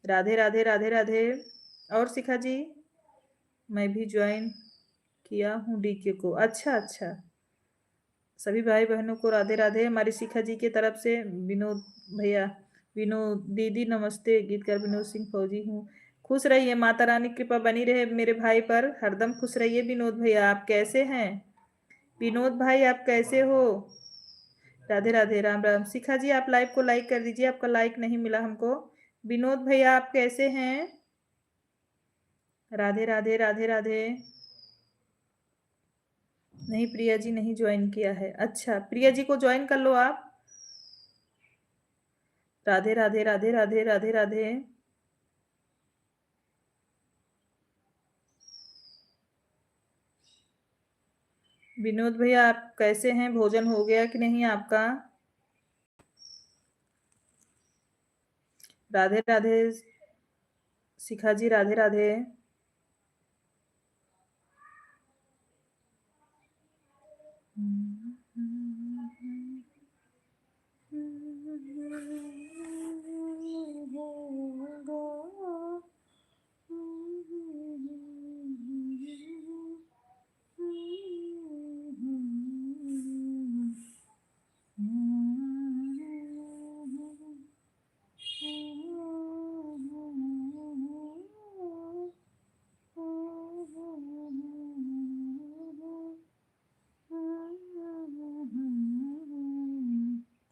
राधे राधे राधे राधे। और शिखा जी, मैं भी ज्वाइन किया हूँ डीके को। अच्छा अच्छा, सभी भाई बहनों को राधे राधे। हमारी शिखा जी की तरफ से विनोद भैया, विनोद दीदी नमस्ते। गीतकार विनोद सिंह फौजी हूँ। खुश रहिए, माता रानी की कृपा बनी रहे मेरे भाई पर, हरदम खुश रहिए। विनोद भैया आप कैसे हैं? विनोद भाई आप कैसे हो? राधे राधे राम राम। शिखा जी आप लाइव को लाइक कर दीजिए, आपका लाइक नहीं मिला हमको। विनोद भैया आप कैसे हैं? राधे राधे राधे राधे। नहीं प्रिया जी नहीं ज्वाइन किया है। अच्छा प्रिया जी को ज्वाइन कर लो आप। राधे राधे राधे राधे राधे राधे। विनोद भैया आप कैसे हैं? भोजन हो गया कि नहीं आपका? Radhe Radhe Shikha ji, Radhe Radhe.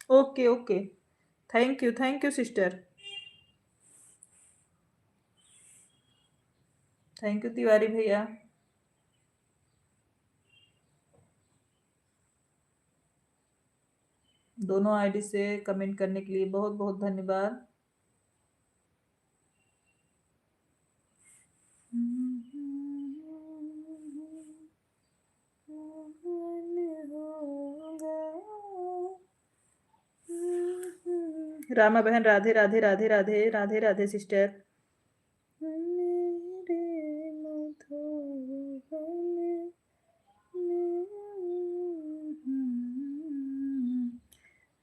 Okay okay, thank you sister. Thank you Tiwari भैया। दोनों आईडी से कमेंट करने के लिए बहुत बहुत धन्यवाद। रामा बहन राधे राधे राधे राधे राधे राधे सिस्टर।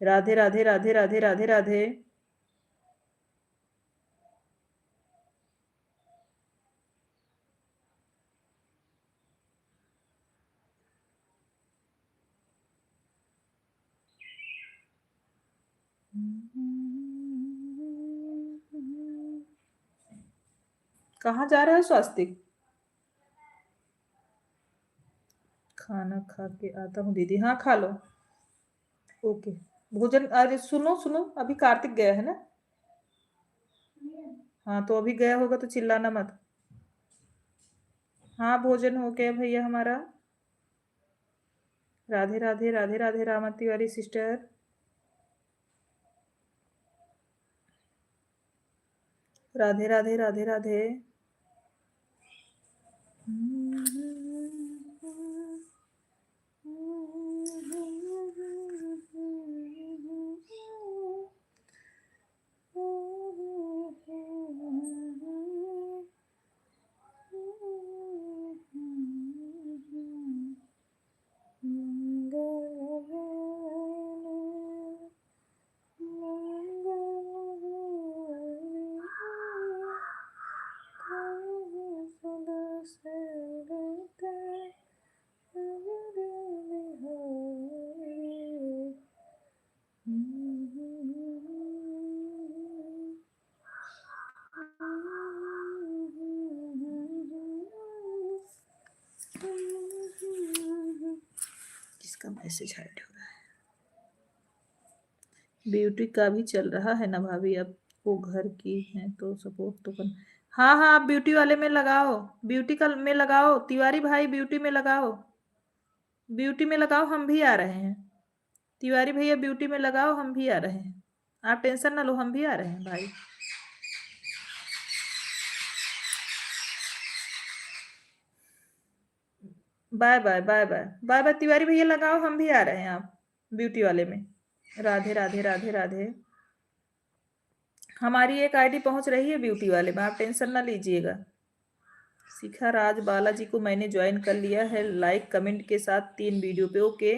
राधे राधे राधे राधे राधे राधे। कहाँ जा रहे हो स्वास्तिक? खाना खा के आता हूँ दीदी। हाँ खा लो। ओके। भोजन, अरे सुनो सुनो, अभी कार्तिक गया है ना? हाँ तो अभी गया होगा तो चिल्लाना मत। हाँ भोजन हो गया भैया हमारा। राधे राधे राधे राधे रामा तिवारी सिस्टर। राधे राधे राधे राधे। किसका मैसेज हाइड हो रहा है? ब्यूटी का भी चल रहा है ना भाभी, अब वो घर की है तो सपोर्ट तो कर। हाँ हाँ, आप ब्यूटी वाले में लगाओ, ब्यूटी का में लगाओ तिवारी भाई, ब्यूटी में लगाओ, ब्यूटी में लगाओ, हम भी आ रहे हैं। तिवारी भैया ब्यूटी में लगाओ, हम भी आ रहे हैं। आप टेंशन ना लो, हम भी आ रहे हैं भाई। Bye bye bye bye bye bye Tiwari भैया लगाओ, हम भी आ रहे हैं आप ब्यूटी वाले में। राधे राधे राधे राधे। हमारी एक आईडी पहुंच रही है ब्यूटी वाले में, आप टेंशन ना लीजिएगा। शिखा राज बालाजी को मैंने ज्वाइन कर लिया है, लाइक कमेंट के साथ 3 वीडियो पे। Okay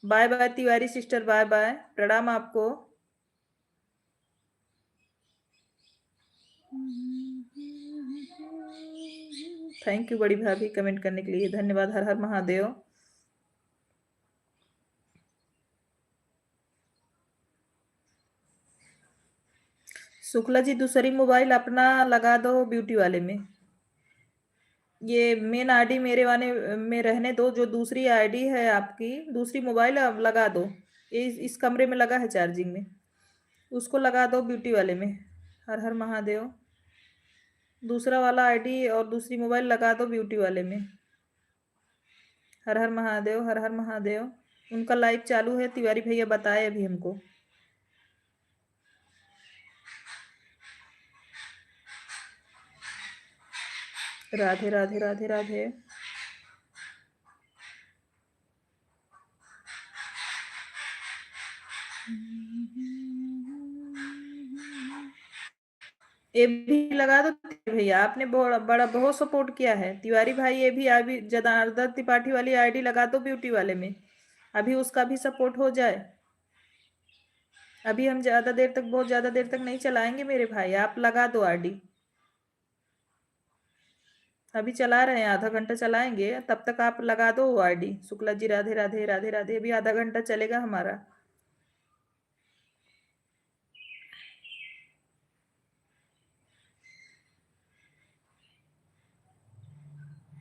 bye bye Tiwari sister, bye bye, प्रणाम आपको। थैंक यू बड़ी भाभी कमेंट करने के लिए, धन्यवाद। हर हर महादेव। शुक्ला जी दूसरी मोबाइल अपना लगा दो ब्यूटी वाले में, ये मेन आईडी मेरे वाले में रहने दो, जो दूसरी आईडी है आपकी दूसरी मोबाइल अब लगा दो, इस कमरे में लगा है चार्जिंग में, उसको लगा दो ब्यूटी वाले में। हर हर महादेव। दूसरा वाला आईडी और दूसरी मोबाइल लगा दो ब्यूटी वाले में। हर हर महादेव, हर हर महादेव। उनका लाइव चालू है, तिवारी भैया बताए अभी हमको। राधे राधे राधे राधे। ये भी लगा दो भैया, आपने बड़ा बहुत सपोर्ट किया है तिवारी भाई। ये भी अभी जनार्दन त्रिपाठी वाली आईडी लगा दो ब्यूटी वाले में, अभी उसका भी सपोर्ट हो जाए। अभी हम ज्यादा देर तक, बहुत ज्यादा देर तक नहीं चलाएंगे मेरे भाई, आप लगा दो आईडी। अभी चला रहे हैं, आधा घंटा चलाएंगे, तब तक आप लगा दो आईडी। शुक्ला जी राधे राधे राधे राधे। अभी आधा घंटा चलेगा हमारा।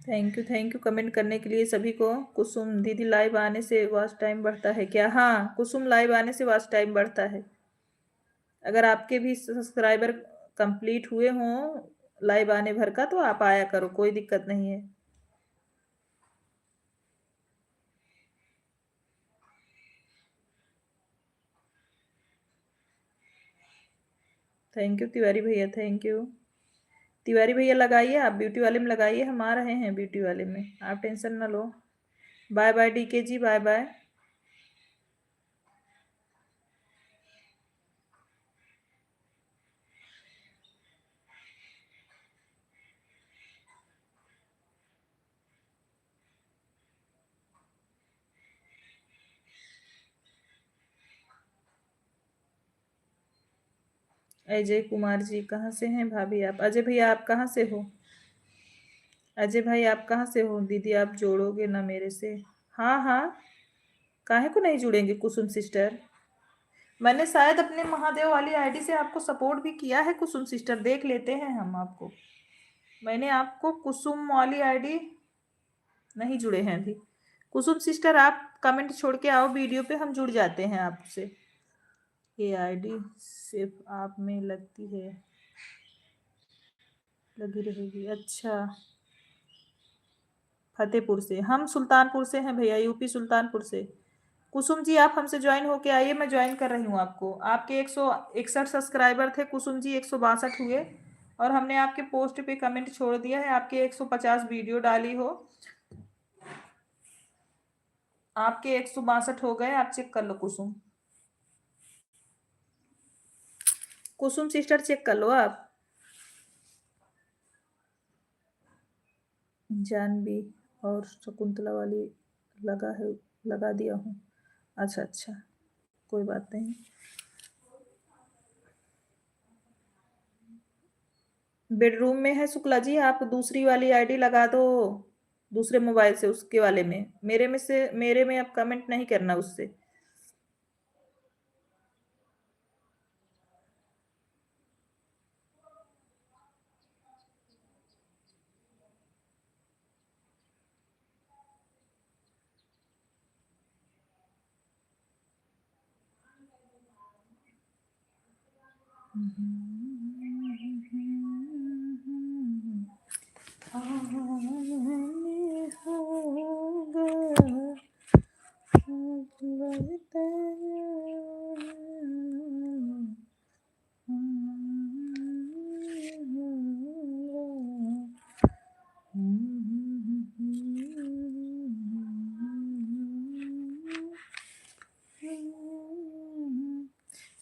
थैंक यू कमेंट करने के लिए सभी को। कुसुम दीदी लाइव आने से वॉच टाइम बढ़ता है क्या? हाँ कुसुम, लाइव आने से वॉच टाइम बढ़ता है। अगर आपके भी सब्सक्राइबर कंप्लीट हुए हों लाइव आने भर का, तो आप आया करो, कोई दिक्कत नहीं है। थैंक यू तिवारी भैया, थैंक यू। तिवारी भैया लगाइए, आप ब्यूटी वाले में लगाइए, हम आ रहे हैं ब्यूटी वाले में, आप टेंशन ना लो। Bye bye DK ji, bye bye. Ajay Kumar ji कहाँ से हैं भाभी आप? अजय भैया आप कहाँ से हो? अजय भाई आप कहाँ से हो? दीदी आप जोड़ोगे ना मेरे से? हाँ हाँ, काहे को नहीं जुड़ेंगे कुसुम सिस्टर। मैंने शायद अपने महादेव वाली आईडी से आपको सपोर्ट भी किया है कुसुम सिस्टर, देख लेते हैं हम आपको। मैंने आपको कुसुम वाली आईडी, नहीं जुड़े हैं अभी। कुसुम सिस्टर आप कमेंट छोड़ के आओ वीडियो पे, हम जुड़ जाते हैं आपसे। ये आईडी सिर्फ आप में लगती है, लगी रहेगी। अच्छा, फतेहपुर से, हम सुल्तानपुर से हैं भैया, यूपी सुल्तानपुर से। कुसुम जी आप हमसे ज्वाइन होके आइए, मैं ज्वाइन कर रही हूँ आपको। आपके 161 सब्सक्राइबर थे कुसुम जी, 162 हुए, और हमने आपके पोस्ट पे कमेंट छोड़ दिया है। आपके 150 वीडियो डाली हो, आपके 162 हो गए, आप चेक कर लो कुसुम। कुसुम सिस्टर चेक कर लो आप। जानवी और शकुंतला वाली लगा है, लगा दिया हूँ। अच्छा अच्छा, कोई बात नहीं। बेडरूम में है शुक्ला जी, आप दूसरी वाली आईडी लगा दो, दूसरे मोबाइल से, उसके वाले में। मेरे में आप कमेंट नहीं करना उससे।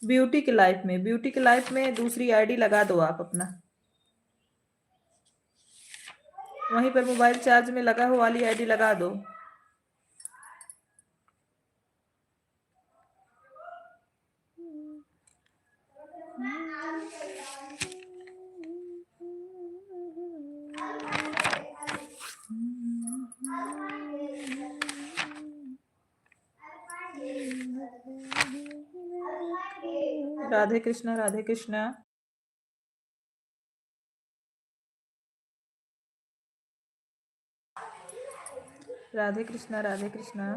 ब्यूटी की लाइफ में दूसरी आईडी लगा दो आप अपना, वहीं पर मोबाइल चार्ज में लगा हो वाली आईडी लगा दो। राधे कृष्णा, राधे कृष्णा। राधे कृष्णा, राधे कृष्णा।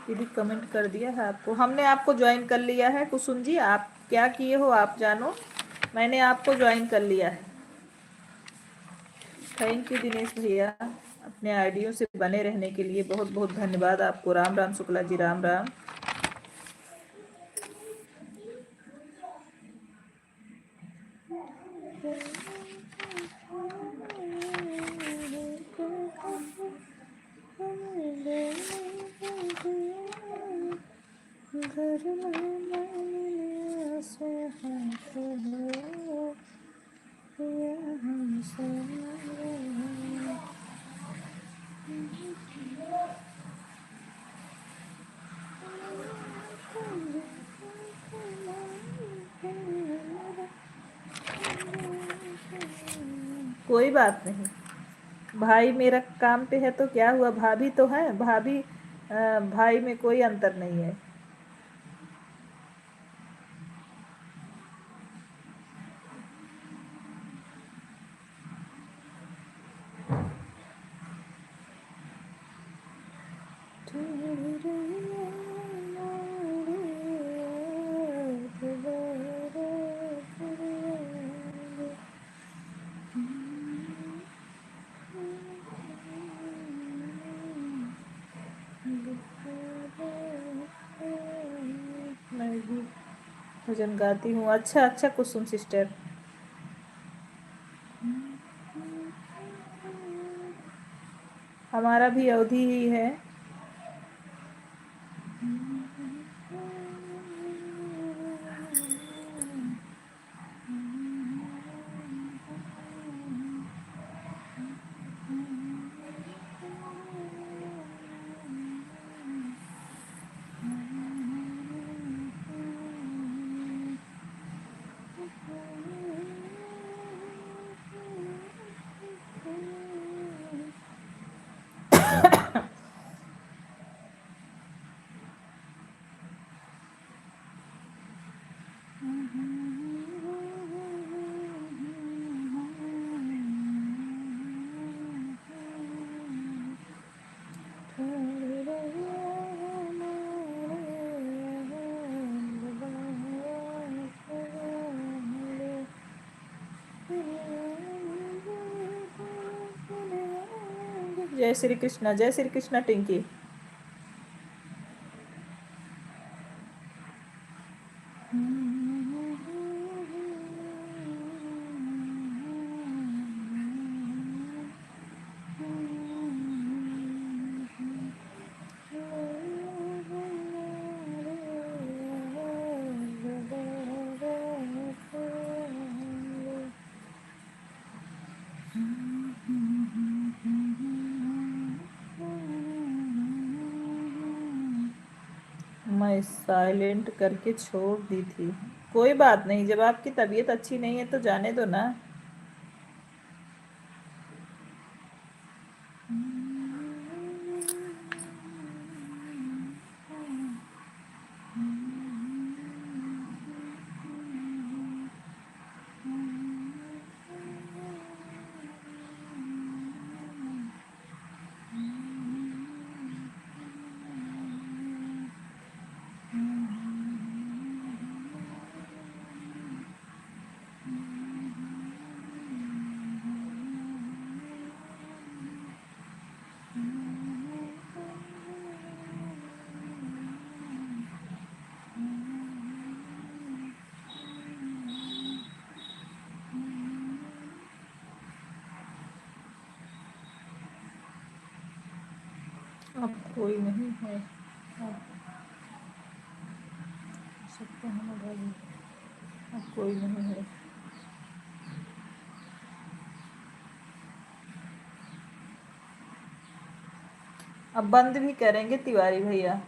दीदी कमेंट कर दिया है आपको, हमने आपको ज्वाइन कर लिया है कुसुम जी। आप क्या किए हो आप जानो, मैंने आपको ज्वाइन कर लिया है। थैंक यू दिनेश भैया, अपने आईडियों से बने रहने के लिए बहुत बहुत धन्यवाद आपको। राम राम शुक्ला जी, राम राम। कोई बात नहीं, भाई मेरा काम पे है तो क्या हुआ, भाभी तो है, भाभी भाई में कोई अंतर नहीं है। भजन गाती हूँ। अच्छा अच्छा कुसुम सिस्टर। हमारा भी अवधि ही है। जय श्री कृष्णा, जय श्री कृष्णा टिंकी। मैं साइलेंट करके छोड़ दी थी। कोई बात नहीं, जब आपकी तबीयत अच्छी नहीं है तो जाने दो ना। अब कोई नहीं है। अब सकते हैं भाई, अब कोई नहीं है। अब बंद भी करेंगे तिवारी भैया।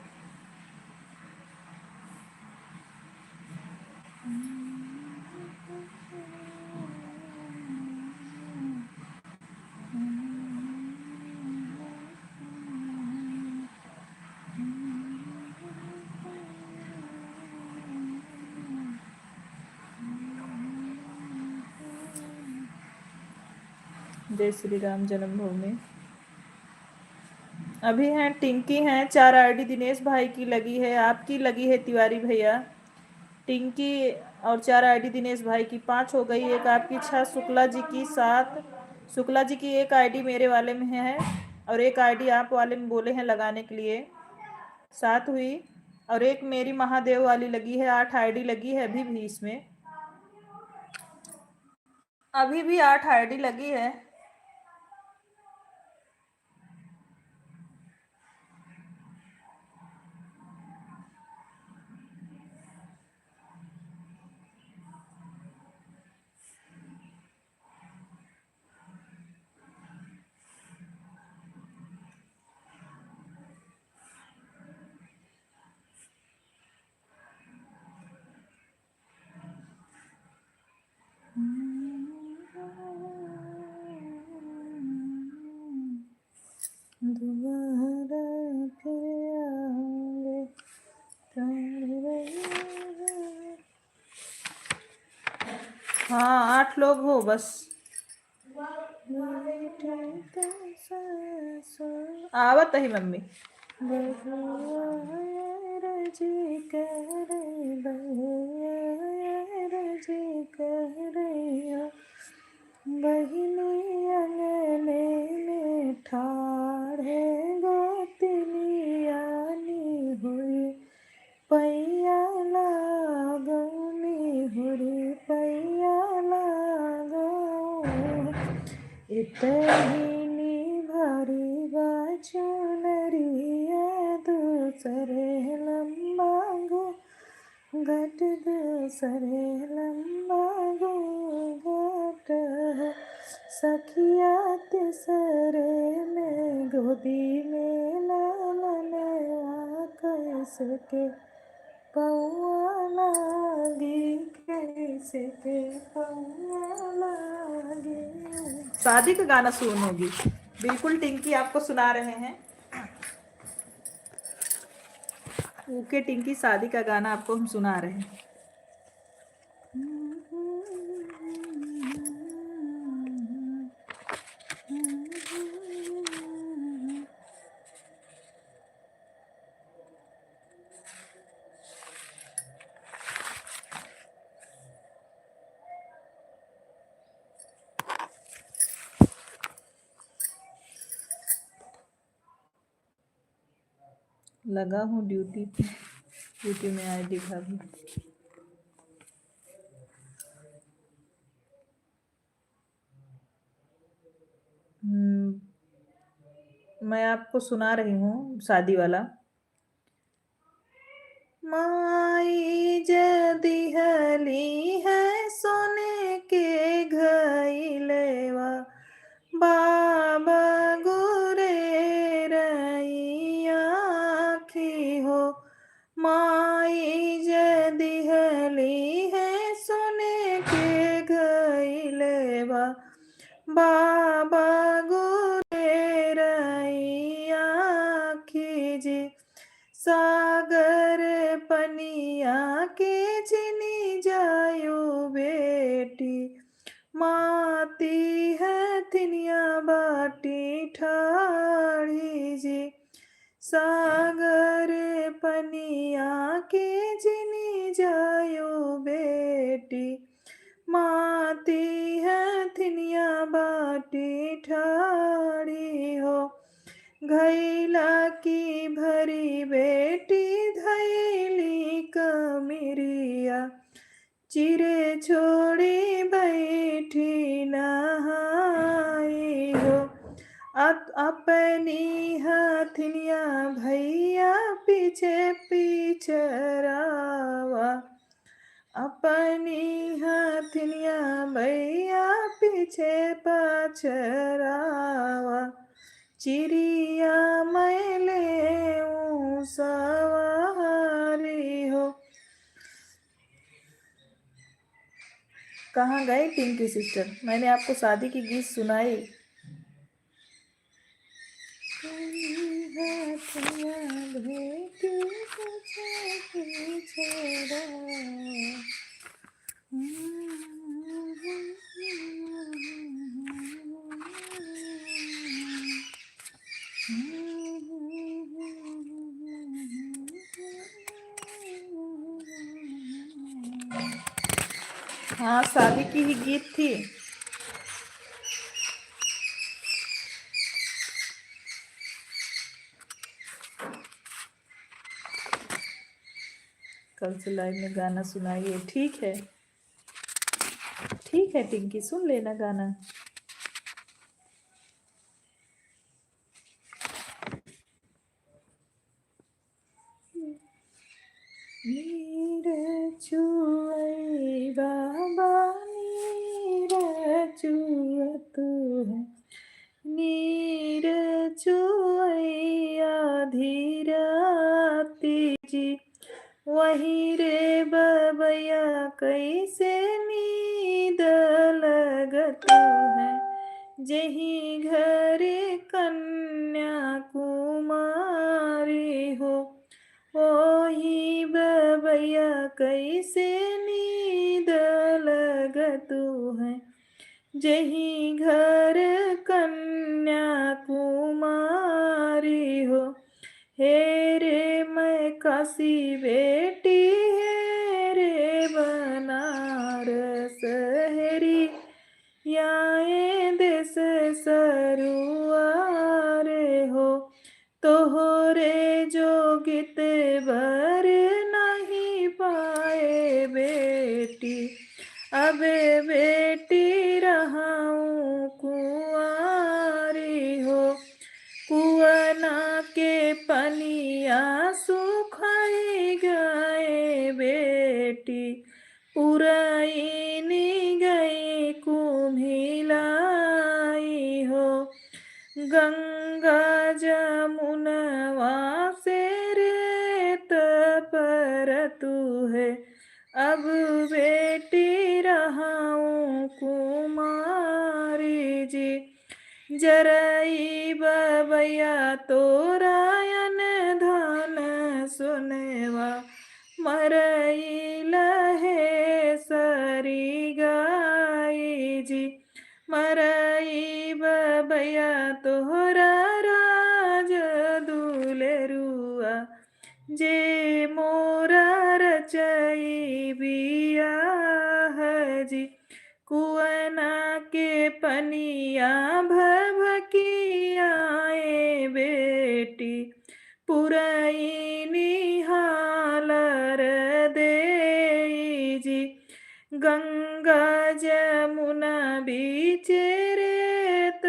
जय श्री राम जन्मभूमि। अभी हैं टिंकी हैं, 4 आईडी दिनेश भाई की लगी है, आपकी लगी है तिवारी भैया। टिंकी और 4 आईडी दिनेश भाई की 5 हो गई। एक आपकी 6, शुक्ला जी की 7, शुक्ला जी की एक आईडी मेरे वाले में है और एक आईडी आप वाले में बोले हैं लगाने के लिए, 7 हुई। और एक मेरी महादेव वाली लगी है, 8 आईडी लगी है अभी भी इसमें, अभी भी 8 आईडी लगी है। दोबारा फिर आएंगे। हाँ 8 लोग हो बस। आवत ही मम्मी। बहिनी अंगने में ठाढ़े गोतनी आनी हुई, पैया लागौन इतनी भरी चुनरिया दूसरे लंबा गो घट दूसरे लंबा गो घट सखिया तिसरे में गोदी में लालनवा कैसे के पौआ लागी कैसे के पौआ लागी। शादी का गाना सुनोगी बिल्कुल टिंकी आपको सुना रहे हैं। ओके टिंकी शादी का गाना आपको हम सुना रहे हैं। लगा हूँ ड्यूटी पे, ड्यूटी में आए दिखा भी। मैं आपको सुना रही हूँ शादी वाला। माई जदी हली है सोने के घइलेवा बाबा गुरे रैया की हो। माई जदी हली है सोने के घइलेवा बाबा गुरे रैया कीजी सागर पनिया के चिनी जायो बेटी माती है थिनिया बाटी ठाड़ी जी सागर पनिया के चिनी जायो बेटी माती है थिनिया बाटी ठाड़ी हो। घैला की भरी बेटी धैली कमिरिया चिरे छोड़ी बैठी नहाई हो। अपनी हथिनिया भैया पीछे पीछरावा अपनी हथिनिया भैया पीछे पछरावा चिड़िया मैले सवारी हो। कहाँ गए टिंकी सिस्टर? मैंने आपको शादी की गीत सुनाई। हाँ शादी की ही गीत थी। कल से लाइव में गाना सुनाइए। ठीक है टिंकी सुन लेना गाना। नीर चुअई बाबा नीर चुअत है नीर चुअई आधी राती जी वही रे बबैया कैसे नींद लगत है जही घरे कन्या कुमारी हो। ओही बबैया कैसे नींद लगत है जही घर कन्या कुमारी हो। हे रे मैं काशी बेटी हे रे बनारस हेरी याए देश सरुआरे हो। तोहरे जोगित बर नहीं पाए बेटी अबे बेटी रहाऊं कुआं सुखाई गए बेटी, पुरैनी गई कुम्हिलाई हो। गंगा जमुनवा से रेत पर तू है, अब बेटी रहाऊं कुमारी जी। जरई बबैया तोरायन धन सुनवा, मरई लहे सरी गाई जी। मरई बबैया तोहरा राज दुलेरुआ, जे मोरा रचई बियाह जी। कुआना के पनिया भभकियाए बेटी, पुरैनी हालर देई जी। गंगा जमुना बीच रेत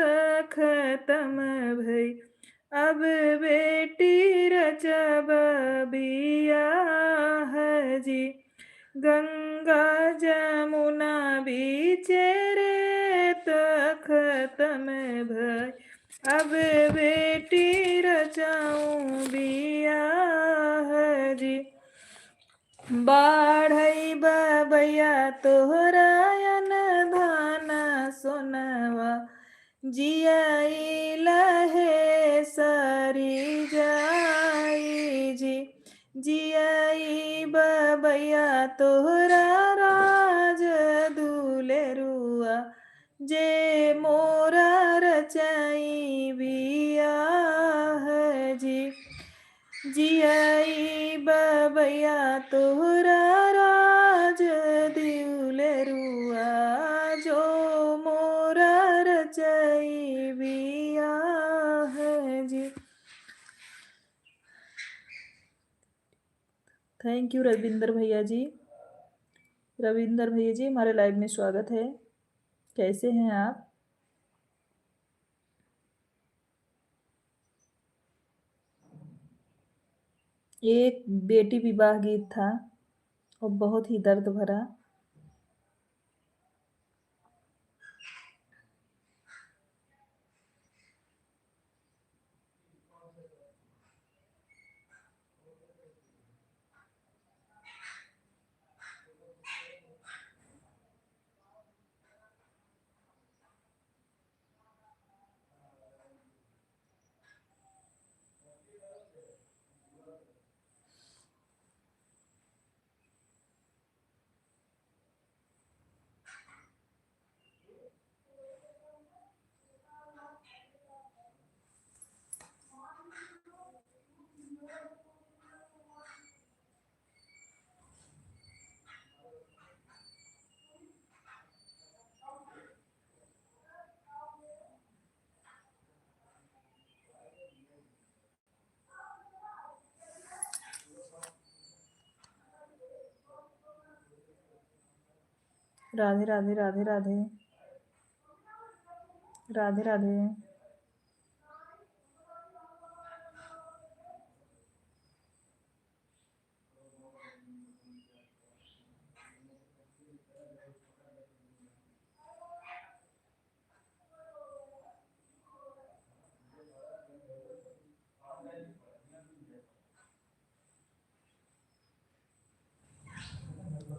खत्म भई, अब बेटी रचब बियाह जी। गंगा जमुना बीच रेत खत्म भई, अब बेटी रचाऊं बियाह जी। बाढ़ई बबैया तोहरायन धान सोनवा, जियाई लहे सारी जाई जी। जियाई बबैया तोहरा राज दुलेरुआ, जे मोरा रचाई बियाह जी। जियाई बबैया तोहरा राज दुलेरुआ, जो मोरा रचाई बियाह जी। थैंक यू रविंदर भैया जी। रविंदर भैया जी हमारे लाइव में स्वागत है। कैसे हैं आप? एक बेटी विवाह गीत था और बहुत ही दर्द भरा। राधे राधे राधे राधे राधे राधे।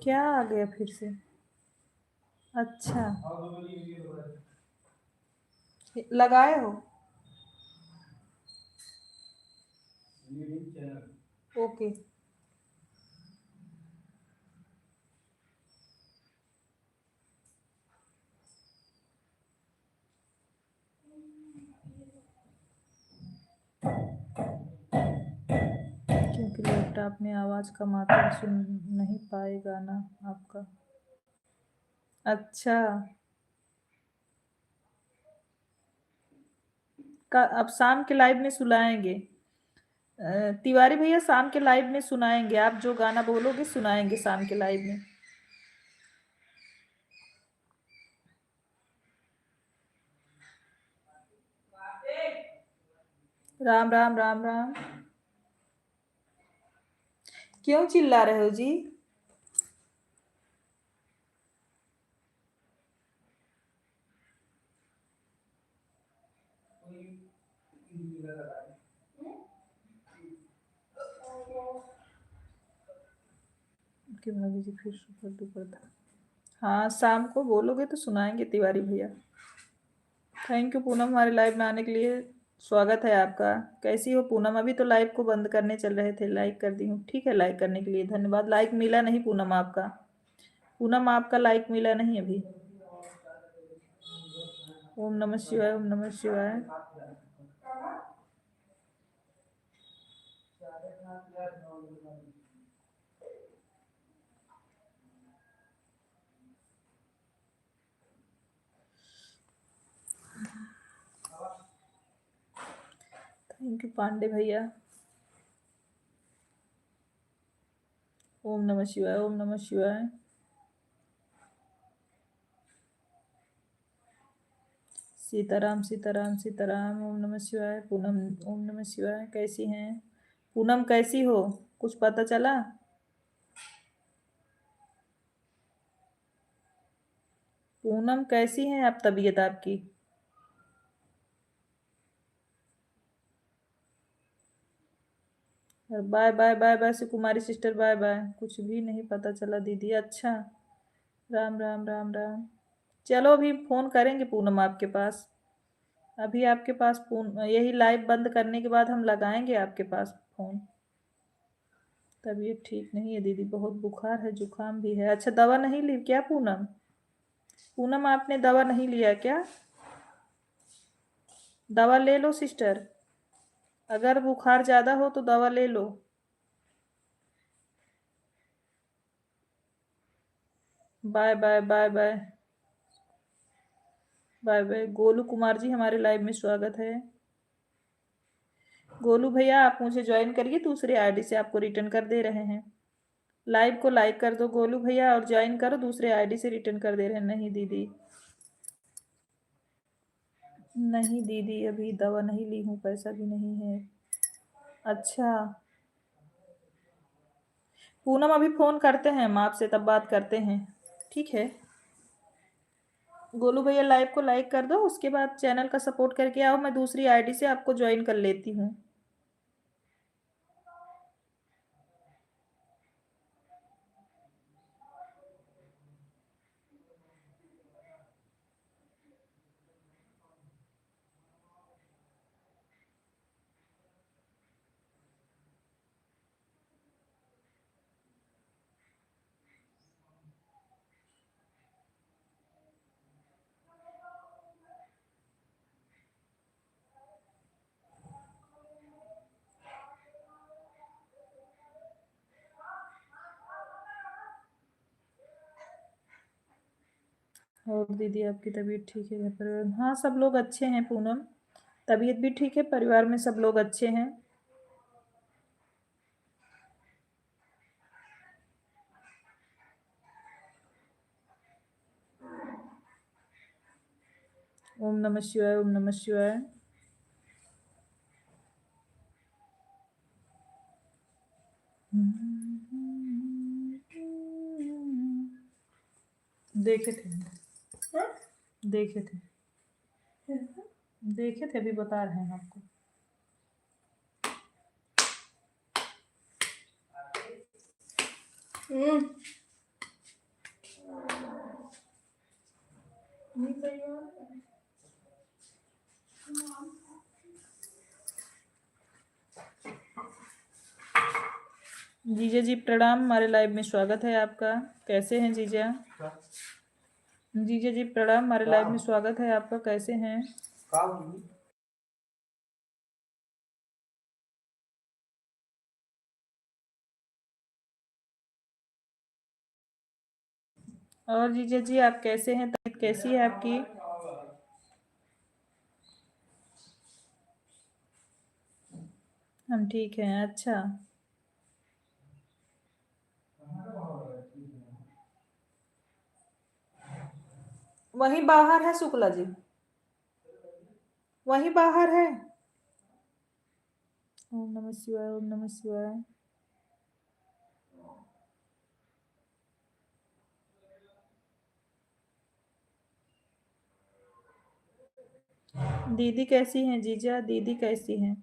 क्या आ गया फिर से? अच्छा, लगाए हो? ओके। क्योंकि लैपटॉप में आवाज कम आता है, सुन नहीं पाएगा ना आपका। अच्छा, अब शाम के लाइव में सुनाएंगे। तिवारी भैया शाम के लाइव में सुनाएंगे, आप जो गाना बोलोगे सुनाएंगे शाम के लाइव में। राम राम राम राम। क्यों चिल्ला रहे हो जी? कि भाभी जी फिर सुपर डुपर था। हाँ, शाम को बोलोगे तो सुनाएंगे तिवारी भैया। थैंक यू पूनम, हमारे लाइव में आने के लिए। स्वागत है आपका। कैसी हो पूनम? अभी तो लाइव को बंद करने चल रहे थे, लाइक कर दी हूँ। ठीक है, लाइक करने के लिए धन्यवाद। लाइक मिला नहीं पूनम आपका। पूनम आपका लाइक मिला नहीं अभी। ओम नमः शिवाय, ओम नमः शिवाय। थैंक यू पांडे भैया। ओम नमः शिवाय, ओम नमः शिवाय। सीताराम सीताराम सीताराम। ओम नमः शिवाय। पूनम ओम नमः शिवाय। कैसी हैं पूनम? कैसी हो? कुछ पता चला? पूनम कैसी हैं आप? तबीयत आपकी? बाय बाय बाय बाय से कुमारी सिस्टर, बाय बाय। कुछ भी नहीं पता चला दीदी। अच्छा, राम राम राम राम। चलो अभी फोन करेंगे पूनम आपके पास। अभी आपके पास फोन, यही लाइव बंद करने के बाद हम लगाएंगे आपके पास फोन। तबीयत ठीक नहीं है दीदी, बहुत बुखार है, जुकाम भी है। अच्छा, दवा नहीं ली क्या पूनम? पूनम आपने दवा नहीं लिया क्या? दवा ले लो सिस्टर, अगर बुखार ज़्यादा हो तो दवा ले लो। Bye bye bye bye bye bye. Golu Kumar ji हमारे लाइव में स्वागत है। गोलू भैया आप मुझे ज्वाइन करिए, दूसरे आईडी से आपको रिटर्न कर दे रहे हैं। लाइव को लाइक कर दो गोलू भैया और ज्वाइन करो, दूसरे आईडी से रिटर्न कर दे रहे हैं। नहीं दीदी, नहीं दीदी, अभी दवा नहीं ली हूँ, पैसा भी नहीं है। अच्छा पूनम, अभी फ़ोन करते हैं हम आपसे, तब बात करते हैं, ठीक है? गोलू भैया लाइव को लाइक कर दो, उसके बाद चैनल का सपोर्ट करके आओ। मैं दूसरी आईडी से आपको ज्वाइन कर लेती हूँ। और दीदी आपकी तबीयत ठीक है? घर पर हाँ सब लोग अच्छे हैं पूनम, तबीयत भी ठीक है, परिवार में सब लोग अच्छे हैं। ओम नमः शिवाय, ओम नमः शिवाय। देखे थे, देखे थे, देखे थे, अभी बता रहे हैं आपको। जीजा जी प्रणाम, हमारे लाइव में स्वागत है आपका। कैसे हैं जीजा? जीजा जी प्रणाम, हमारे लाइव में स्वागत है आपका। कैसे हैं? और जीजा जी आप कैसे हैं? तबीयत कैसी है आपकी? हम ठीक हैं। अच्छा, वहीं बाहर है शुक्ला जी, वहीं बाहर है। ओम नमः शिवाय, ओम नमः शिवाय। दीदी कैसी हैं जीजा? दीदी कैसी हैं?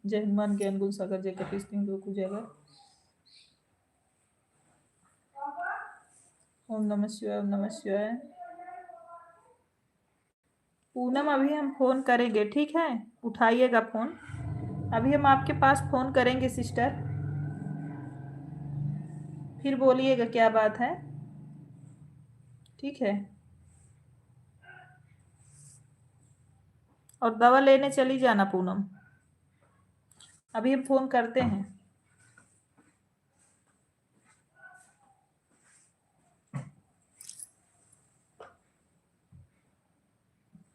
जय हनुमान ज्ञान गुण सागर जय कपीस तिहु लोक उजागर। ओम नमः शिवाय ओम नमः शिवाय। पूनम अभी हम फोन करेंगे, ठीक है, उठाइएगा फोन। अभी हम आपके पास फोन करेंगे सिस्टर, फिर बोलिएगा क्या बात है, ठीक है। और दवा लेने चली जाना पूनम, अभी हम फोन करते हैं।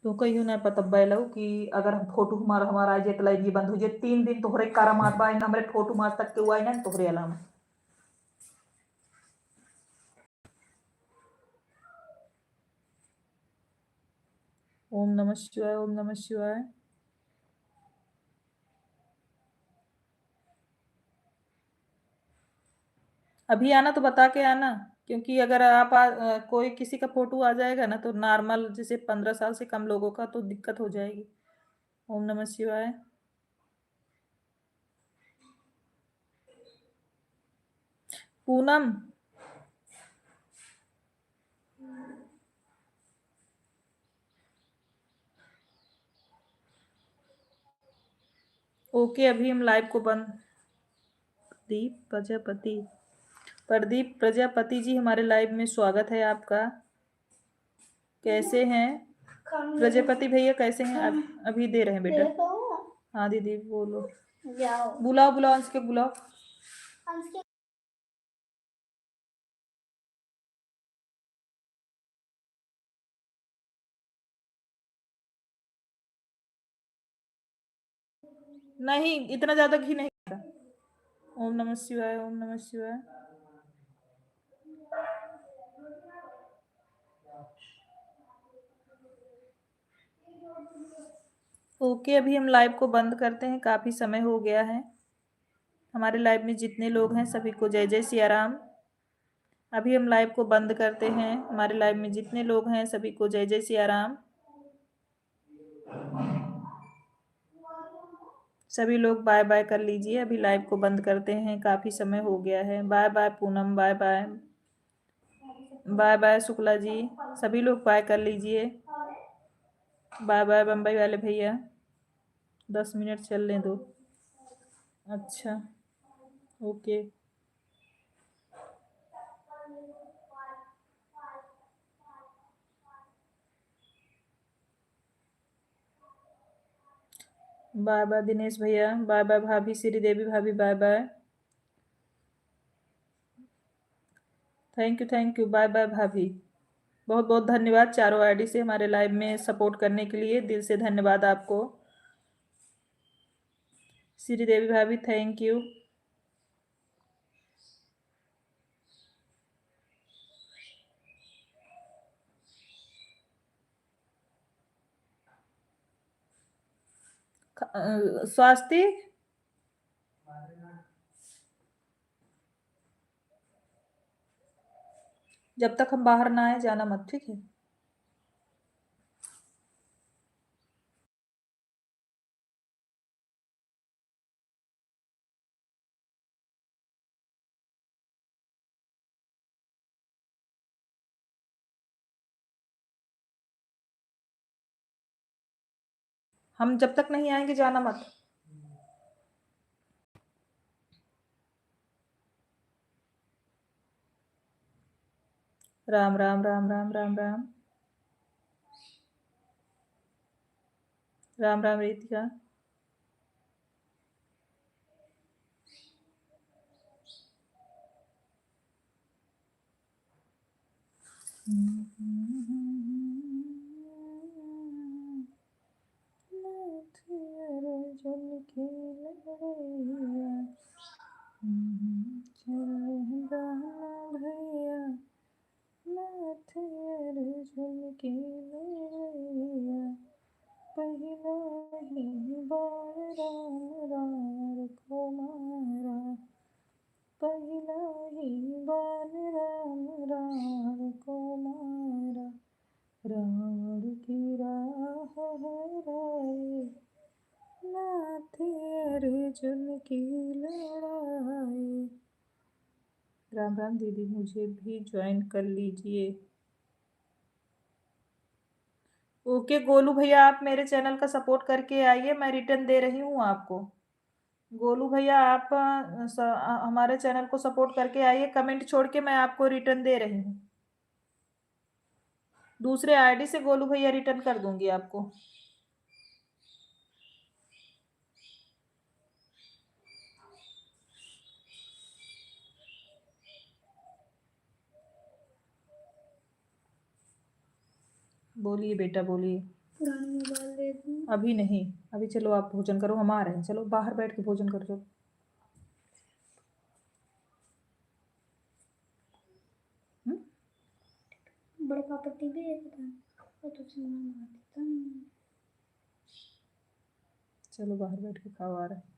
तो कहियो ना पता बैलऊ कि अगर हम फोटो हमारा आ जाए तो लाइव ये बंद हो जाए 3 दिन तोहरे कारा मार बा हमरे फोटो मार तक के हुआ ना तोहरे अलावा। ओम नमः शिवाय ओम नमः शिवाय। अभी आना तो बता के आना, क्योंकि अगर कोई किसी का फोटो आ जाएगा ना तो नॉर्मल जैसे 15 साल से कम लोगों का तो दिक्कत हो जाएगी। ओम नमः शिवाय। पूनम ओके, अभी हम लाइव को बंद। प्रदीप प्रजापति जी हमारे लाइव में स्वागत है आपका। कैसे हैं प्रजापति भैया, कैसे हैं? अभी दे रहे हैं बेटा। हाँ दीदी बोलो। बुलाओ बुलाओ अंश के बुलाओ। नहीं इतना ज्यादा घी नहीं था। ओम नमः शिवाय ओम नमः शिवाय। ओके, अभी हम लाइव को बंद करते हैं, काफी समय हो गया है। हमारे लाइव में जितने लोग हैं सभी को जय जय सिया राम। अभी हम लाइव को बंद करते हैं, हमारे लाइव में जितने लोग हैं सभी को जय जय सिया राम। सभी लोग बाय बाय कर लीजिए, अभी लाइव को बंद करते हैं, काफी समय हो गया है। Bye bye Poonam, bye bye. Bye bye Shukla ji, सभी लोग बाय कर लीजिए। बाय बाय बम्बई वाले भैया, 10 मिनट चलने दो। अच्छा ओके। बाय बाय दिनेश भैया, बाय बाय भाभी श्रीदेवी भाभी, bye bye. Thank you bye bye भाभी। बहुत बहुत धन्यवाद चारों आईडी से हमारे लाइव में सपोर्ट करने के लिए, दिल से धन्यवाद आपको। श्रीदेवी भाभी थैंक यू। स्वास्तिक जब तक हम बाहर ना आए जाना मत, ठीक है। हम जब तक नहीं आएंगे जाना मत। राम राम राम राम राम राम राम राम रितिका। भैया अर्जुन की लड़ाई। राम राम दीदी, मुझे भी ज्वाइन कर लीजिए। ओके गोलू भैया, आप मेरे चैनल का सपोर्ट करके आइए, मैं रिटर्न दे रही हूँ आपको। गोलू भैया, आप हमारे चैनल को सपोर्ट करके आइए, कमेंट छोड़ के मैं आपको रिटर्न दे रही हूँ। दूसरे आईडी से गोलू भैया रिटर्न कर दूंगी आपको। बोलिए बेटा बोलिए। पुरानी मोबाइल दे दूं? अभी नहीं, अभी चलो आप भोजन करो, हम आ रहे हैं, चलो बाहर बैठ के भोजन कर लो। बड़े पापा टीवी देखता है और तो सिनेमा में देखता नहीं। चलो बाहर बैठ के खाओ, आ रहे हैं।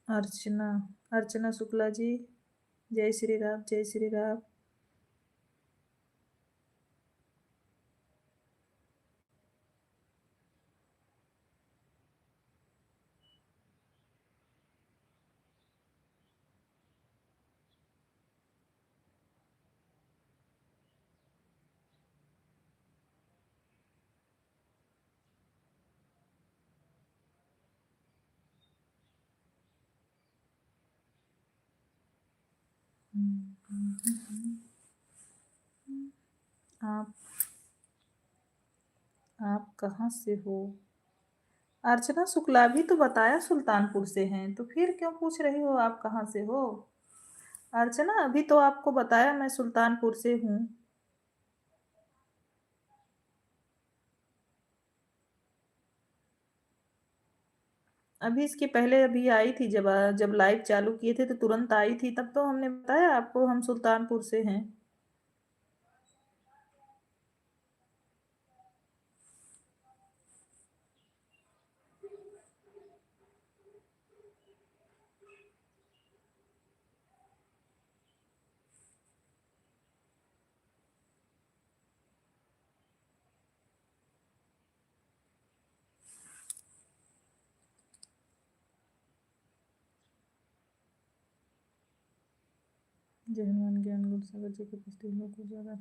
अर्चना, अर्चना शुक्ला जी, जय श्री राम, जय श्री राम। आप आप कहाँ से हो? अर्चना शुक्ला, भी तो बताया सुल्तानपुर से हैं, तो फिर क्यों पूछ रही हो आप कहाँ से हो? अर्चना, अभी तो आपको बताया मैं सुल्तानपुर से हूँ। अभी इसके पहले अभी आई थी, जब जब लाइव चालू किए थे तो तुरंत आई थी, तब तो हमने बताया आपको हम सुल्तानपुर से हैं। जय हनुमान ज्ञान गुण सागर जी के पुस्तकों को ज्यादा।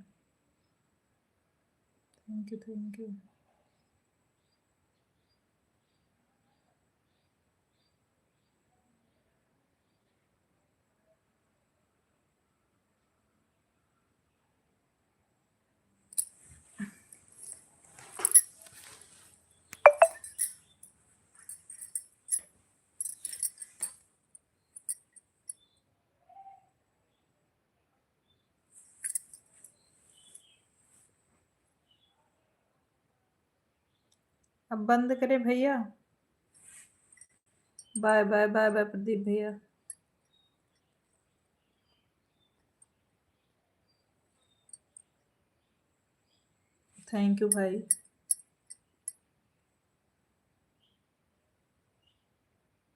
Thank you thank you. अब बंद करें भैया। Bye bye bye bye Pradeep भैया। थैंक यू भाई।